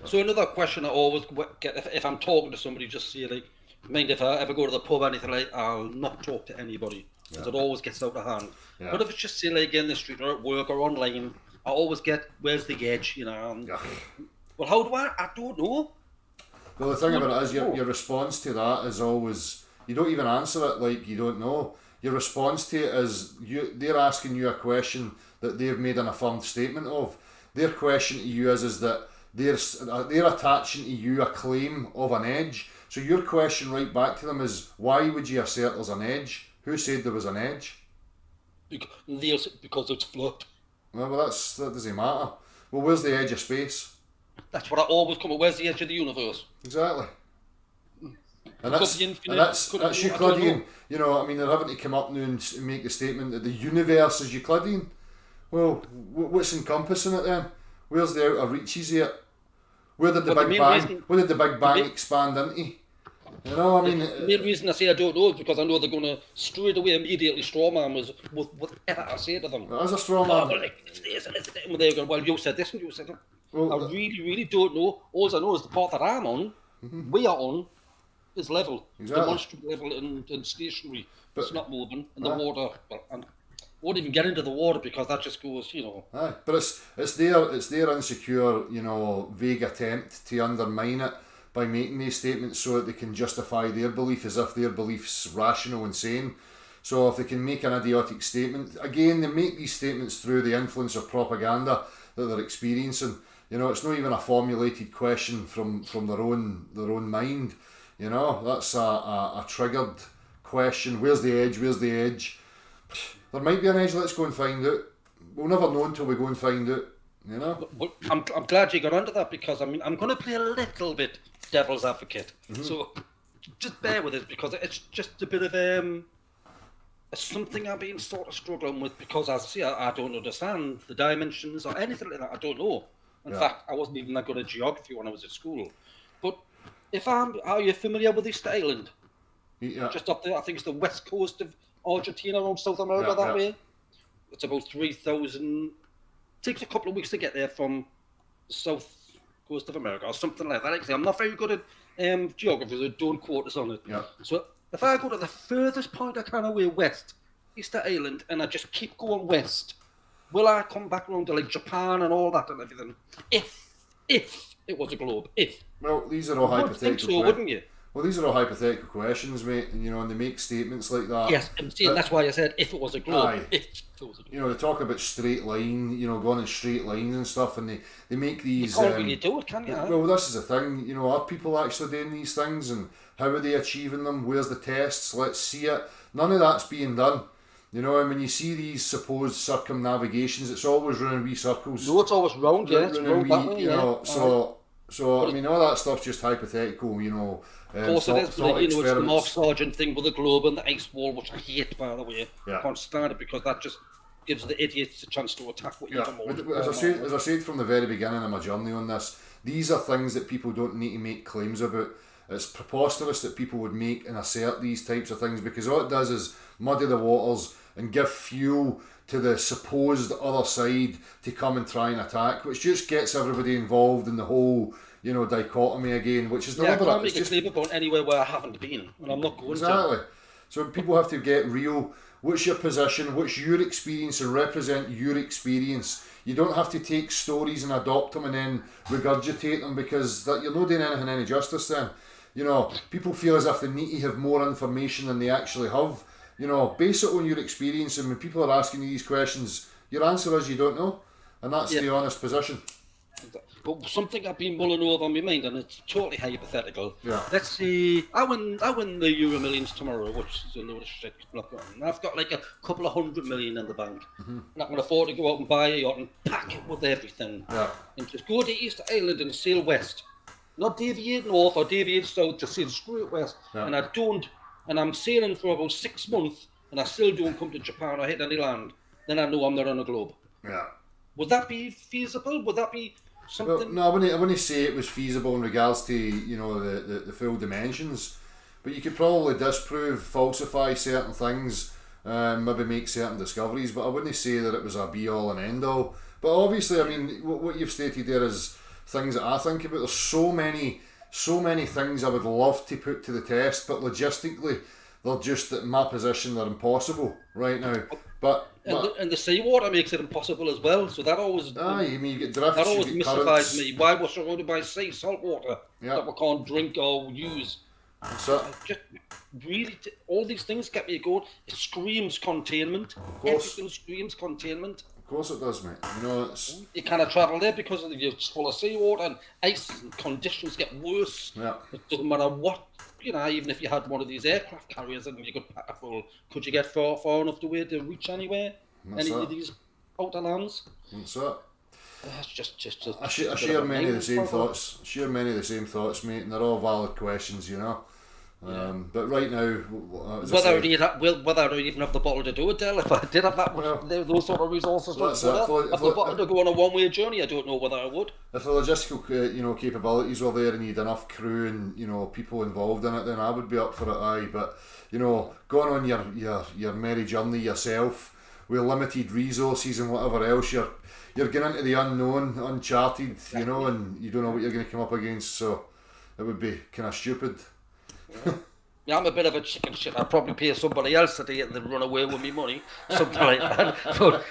So another question I always get if I'm talking to somebody, just say like, mind if I ever go to the pub or anything like, I'll not talk to anybody because it always gets out of hand. Yeah. But if it's just say like in the street or at work or online, I always get where's the edge, and, Yeah. well, how do I don't know. Well, the thing about it is your response to that is always, you don't even answer it like you don't know. Your response to it is they're asking you a question that they've made an affirmed statement of. Their question to you is that they're attaching to you a claim of an edge. So your question right back to them is, why would you assert there's an edge? Who said there was an edge? Because it's flat. Well, that doesn't matter. Well, where's the edge of space? That's what I always come at. Where's the edge of the universe? Exactly. And Could that's, be infinite, and that's could be- I don't Euclidean. know. You know, I mean, they're having to come up now and make the statement that the universe is Euclidean. Well, what's encompassing it then? Where's the outer reaches here? Where did the But the Big main Bang? reason- Where did the Big Bang ma- expand into? You know, I mean, The main reason I say I don't know is because I know they're going to straight away immediately strawman with whatever I say to them. as a strong Oh, man. well, like, it's this and it's that. And they're going, well, you said this and you said that. Well, I really, really don't know. All I know is the part that I'm on, we are on, is level. Exactly. Demonstrable level and stationary. It's not moving. And the Aye. water, well, I won't even get into the water because that just goes, you know. Aye, but it's their insecure, you know, vague attempt to undermine it by making these statements so that they can justify their belief as if their belief's rational and sane. So if they can make an idiotic statement, again, they make these statements through the influence of propaganda that they're experiencing. You know, it's not even a formulated question from their own mind. You know, that's a triggered question. Where's the edge? Where's the edge? There might be an edge. Let's go and find out. We'll never know until we go and find out. You know. But I'm glad you got onto that because, I mean, I'm going to play a little bit devil's advocate. So just bear with it because it's just a bit of something I've been sort of struggling with because, as I say, I don't understand the dimensions or anything like that. I don't know. In fact, I wasn't even that good at geography when I was at school. But are you familiar with Easter Island? Yeah. Just up there, I think it's the west coast of Argentina around South America that way. It's about 3,000. Takes a couple of weeks to get there from the south coast of America or something like that. Like I say, I'm not very good at geography, so don't quote us on it. Yeah. So if I go to the furthest point I can away west, Easter Island, and I just keep going west, will I come back around to like Japan and all that and everything? If it was a globe, if. Well, these are all I would hypothetical. think so, wouldn't you? Well, these are all hypothetical questions, mate, and you know, and they make statements like that. Yes, I'm saying that's why I said if it was a globe. Aye. If it was a globe. You know, they talk about straight line, you know, going in straight lines and stuff, and they make these. You can't really do it, can you? Well, this is the thing, you know, are people actually doing these things, and how are they achieving them? Where's the tests? Let's see it. None of that's being done. You know, and when you see these supposed circumnavigations, it's always running wee circles. No, it's always round, yeah. It's round that way, you know, yeah. So I mean, all that stuff's just hypothetical, you know. Of course it is, but you know, it's the Mark experiments. Sargent thing with the globe and the ice wall, which I hate, by the way. Yeah. I can't stand it because that just gives the idiots a chance to attack what Yeah, even more. as I said from the very beginning of my journey on this, these are things that people don't need to make claims about. It's preposterous that people would make and assert these types of things because all it does is muddy the waters and give fuel to the supposed other side to come and try and attack, which just gets everybody involved in the whole, you know, dichotomy again, which is Yeah, I deliberate. can't It's make a just claim about anywhere where I haven't been, and I'm not going exactly. to. So people have to get real. What's your position? What's your experience and represent your experience? You don't have to take stories and adopt them and then regurgitate them because that you're not doing anything any justice then. You know, people feel as if they need to have more information than they actually have. You know, base it on your experience, and when people are asking you these questions, your answer is you don't know, and that's the honest position. But something I've been mulling over in my mind, and it's totally hypothetical. Yeah. Let's see, I win the Euro Millions tomorrow, which is a load of shit. I've got like a couple of 100 million in the bank. I'm not going to afford to go out and buy a yacht and pack it with everything. Yeah. And just go to Easter Island and sail west. Not deviate north or deviate south, just sail straight west. Yeah. And I'm sailing for about 6 months, and I still don't come to Japan or hit any land. Then I know I'm not on a globe. Yeah. Would that be feasible? Would that be something? Well, no, I wouldn't say it was feasible in regards to, you know, the full dimensions, but you could probably disprove, falsify certain things, maybe make certain discoveries, but I wouldn't say that it was a be all and end all. But obviously, I mean, what you've stated there is things that I think about. There's so many things I would love to put to the test, but logistically, they're just at my position, they're impossible right now. But And the seawater makes it impossible as well. So that always I mean, you get drifts, that always you get mystifies currents. me. Why we're surrounded by sea salt water Yeah. that we can't drink or use? So, Just really, all these things get me going. It screams containment. course. Everything screams containment. of course it does, mate. You know, it's You cannot travel there because it's full of seawater and ice and conditions get worse. yeah. It doesn't matter what, you know, even if you had one of these aircraft carriers and you could pack a full, could you get far enough away to reach anywhere? That's Any it. of these outer lands? That's it. That's just I share a bit of a many of the mind same problem. thoughts. Share many of the same thoughts, mate, and they're all valid questions, you know. But right now, Whether I'd even have the bottle to do it, Del, if I did have those sort of resources, That's would it. I have the bottle to go on a one-way journey? I don't know whether I would. if the logistical capabilities were there and you had enough crew and people involved in it, then I would be up for it. Aye, but going on your merry journey yourself with limited resources and whatever else, you're getting into the unknown, uncharted, and you don't know what you're going to come up against. So it would be kind of stupid. Yeah, I'm a bit of a chicken shit. I'd probably pay somebody else to do it and then run away with me money, something like that. But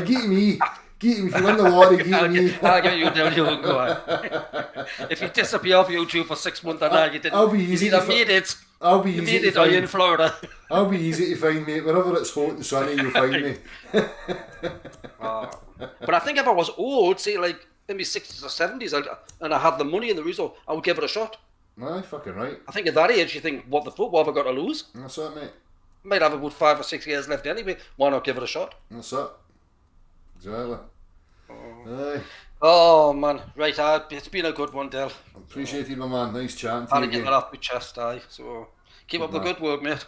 Get me. If you win the lottery, get me. I'll get you down. You can go on. If you disappear off YouTube for 6 months and now you didn't, I'll be easy. You either made it. I'll be you easy made to it, or find. you're in Florida. I'll be easy to find, mate. Wherever it's hot and sunny, you'll find me. But I think if I was old, say like maybe 60s or 70s, and I had the money and the resource, I would give it a shot. Aye, fucking right. I think at that age you think, what the fuck, what have I got to lose? That's it, mate. Might have about 5 or 6 years left anyway. Why not give it a shot? That's it. Exactly. Aye. Oh man, right, it's been a good one, Del. Appreciated, my man. Nice chatting to I'll you get again. that off my chest, aye. So keep up the good work, mate.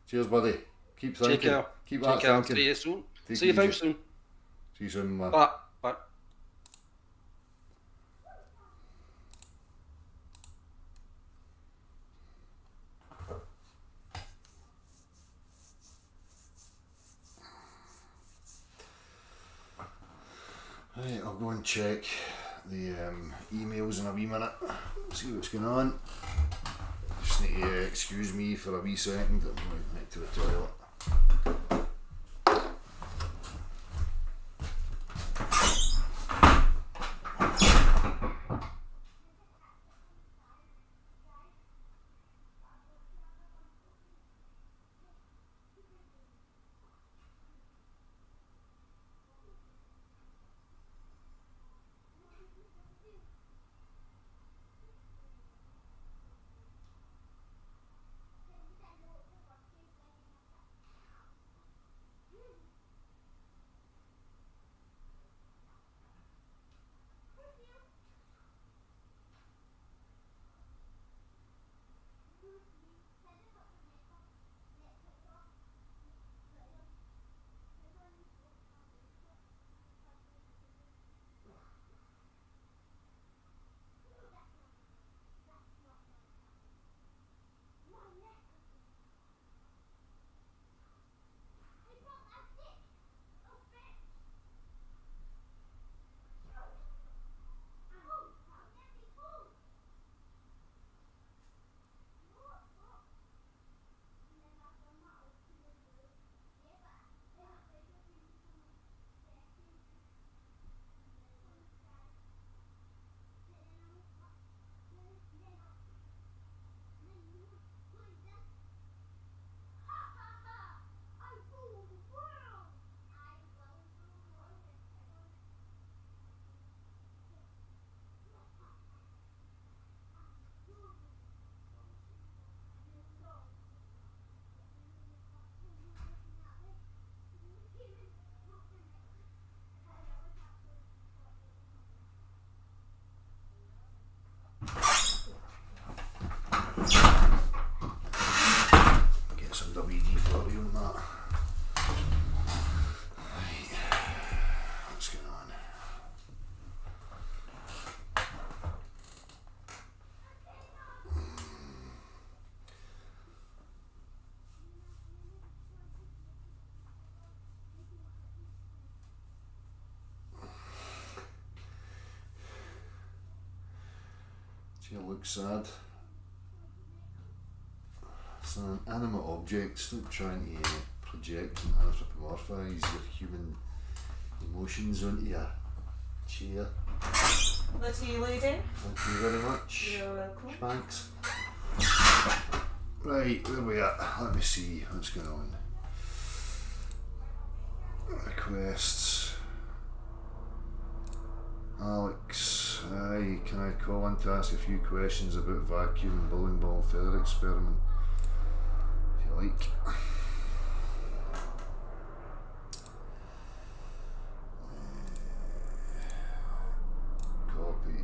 Cheers, buddy. Keep thinking. Take care. Keep Take that care. thinking. See you soon. Take See you it very easy. soon. See you soon, man. Bye. Bye. Right, I'll go and check the emails in a wee minute. See what's going on. Just need to excuse me for a wee second. I'm going right to the toilet. Get some WD-40 on that. Right. What's going on? Do you look sad? It's an animate object. Stop trying to project and anthropomorphise your human emotions onto your chair. The tea lady. Thank you very much. You're welcome. Thanks. Right, where are we at? Let me see what's going on. Requests. Alex, aye, can I call in to ask a few questions about vacuum and bowling ball feather experiment? If you like. Copy.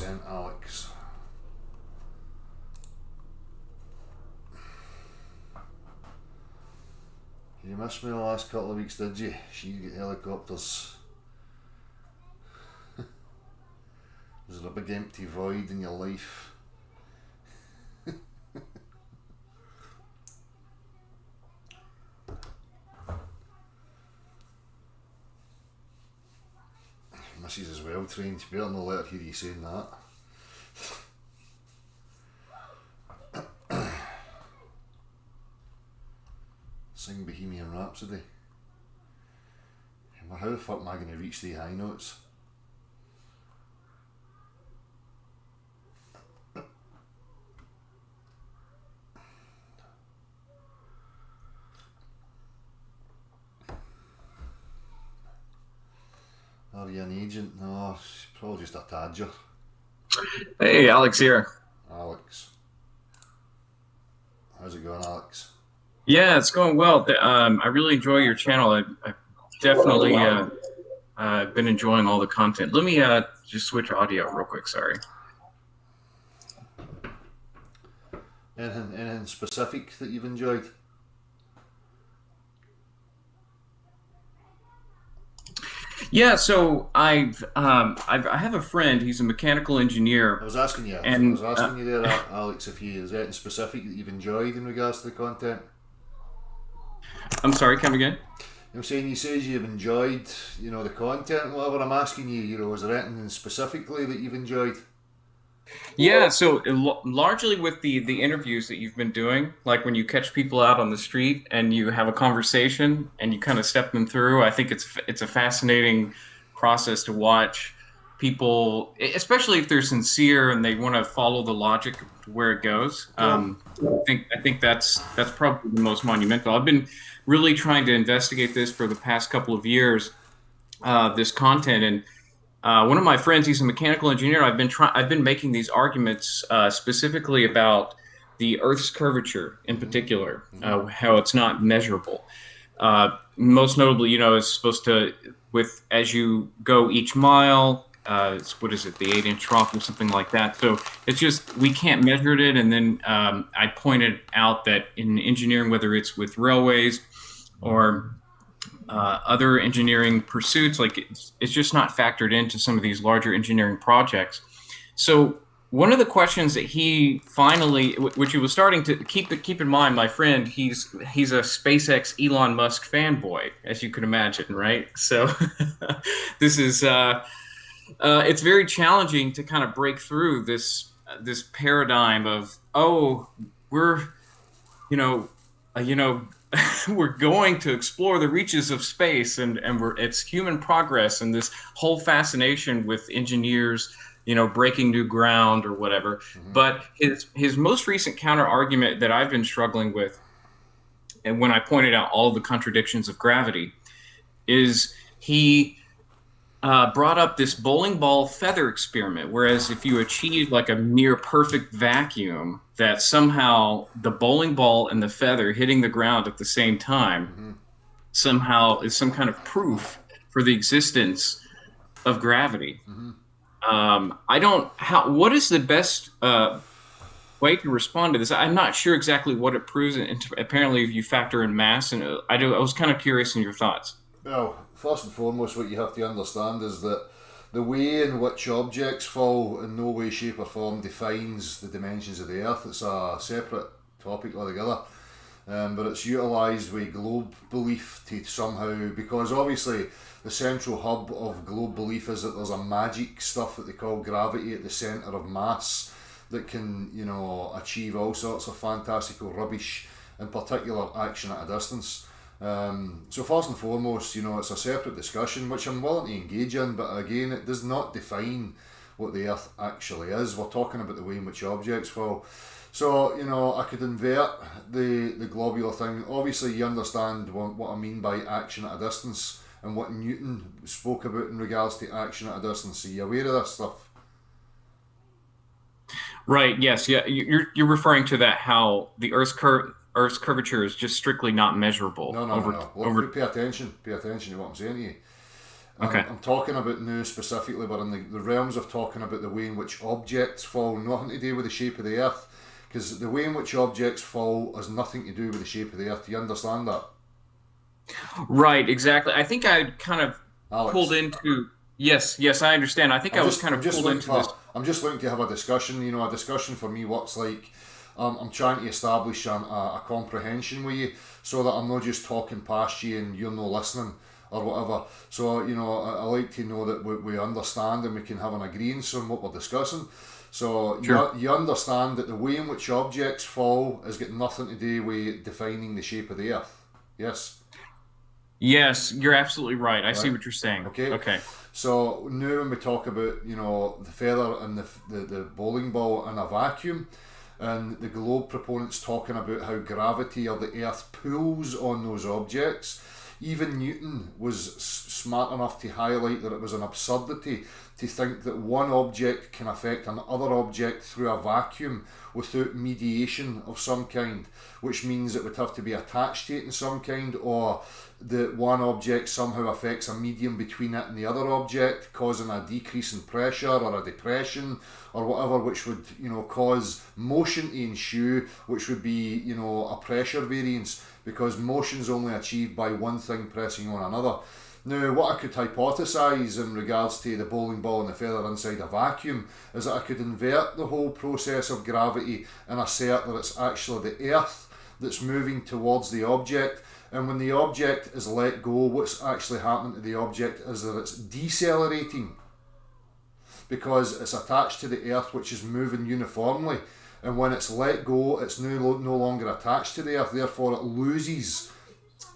sent Alex. You missed me the last couple of weeks, did you? She get helicopters. Was there a big empty void in your life? Mrs. is well trained. You better not let her hear you saying that. Sing Bohemian Rhapsody. How the fuck am I going to reach the high notes? Are you an agent? No, she's probably just a tadger. Hey, Alex here. Alex. How's it going, Alex? Yeah, it's going well. I really enjoy your channel. I've definitely been enjoying all the content. Let me just switch audio real quick, sorry. Anything specific that you've enjoyed? Yeah, so I have a friend. He's a mechanical engineer. I was asking you. And, I was asking you there, Alex, if is there anything specific that you've enjoyed in regards to the content? I'm sorry, come again? I'm saying you says you've enjoyed, the content and whatever. I'm asking you, is there anything specifically that you've enjoyed? Yeah, so largely with the interviews that you've been doing, like when you catch people out on the street and you have a conversation and you kind of step them through, I think it's a fascinating process to watch people, especially if they're sincere and they want to follow the logic to where it goes. I think that's probably the most monumental. I've been really trying to investigate this for the past couple of years, this content, and one of my friends, he's a mechanical engineer. I've been making these arguments specifically about the Earth's curvature in particular, how it's not measurable. Most notably, it's supposed to, as you go each mile, what is it, the 8-inch trough or something like that. So it's just, we can't measure it. And then I pointed out that in engineering, whether it's with railways or other engineering pursuits, like it's just not factored into some of these larger engineering projects. So one of the questions that he finally, which he was starting to keep in mind, my friend, he's a SpaceX Elon Musk fanboy, as you could imagine, right? So this is it's very challenging to kind of break through this paradigm of, oh, we're we're going to explore the reaches of space, and it's human progress, and this whole fascination with engineers, breaking new ground or whatever. But his most recent counter argument that I've been struggling with, and when I pointed out all the contradictions of gravity, is he brought up this bowling ball feather experiment, whereas if you achieve like a near perfect vacuum, that somehow the bowling ball and the feather hitting the ground at the same time somehow is some kind of proof for the existence of gravity. What is the best way to respond to this? I'm not sure exactly what it proves. Apparently, if you factor in mass, and I was kind of curious in your thoughts. Well, first and foremost, what you have to understand is that the way in which objects fall in no way, shape or form defines the dimensions of the Earth. It's a separate topic altogether, but it's utilised with globe belief to somehow, because obviously the central hub of globe belief is that there's a magic stuff that they call gravity at the centre of mass that can, achieve all sorts of fantastical rubbish, in particular action at a distance. So first and foremost, it's a separate discussion which I'm willing to engage in, but again, it does not define what the Earth actually is. We're talking about the way in which objects fall. So, I could invert the globular thing. Obviously, you understand what I mean by action at a distance and what Newton spoke about in regards to action at a distance. Are you aware of this stuff? Right, yes. Yeah, you're referring to that, how the Earth's curvature is just strictly not measurable. No. Pay attention to what I'm saying to you. Okay. I'm talking about now specifically, but in the realms of talking about the way in which objects fall, nothing to do with the shape of the Earth, because the way in which objects fall has nothing to do with the shape of the Earth. Do you understand that, Right, exactly. I think I kind of pulled Alex? into. Yes, yes, I understand. I think I was kind I'm of just pulled looking into this. for I'm just looking to have a discussion. You know, a discussion for me works like I'm trying to establish a comprehension with you, so that I'm not just talking past you and you're not listening or whatever. So you know, I like to know that we understand and we can have an agreement on what we're discussing. So Sure. you understand that the way in which objects fall has got nothing to do with defining the shape of the Earth. Yes, Yes, you're absolutely right. I see right. what you're saying. Okay. Okay. So now when we talk about, you know, the feather and the bowling ball in a vacuum, and the globe proponents talking about how gravity or the Earth pulls on those objects, even Newton was smart enough to highlight that it was an absurdity to think that one object can affect another object through a vacuum without mediation of some kind, which means it would have to be attached to it in some kind, or that one object somehow affects a medium between it and the other object, causing a decrease in pressure or a depression or whatever, which would, you know, cause motion to ensue, which would be, you know, a pressure variance, because motion is only achieved by one thing pressing on another. Now, what I could hypothesise in regards to the bowling ball and the feather inside a vacuum is that I could invert the whole process of gravity and assert that it's actually the Earth that's moving towards the object. And when the object is let go, what's actually happening to the object is that it's decelerating, because it's attached to the Earth, which is moving uniformly. And when it's let go, it's no longer attached to the Earth, therefore it loses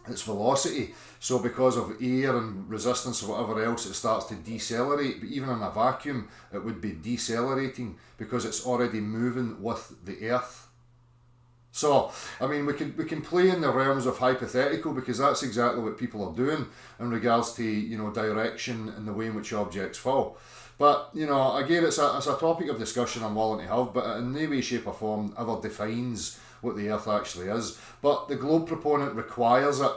its velocity. So because of air and resistance or whatever else, it starts to decelerate. But even in a vacuum, it would be decelerating because it's already moving with the Earth. So, I mean, we can play in the realms of hypothetical, because that's exactly what people are doing in regards to, you know, direction and the way in which objects fall. But, you know, again, it's a topic of discussion I'm willing to have, but in no way, shape or form ever defines what the Earth actually is. But the globe proponent requires it,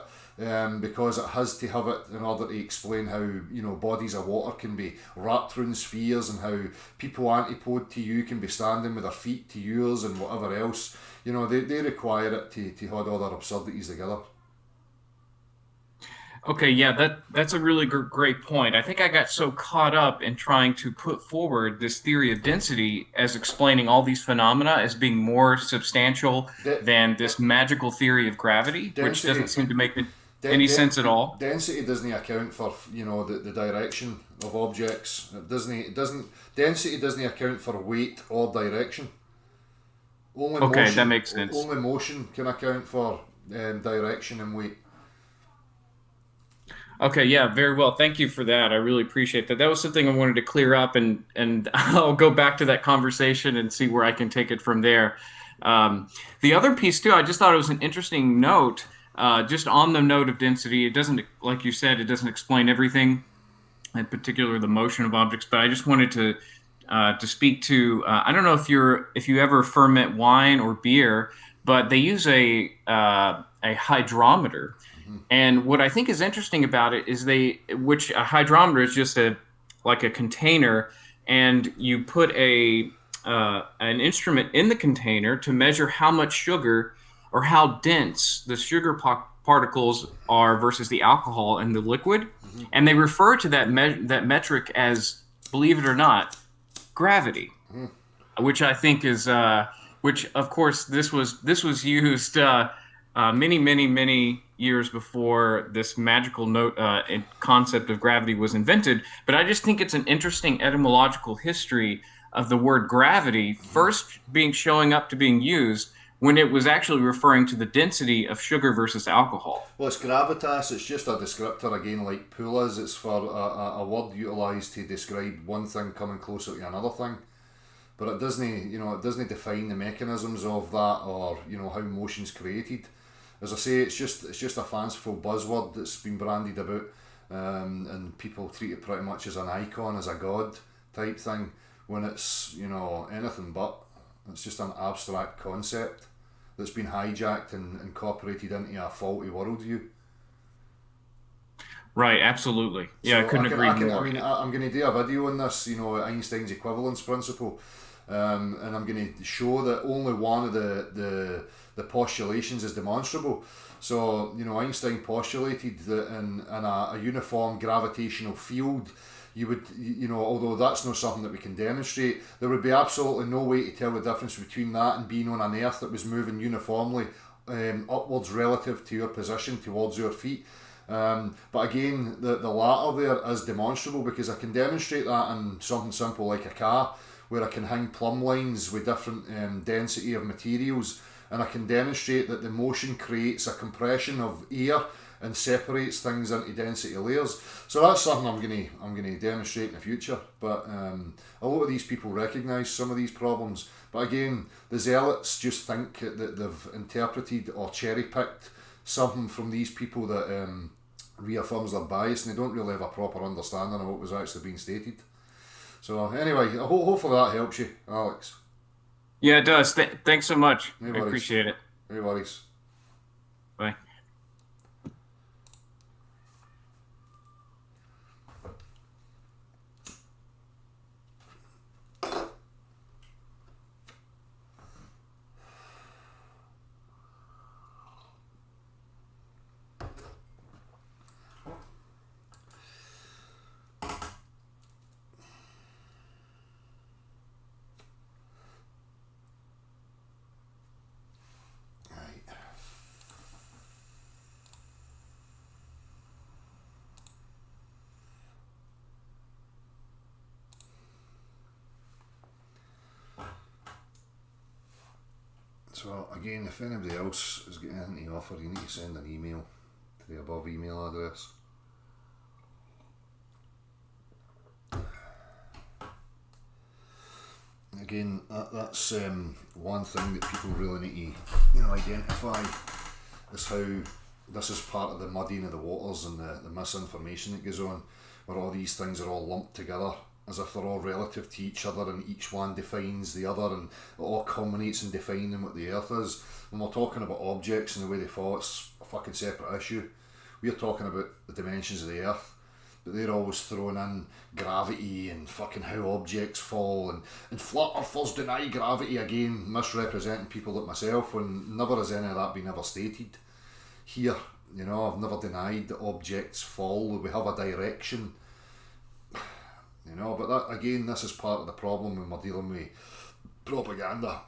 because it has to have it in order to explain how, you know, bodies of water can be wrapped around spheres, and how people antipode to you can be standing with their feet to yours and whatever else. You know, they require it to hold all their absurdities together. Okay, yeah, that's a really great point. I think I got so caught up in trying to put forward this theory of density as explaining all these phenomena as being more substantial De- than this magical theory of gravity, which density doesn't seem to make de- any de- sense at all. Density doesn't account for, you know, the direction of objects. Density doesn't account for weight or direction. Only Okay, motion, that makes sense. only motion can account for direction and weight. Okay, yeah, very well. Thank you for that. I really appreciate that. That was something I wanted to clear up, and I'll go back to that conversation and see where I can take it from there. The other piece too, I just thought it was an interesting note. Just on the note of density, it doesn't, like you said, it doesn't explain everything, in particular the motion of objects. But I just wanted to speak to. I don't know if you ever ferment wine or beer, but they use a hydrometer. And what I think is interesting about it is which a hydrometer is just like a container, and you put an instrument in the container to measure how much sugar or how dense the sugar particles are versus the alcohol in the liquid, and they refer to that metric as, believe it or not, gravity, which I think is which of course this was used many years before this magical concept of gravity was invented. But I just think it's an interesting etymological history of the word gravity first showing up to being used when it was actually referring to the density of sugar versus alcohol. Well, it's gravitas. It's just a descriptor again, like pool is. It's for a word utilised to describe one thing coming closer to another thing. But it doesn't define the mechanisms of that, or, you know, how motion's created. As I say, it's just a fanciful buzzword that's been branded about, and people treat it pretty much as an icon, as a god type thing, when it's, you know, anything but. It's just an abstract concept that's been hijacked and incorporated into a faulty worldview. Right, absolutely. Yeah, I So couldn't agree more. I'm going to do a video on this, Einstein's equivalence principle, and I'm going to show that only one of the postulations is demonstrable. So, Einstein postulated that in a uniform gravitational field, you would, although that's not something that we can demonstrate, there would be absolutely no way to tell the difference between that and being on an Earth that was moving uniformly upwards relative to your position towards your feet. But again, the latter there is demonstrable because I can demonstrate that in something simple like a car, where I can hang plumb lines with different density of materials, and I can demonstrate that the motion creates a compression of air and separates things into density layers. So that's something I'm going to demonstrate in the future. But a lot of these people recognise some of these problems. But again, the zealots just think that they've interpreted or cherry picked something from these people that reaffirms their bias, and they don't really have a proper understanding of what was actually being stated. So anyway, hopefully that helps you, Alex. Yeah, it does. Thanks so much. No I worries. appreciate it. No worries. Bye. So again, if anybody else has got anything to offer, you need to send an email to the above email address. Again, that's one thing that people really need to identify, is how this is part of the muddying of the waters and the misinformation that goes on, where all these things are all lumped together as if they're all relative to each other and each one defines the other, and it all culminates in defining what the earth is. When we're talking about objects and the way they fall, it's a fucking separate issue. We're talking about the dimensions of the earth, but they're always throwing in gravity and fucking how objects fall, and flat earthers deny gravity, again misrepresenting people like myself when never has any of that been ever stated here. I've never denied that objects fall, we have a direction. But that, again, this is part of the problem when we're dealing with propaganda.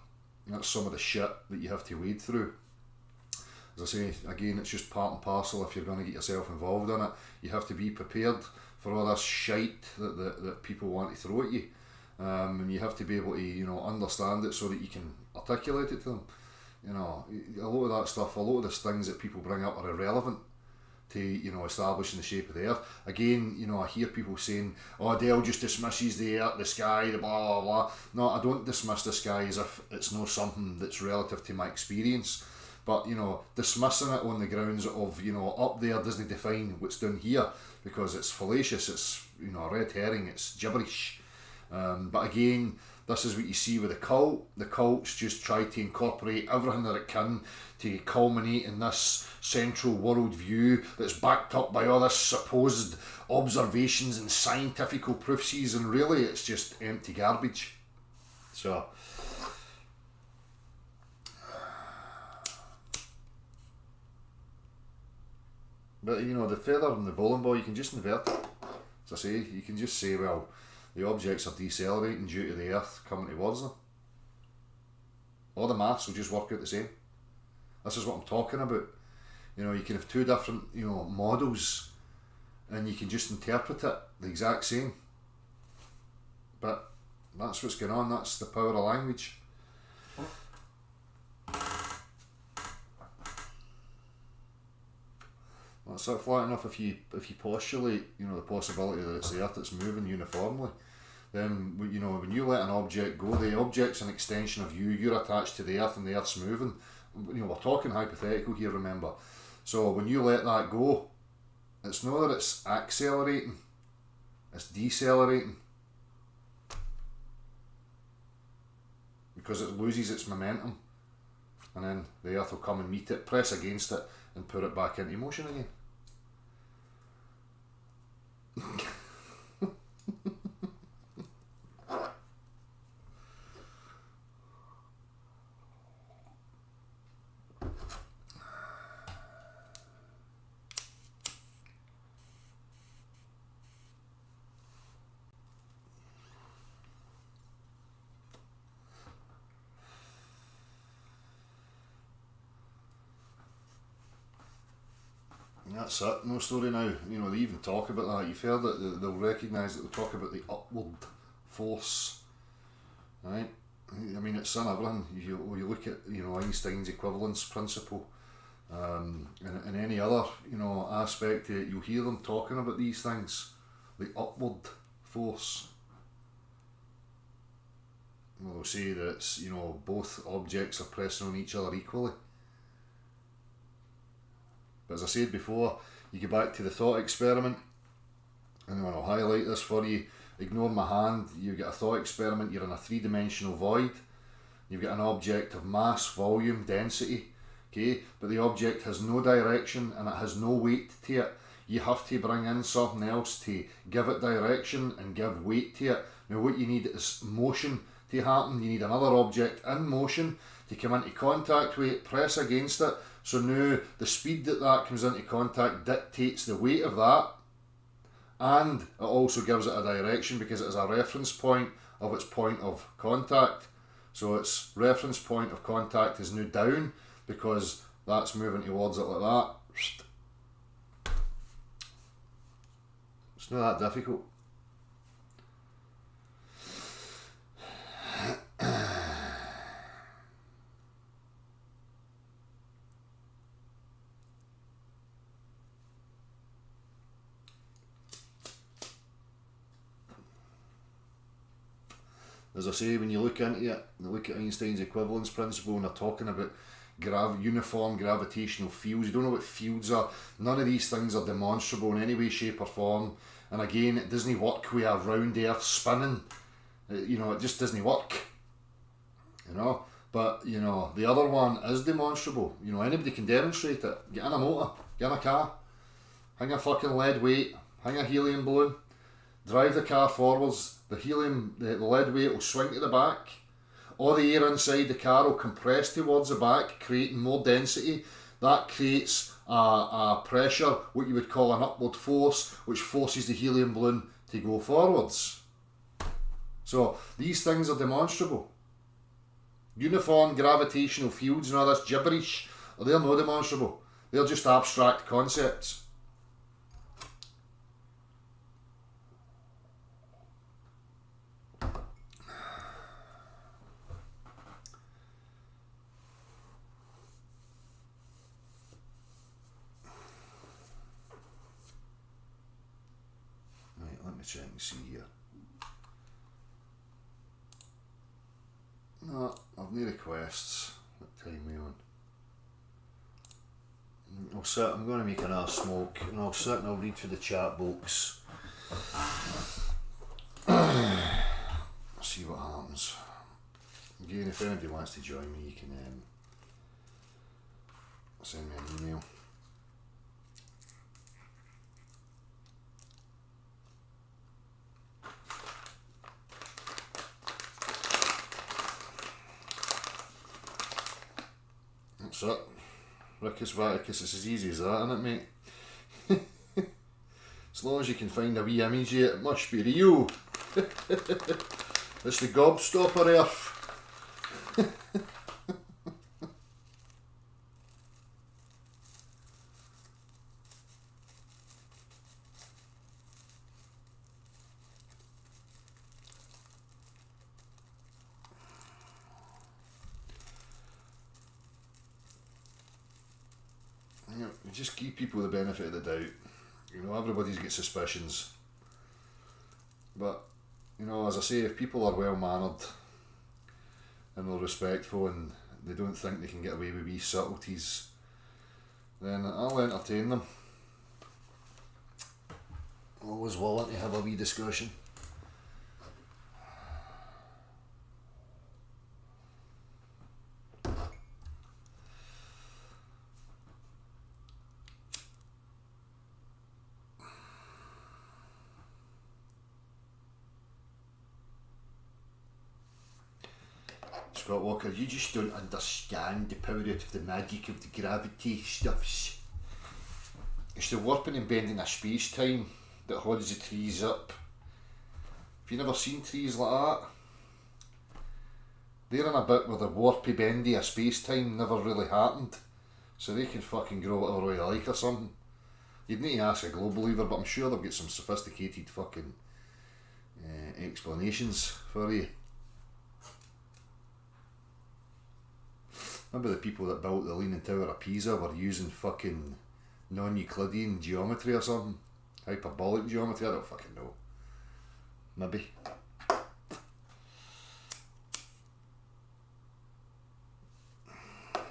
That's some of the shit that you have to wade through. As I say, again, it's just part and parcel. If you're going to get yourself involved in it, you have to be prepared for all this shite that people want to throw at you. And you have to be able to, understand it so that you can articulate it to them. A lot of that stuff, a lot of the things that people bring up are irrelevant to establishing the shape of the earth. Again, I hear people saying, "Oh, Dale just dismisses the earth, the sky, the blah blah blah." No, I don't dismiss the sky as if it's not something that's relative to my experience. But dismissing it on the grounds of up there doesn't define what's down here, because it's fallacious. It's a red herring. It's gibberish. But again, this is what you see with the cult. The cults just try to incorporate everything that it can to culminate in this central world view that's backed up by all this supposed observations and scientific proofs, and really it's just empty garbage. So, but the feather and the bowling ball, you can just invert it. As I say, you can just say, well, the objects are decelerating due to the earth coming towards them. All the maths will just work out the same. This is what I'm talking about. You can have two different, models, and you can just interpret it the exact same. But that's what's going on. That's the power of language. That's it, flat enough. If you postulate, the possibility that it's the earth that's moving uniformly, then when you let an object go, the object's an extension of you. You're attached to the earth, and the earth's moving. We're talking hypothetical here, remember. So when you let that go, it's not that it's accelerating, it's decelerating, because it loses its momentum, and then the earth will come and meet it, press against it, and put it back into motion again. That's it, no story now. You know, they even talk about that. You've heard that they'll recognise that they talk about the upward force, right? I mean, it's in everything. You look at, you know, Einstein's equivalence principle, and any other, you know, aspect of it, you'll hear them talking about these things, the upward force. Well, they'll say that it's, you know, both objects are pressing on each other equally. But as I said before, you go back to the thought experiment, and I'll highlight this for you. Ignore my hand. You've got a thought experiment. You're in a three-dimensional void. You've got an object of mass, volume, density. Okay, but the object has no direction and it has no weight to it. You have to bring in something else to give it direction and give weight to it. Now, what you need is motion to happen. You need another object in motion to come into contact with it, press against it. So now the speed that comes into contact dictates the weight of that, and it also gives it a direction because it is a reference point of its point of contact. So its reference point of contact is now down because that's moving towards it like that. It's not that difficult. As I say, when you look into it, you look at Einstein's equivalence principle, and they're talking about uniform gravitational fields. You don't know what fields are. None of these things are demonstrable in any way, shape or form. And again, it doesn't work with a round earth spinning. You know, it just doesn't work. You know, but you know, the other one is demonstrable. You know, anybody can demonstrate it. Get in a motor, get in a car, hang a fucking lead weight, hang a helium balloon, drive the car forwards. The helium, the lead weight will swing to the back. All the air inside the car will compress towards the back, creating more density. That creates a pressure, what you would call an upward force, which forces the helium balloon to go forwards. So these things are demonstrable. Uniform gravitational fields and all this gibberish, they're not demonstrable. They're just abstract concepts. Check and see here. No, I've no requests. What time are we on? I'm going to make another smoke, and I'll sit and I'll read through the chat box. See what happens. Again, if anybody wants to join me, you can send me an email. That's it. Rickus Vaticus, it's as easy as that, isn't it, mate? As long as you can find a wee image of it, it must be real. It's the gobstopper Earth. Just give people the benefit of the doubt. You know, everybody's got suspicions. But, you know, as I say, if people are well mannered and they're respectful and they don't think they can get away with wee subtleties, then I'll entertain them. Always willing to have a wee discussion. Scott Walker, you just don't understand the power out of the magic of the gravity stuffs. It's the warping and bending of space-time that holds the trees up. Have you never seen trees like that? They're in a bit where the warpy bendy of space-time never really happened. So they can fucking grow whatever way they like or something. You'd need to ask a global believer, but I'm sure they've got some sophisticated fucking explanations for you. Maybe the people that built the Leaning Tower of Pisa were using fucking non-Euclidean geometry or something. Hyperbolic geometry, I don't fucking know. Maybe.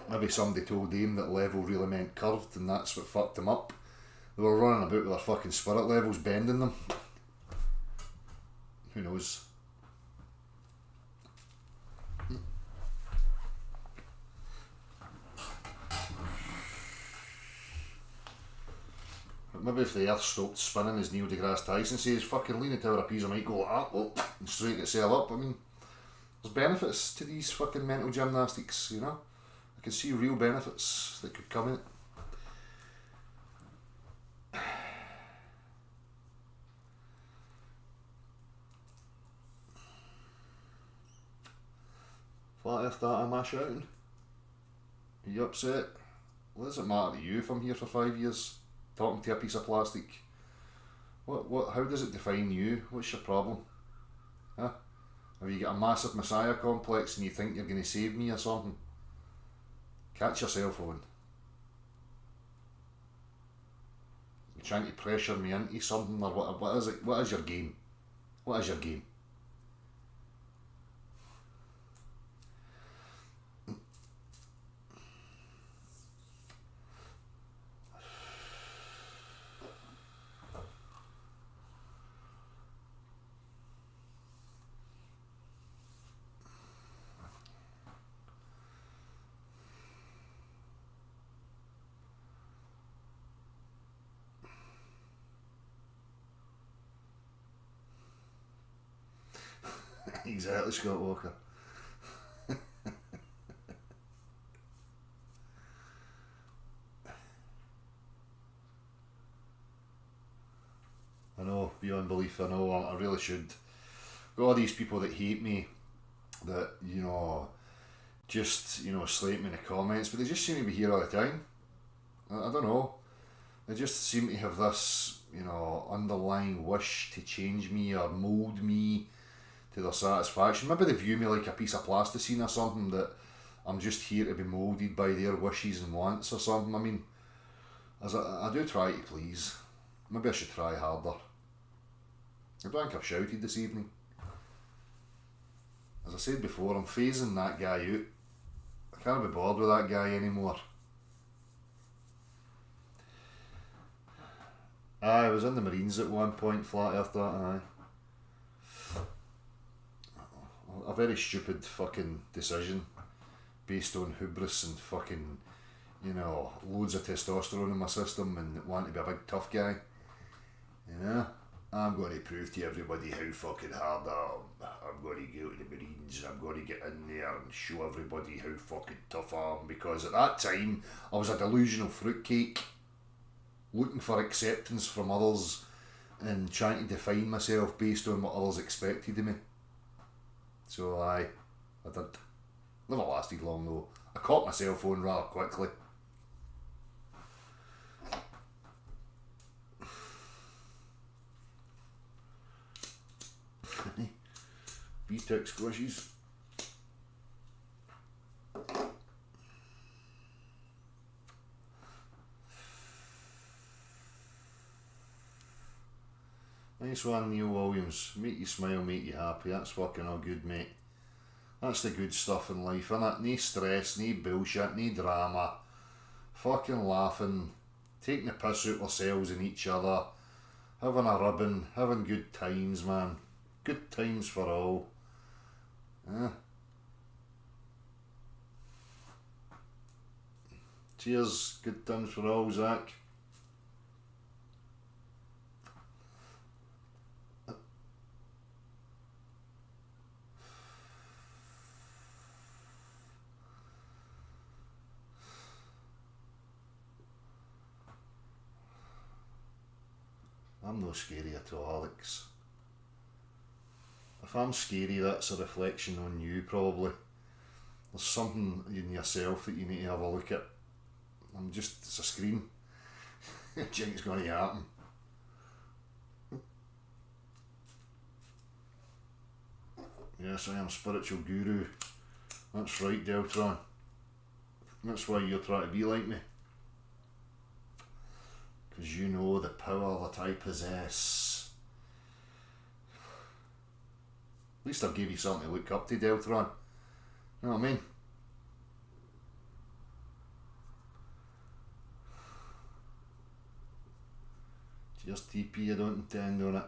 Maybe somebody told them that level really meant curved and that's what fucked them up. They were running about with their fucking spirit levels bending them. Who knows? Maybe if the earth stopped spinning, as Neil deGrasse Tyson says, fucking Leaning Tower of Pisa might go like that, and straighten itself up. I mean, there's benefits to these fucking mental gymnastics, you know? I can see real benefits that could come in it. Flat Earth data, am I shouting? Are you upset? What does it matter to you if I'm here for 5 years talking to a piece of plastic? How does it define you? What's your problem? Huh? Have you got a massive messiah complex and you think you're going to save me or something? Catch yourself on. You're trying to pressure me into something, or what is it? What is your game? What is your game? Exactly, Scott Walker. I know, beyond belief, I know, I really should. Got all these people that hate me, that, you know, just, you know, slate me in the comments, but they just seem to be here all the time. I don't know. They just seem to have this, you know, underlying wish to change me or mould me to their satisfaction. Maybe they view me like a piece of plasticine or something, that I'm just here to be moulded by their wishes and wants or something. I mean, as I do try to please. Maybe I should try harder. I don't think I've shouted this evening. As I said before, I'm phasing that guy out. I can't be bothered with that guy anymore. I was in the Marines at one point, flat earth that, aye. A very stupid fucking decision based on hubris and fucking, you know, loads of testosterone in my system and wanting to be a big tough guy. You know, I'm going to prove to everybody how fucking hard I am. I'm going to go to the Marines and I'm going to get in there and show everybody how fucking tough I am, because at that time I was a delusional fruitcake looking for acceptance from others and trying to define myself based on what others expected of me. So I did. Never lasted long though. I caught myself on rather quickly. B-Tech squishies. Nice one, Neil Williams. Make you smile, make you happy. That's fucking all good, mate. That's the good stuff in life, innit? No stress, no bullshit, no drama. Fucking laughing, taking the piss out ourselves and each other, having a ribbon, having good times, man. Good times for all. Cheers, good times for all, Zach. I'm no scary at all, Alex. If I'm scary, that's a reflection on you, probably. There's something in yourself that you need to have a look at. It's a screen. Do you think it's going to happen? Yes, I am spiritual guru. That's right, Deltron. That's why you're trying to be like me. Because you know the power that I possess. At least I've gave you something to look up to, Deltron. You know what I mean? Just TP, I don't intend on it.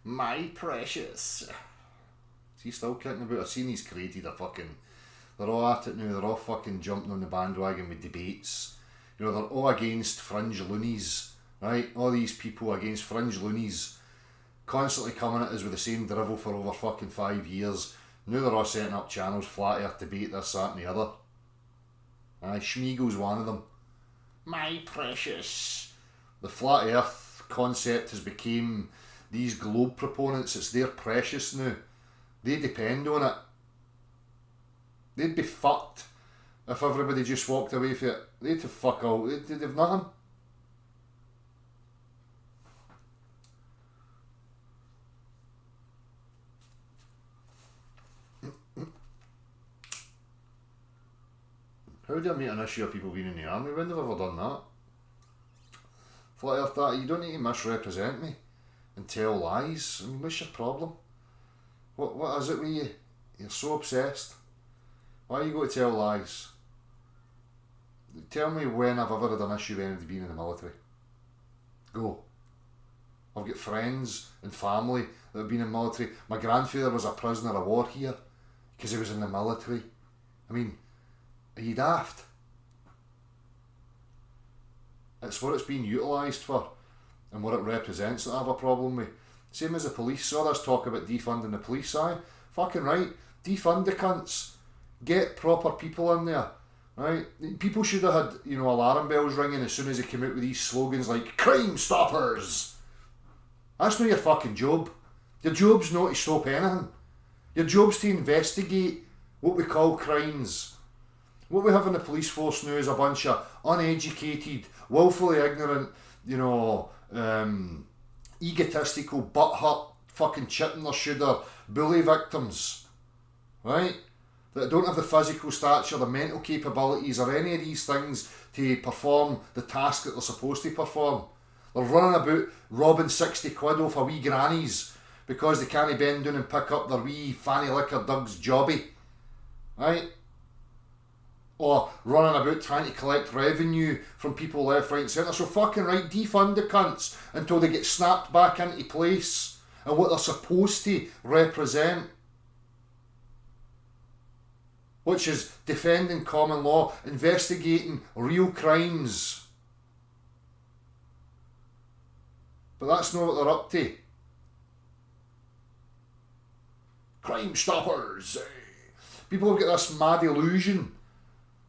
My precious. Is he still kicking about? I've seen he's created a fucking... They're all at it now, they're all fucking jumping on the bandwagon with debates. You know, they're all against fringe loonies, right? All these people against fringe loonies, constantly coming at us with the same drivel for over fucking 5 years. Now they're all setting up channels, flat earth debate, this, that and the other. Schmiegel's one of them. My precious. The flat earth concept has become these globe proponents, it's their precious now. They depend on it. They'd be fucked if everybody just walked away from it. They'd have fuck all. They'd have nothing. How do I make an issue of people being in the army? When have I ever done that? Flat earth that, you don't need to misrepresent me and tell lies. I mean, what's your problem? What is it with you? You're so obsessed. Why you got to tell lies? Tell me when I've ever had an issue with anybody being in the military. Go. I've got friends and family that have been in the military. My grandfather was a prisoner of war here because he was in the military. I mean, are you daft? It's what it's being utilised for and what it represents that I have a problem with. Same as the police. Saw this talk about defunding the police, aye? Fucking right. Defund the cunts. Get proper people in there. Right? People should have had, you know, alarm bells ringing as soon as they came out with these slogans like crime stoppers. That's not your fucking job. Your job's not to stop anything. Your job's to investigate what we call crimes. What we have in the police force now is a bunch of uneducated, willfully ignorant, you know, egotistical, butthurt, fucking chipping their shoulder, bully victims. Right? That don't have the physical stature, the mental capabilities, or any of these things to perform the task that they're supposed to perform. They're running about robbing 60 quid off of wee grannies because they can't bend down and pick up their wee fanny liquor Doug's jobby. Right? Or running about trying to collect revenue from people left, right and centre. So fucking right, defund the cunts until they get snapped back into place and what they're supposed to represent. Which is defending common law, investigating real crimes. But that's not what they're up to. Crime stoppers. People have got this mad illusion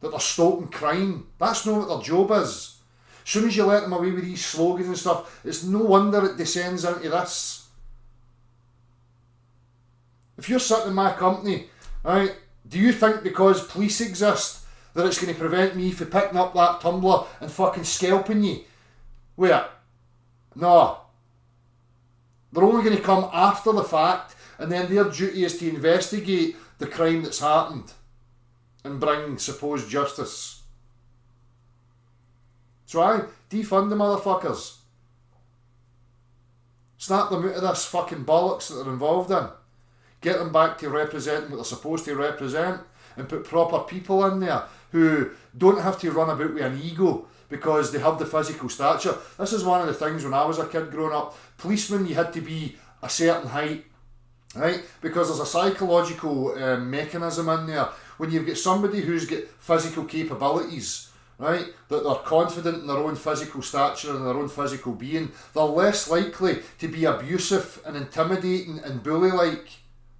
that they're stopping crime. That's not what their job is. As soon as you let them away with these slogans and stuff, it's no wonder it descends into this. If you're sitting in my company, right, do you think because police exist that it's going to prevent me from picking up that tumbler and fucking scalping you? Wait. No. They're only going to come after the fact, and then their duty is to investigate the crime that's happened and bring supposed justice. So I defund the motherfuckers. Snap them out of this fucking bollocks that they're involved in. Get them back to representing what they're supposed to represent and put proper people in there who don't have to run about with an ego because they have the physical stature. This is one of the things when I was a kid growing up. Policemen, you had to be a certain height, right? Because there's a psychological mechanism in there. When you've got somebody who's got physical capabilities, right, that they're confident in their own physical stature and their own physical being, they're less likely to be abusive and intimidating and bully-like.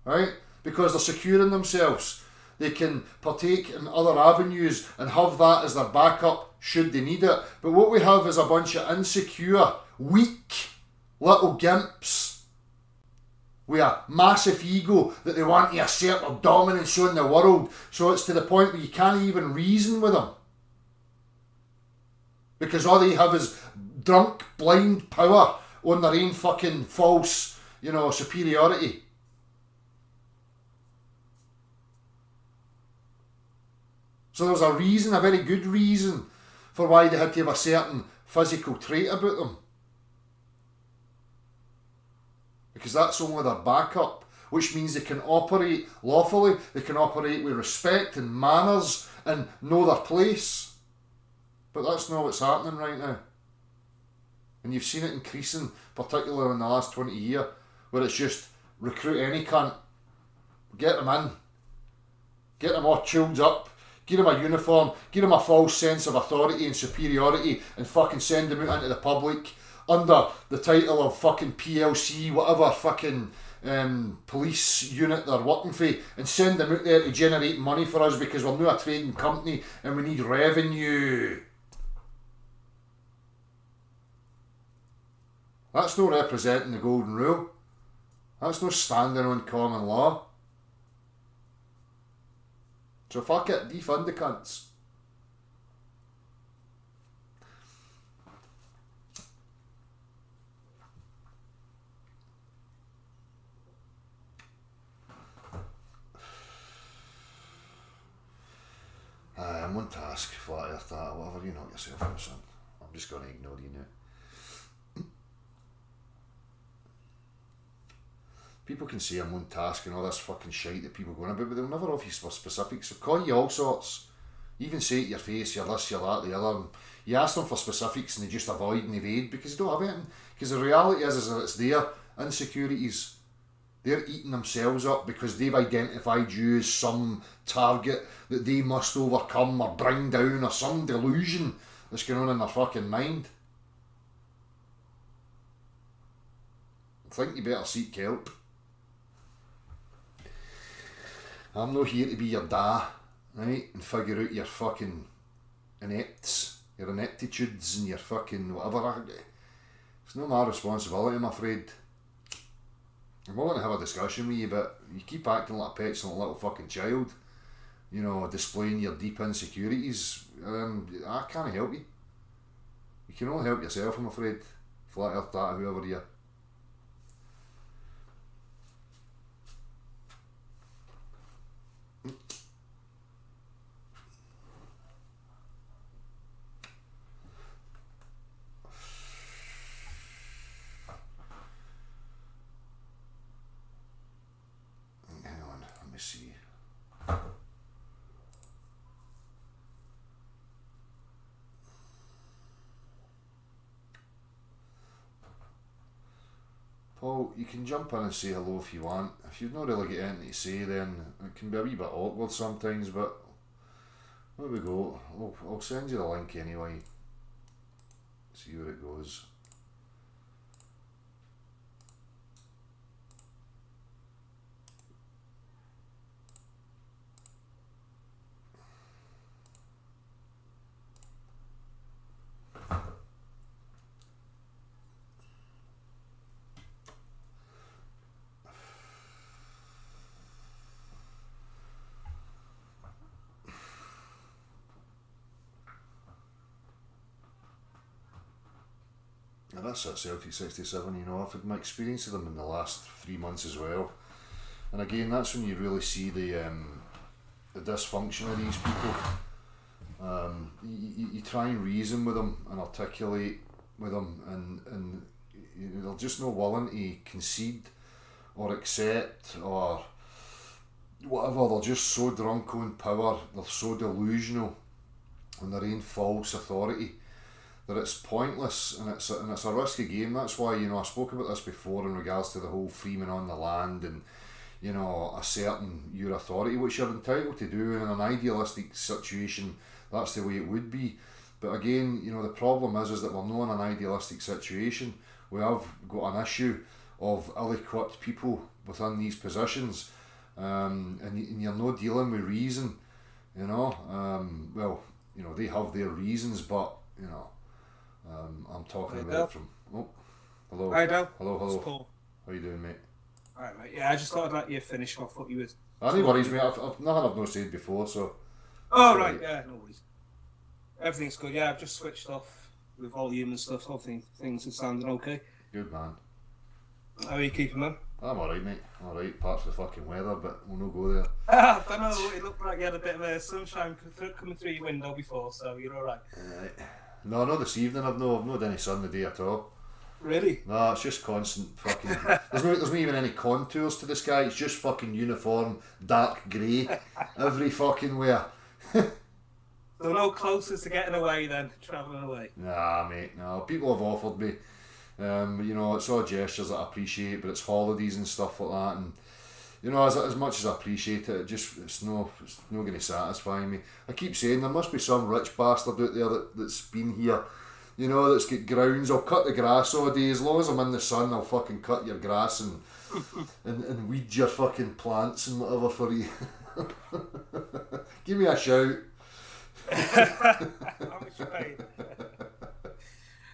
Right? Because they're secure in themselves. They can partake in other avenues and have that as their backup should they need it. But what we have is a bunch of insecure, weak, little gimps. with a massive ego that they want to assert their dominance on the world. So it's to the point where you can't even reason with them. Because all they have is drunk, blind power on their own fucking false, superiority. So there's a reason, a very good reason, for why they had to have a certain physical trait about them. Because that's only their backup, which means they can operate lawfully, they can operate with respect and manners and know their place. But that's not what's happening right now. And you've seen it increasing, particularly in the last 20 years, where it's just recruit any cunt, get them in, get them all chilled up, give them a uniform, give them a false sense of authority and superiority, and fucking send them out into the public under the title of fucking PLC, whatever fucking police unit they're working for, and send them out there to generate money for us because we're not a trading company and we need revenue. That's not representing the golden rule. That's not standing on common law. So fuck it, defund the cunts. I'm on task, flat earth that, whatever you knock yourself out, son. I'm just going to ignore you now. People can say I'm on task and all this fucking shite that people go on about, but they'll never offer you specifics. They'll call you all sorts. You even say it to your face, you're this, you're that, the other. And you ask them for specifics and they just avoid and evade because they don't have anything. Because the reality is that it's their insecurities. They're eating themselves up because they've identified you as some target that they must overcome or bring down, or some delusion that's going on in their fucking mind. I think you better seek help. I'm not here to be your da, right, and figure out your fucking inepts, your ineptitudes and your fucking whatever. It's not my responsibility, I'm afraid. I'm willing to have a discussion with you, but you keep acting like a petulant little fucking child, displaying your deep insecurities. I can't help you. You can only help yourself, I'm afraid. Flat earth data, whoever you are. See. Paul, you can jump in and say hello if you want. If you've not really got anything to say, then it can be a wee bit awkward sometimes, but there we go. I'll send you the link anyway. See where it goes. And that's at Celtic 67, I've had my experience of them in the last 3 months as well. And again, that's when you really see the dysfunction of these people. You try and reason with them and articulate with them, and they're just not willing to concede or accept or whatever. They're just so drunk on power, they're so delusional on their own false authority that it's pointless, and it's a risky game. That's why, I spoke about this before in regards to the whole freeman on the land and, asserting your authority, which you're entitled to do. In an idealistic situation, that's the way it would be. But again, the problem is that we're not in an idealistic situation. We have got an issue of ill-equipped people within these positions, and you're not dealing with reason, they have their reasons, but, I'm talking about it from... Oh, hello. Hi, Dal. Hello. It's Paul. How you doing, mate? Right, mate. Yeah, I just thought I'd let you finish off what you were. No worries, mate. I've nothing I've not said before, so. Oh, right, yeah, no worries. Everything's good, yeah, I've just switched off the volume and stuff, so things are sounding okay. Good man. How are you keeping, man? I'm alright, mate. Alright, apart from the fucking weather, but we'll not go there. I don't know, it looked like you had a bit of sunshine coming through your window before, so you're alright. No, not this evening. I've not had any sun today at all. Really? No, it's just constant fucking. There's not even any contours to the sky. It's just fucking uniform, dark grey, every fucking where. So no closest to getting away then, travelling away? Nah, mate, no. People have offered me, you know, it's all gestures that I appreciate, but it's holidays and stuff like that, and you know, as much as I appreciate it, it's not going to satisfy me. I keep saying there must be some rich bastard out there that's been here, you know, that's got grounds. I'll cut the grass all day, as long as I'm in the sun. I'll fucking cut your grass and and weed your fucking plants and whatever for you. Give me a shout. How much you paid?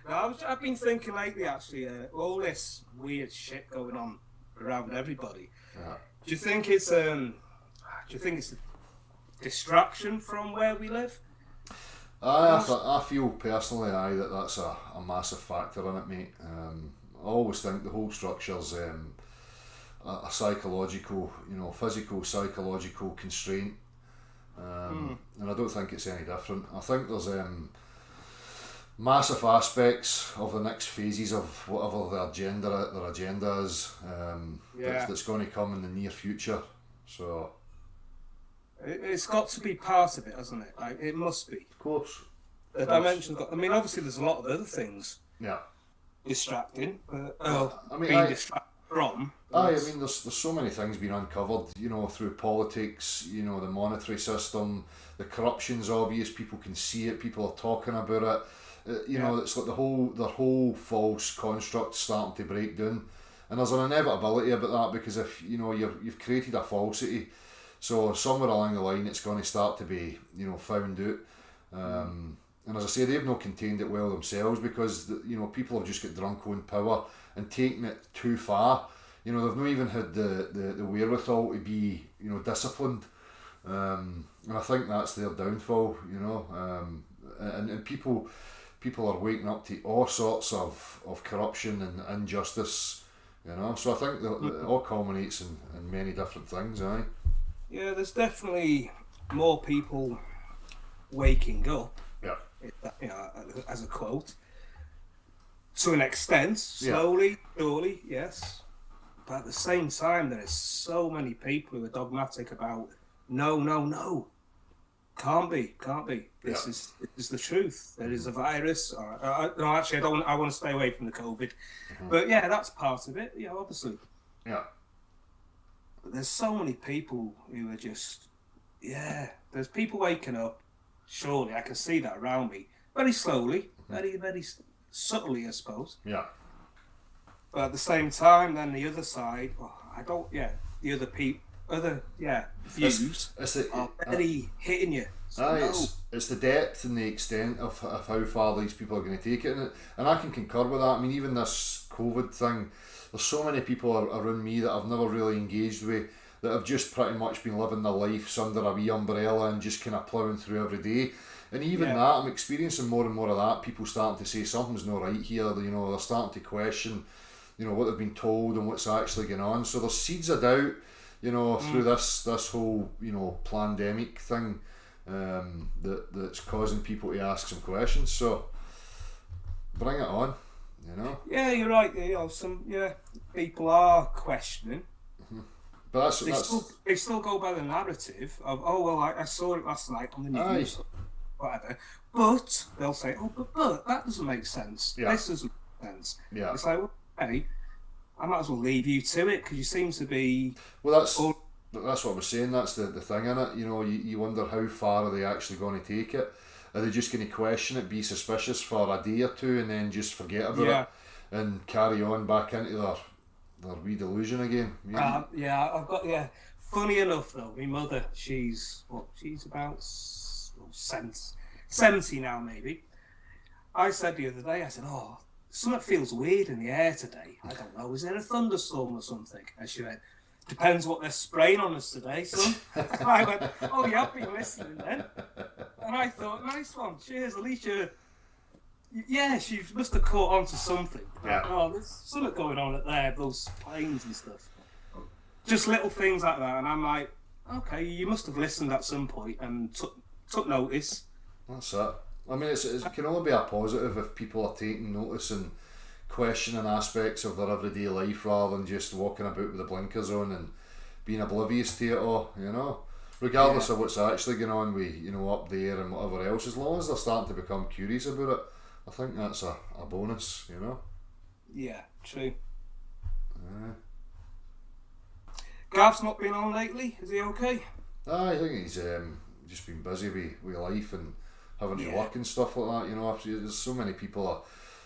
No, I've been thinking lately, actually, all this weird shit going on around everybody. Yeah. Do you think it's a distraction from where we live? I feel personally, that's a massive factor in it, mate. I always think the whole structure's a psychological, you know, physical, psychological constraint. And I don't think it's any different. I think there's massive aspects of the next phases of whatever their agenda is that's going to come in the near future. So it's got to be part of it, hasn't it? Like, it must be. of course, The dimension's got. I mean, obviously, there's a lot of other things yeah. distracting. Distracted from. I mean, there's so many things being uncovered, you know, through politics, you know, the monetary system, the corruption's obvious, people can see it, people are talking about it, you know, it's like their whole false construct starting to break down, and there's an inevitability about that, because if, you know, you've created a falsity, so somewhere along the line it's going to start to be, you know, found out, and as I say, they've not contained it well themselves, because, you know, people have just got drunk on power and taken it too far. You know, they've not even had the wherewithal to be, you know, disciplined, and I think that's their downfall. You know, and people are waking up to all sorts of corruption and injustice. You know, so I think that it all culminates in many different things. Aye. Yeah, there's definitely more people waking up. Yeah. You know, as a quote, to an extent, slowly, surely, yes. But at the same time, there is so many people who are dogmatic about no, can't be. This is the truth. There is a virus. No, actually, I want to stay away from the COVID. But yeah, that's part of it. Yeah, obviously. Yeah. But there's so many people who are just, there's people waking up. Surely, I can see that around me. Very slowly, very, very subtly, I suppose. Yeah. But at the same time, then the other side, the other views are very hitting you. So it's the depth and the extent of how far these people are going to take it, and I can concur with that. I mean, even this COVID thing, there's so many people around me that I've never really engaged with, that have just pretty much been living their lives under a wee umbrella and just kind of ploughing through every day. And even that, I'm experiencing more and more of that. People starting to say something's not right here. You know, they're starting to question, you know, what they've been told and what's actually going on. So there's seeds of doubt, you know, through this whole, you know, pandemic thing, that's causing people to ask some questions. So bring it on, you know. Yeah, you're right. You know, people are questioning. But they still go by the narrative of, I saw it last night on the news, whatever. But they'll say, but that doesn't make sense. Yeah. This doesn't make sense. Yeah. It's like, well, hey, I might as well leave you to it, because you seem to be. Well, that's what I was saying. That's the thing in it. You know, you wonder how far are they actually going to take it? Are they just going to question it, be suspicious for a day or two, and then just forget about it and carry on back into their wee delusion again? I've got Funny enough, though, my mother, she's about 70 now, maybe. I said the other day, something feels weird in the air today. I don't know. Is there a thunderstorm or something? And she went, depends what they're spraying on us today, son. I went, oh, yeah, I've been listening then. And I thought, nice one. Cheers, Alicia. Yeah, she must have caught on to something. Yeah. Oh, there's something going on at there, those planes and stuff. Just little things like that. And I'm like, okay, you must have listened at some point and took notice. That's it. I mean, it can only be a positive if people are taking notice and questioning aspects of their everyday life rather than just walking about with the blinkers on and being oblivious to it all, you know. Regardless of what's actually going on with, you know, up there and whatever else, as long as they're starting to become curious about it, I think that's a bonus, you know. Yeah, true. Gav's not been on lately. Is he okay? I think he's just been busy with life and having to work and stuff like that, you know. There's so many people are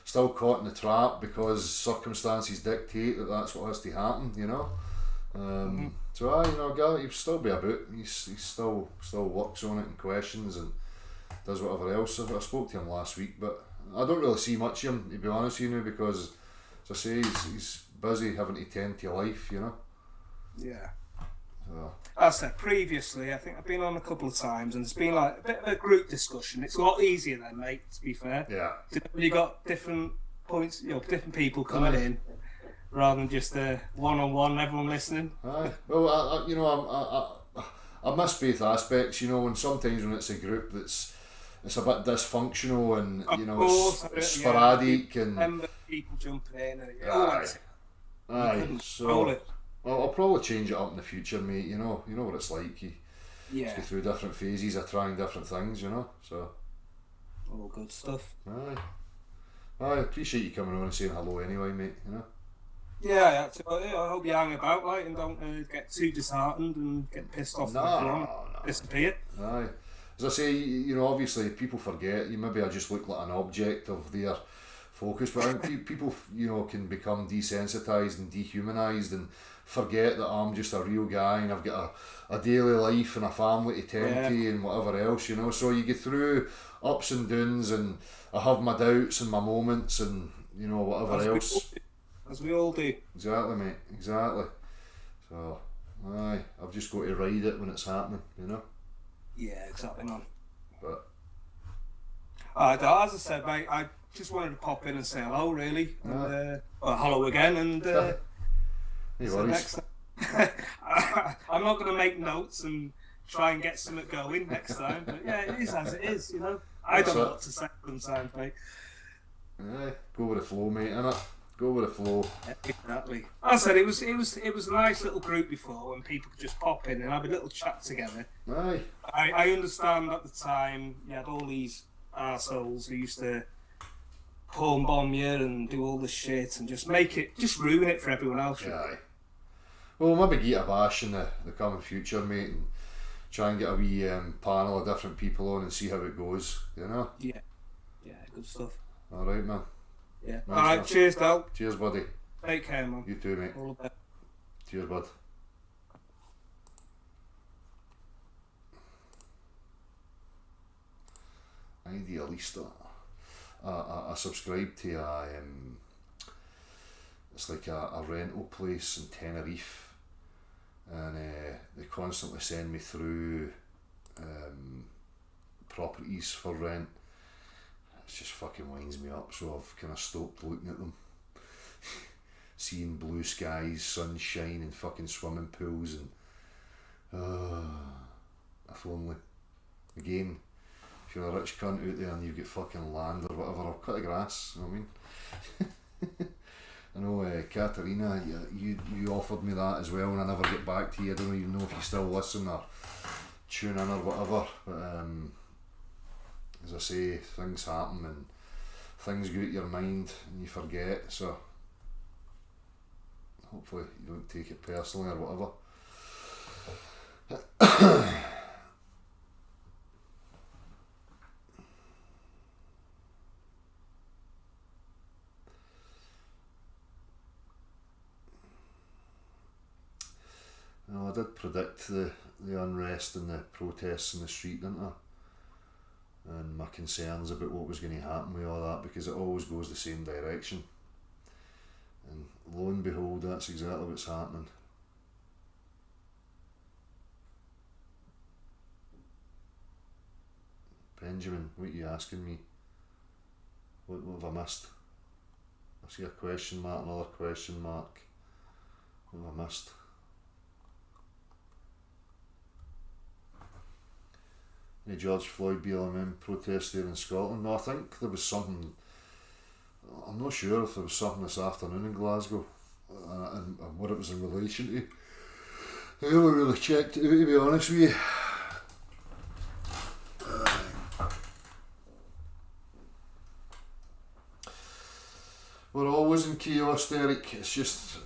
still caught in the trap because circumstances dictate that that's what has to happen, you know. So you know, Gav, he'll still be about. He still works on it and questions and does whatever else. I spoke to him last week, but I don't really see much of him, to be honest with you, because, as I say, he's busy having to tend to life, you know. Yeah. So. As I said previously, I think I've been on a couple of times and it's been like a bit of a group discussion. It's a lot easier then, mate, to be fair. Yeah. When you got different points, you know, different people coming in rather than just one-on-one, everyone listening. Aye. Well, you know, I miss both aspects, you know, and sometimes when it's a group it's a bit dysfunctional and, you know, it's sporadic and... Remember people jumping in and... Aye, so... I'll probably change it up in the future, mate, you know what it's like. You go through different phases of trying different things, you know, so... All good stuff. Aye. I appreciate you coming on and saying hello anyway, mate, you know. Yeah, I hope you hang about, like, and don't get too disheartened and get pissed off disappear. Aye. As I say, you know, obviously people forget, maybe I just look like an object of their focus, but I think people, you know, can become desensitised and dehumanised and forget that I'm just a real guy and I've got a daily life and a family to tend to and whatever else, you know. So you get through ups and downs and I have my doubts and my moments and, you know, whatever else. As we all do. Exactly, mate, exactly. So, aye, I've just got to ride it when it's happening, you know. Yeah, exactly, man. But... as I said, mate, I just wanted to pop in and say hello, really. And, hello again, and... next time. I'm not going to make notes and try and get something going next time, but yeah, it is as it is, you know. I don't know what to say sometimes, mate. Aye, go with the flow, mate, innit? Go with the flow. Exactly. I said it was a nice little group before when people could just pop in and have a little chat together. Aye. I understand at the time you had all these arseholes who used to porn bomb you and do all this shit and just ruin it for everyone else. Really. Aye. Well, maybe get a bash in the coming future, mate, and try and get a wee panel of different people on and see how it goes, you know? Yeah, good stuff. Alright, man. Yeah. Nice. Alright, cheers, Dal. Cheers, buddy. Take care, man. You too, mate. All the best. Cheers, bud. I need at least I subscribe to it's like a rental place in Tenerife, and they constantly send me through properties for rent. It just fucking winds me up, so I've kind of stopped looking at them. Seeing blue skies, sunshine and fucking swimming pools and if only. Again, if you're a rich cunt out there and you've got fucking land or whatever, I'll cut the grass, you know what I mean? I know Katerina, you offered me that as well and I never get back to you. I don't even know if you still listen or tune in or whatever, but as I say, things happen and things go out your mind and you forget, so hopefully you don't take it personally or whatever. I did predict the unrest and the protests in the street, didn't I? and my concerns about what was going to happen with all that, because it always goes the same direction. And lo and behold, that's exactly what's happening. Benjamin, what are you asking me? What have I missed? I see a question mark, another question mark. What have I missed? Any George Floyd BLM protest there in Scotland? No, I think there was something. I'm not sure if there was something this afternoon in Glasgow, and what it was in relation to. I never really checked it out, to be honest with you. We're always in chaos, Derek. It's just,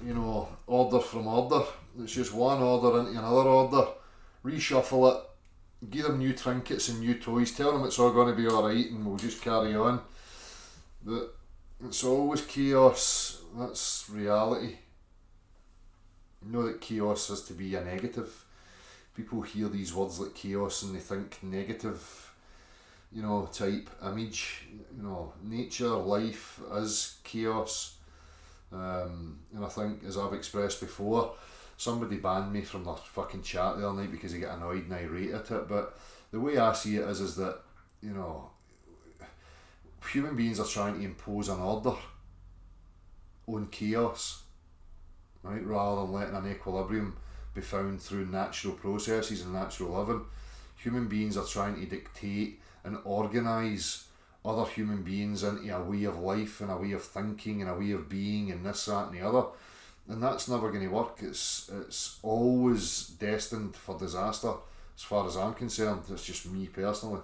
order from order. It's just one order into another order. Reshuffle it. Give them new trinkets and new toys. Tell them it's all going to be alright and we'll just carry on. But it's always chaos. That's reality. You know that chaos has to be a negative. People hear these words like chaos and they think negative, type image. Nature, life is chaos. And I think, as I've expressed before, somebody banned me from their fucking chat the other night because they get annoyed and irate at it. But the way I see it is that, human beings are trying to impose an order on chaos, right? Rather than letting an equilibrium be found through natural processes and natural living. Human beings are trying to dictate and organise other human beings into a way of life and a way of thinking and a way of being and this, that and the other. And that's never going to work. It's always destined for disaster as far as I'm concerned. It's just me personally.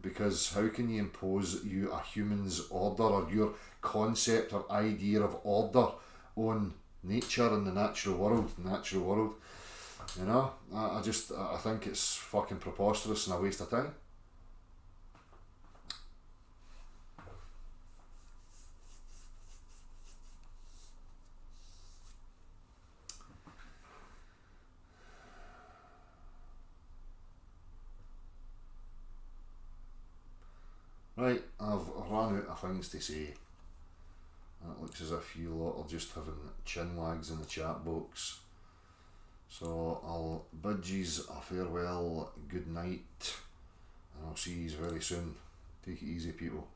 Because how can you impose a human's order or your concept or idea of order on nature and the natural world? I think it's fucking preposterous and a waste of time. Right, I've run out of things to say. And it looks as if you lot are just having chin wags in the chat box. So I'll bid yous a farewell, good night, and I'll see yous very soon. Take it easy, people.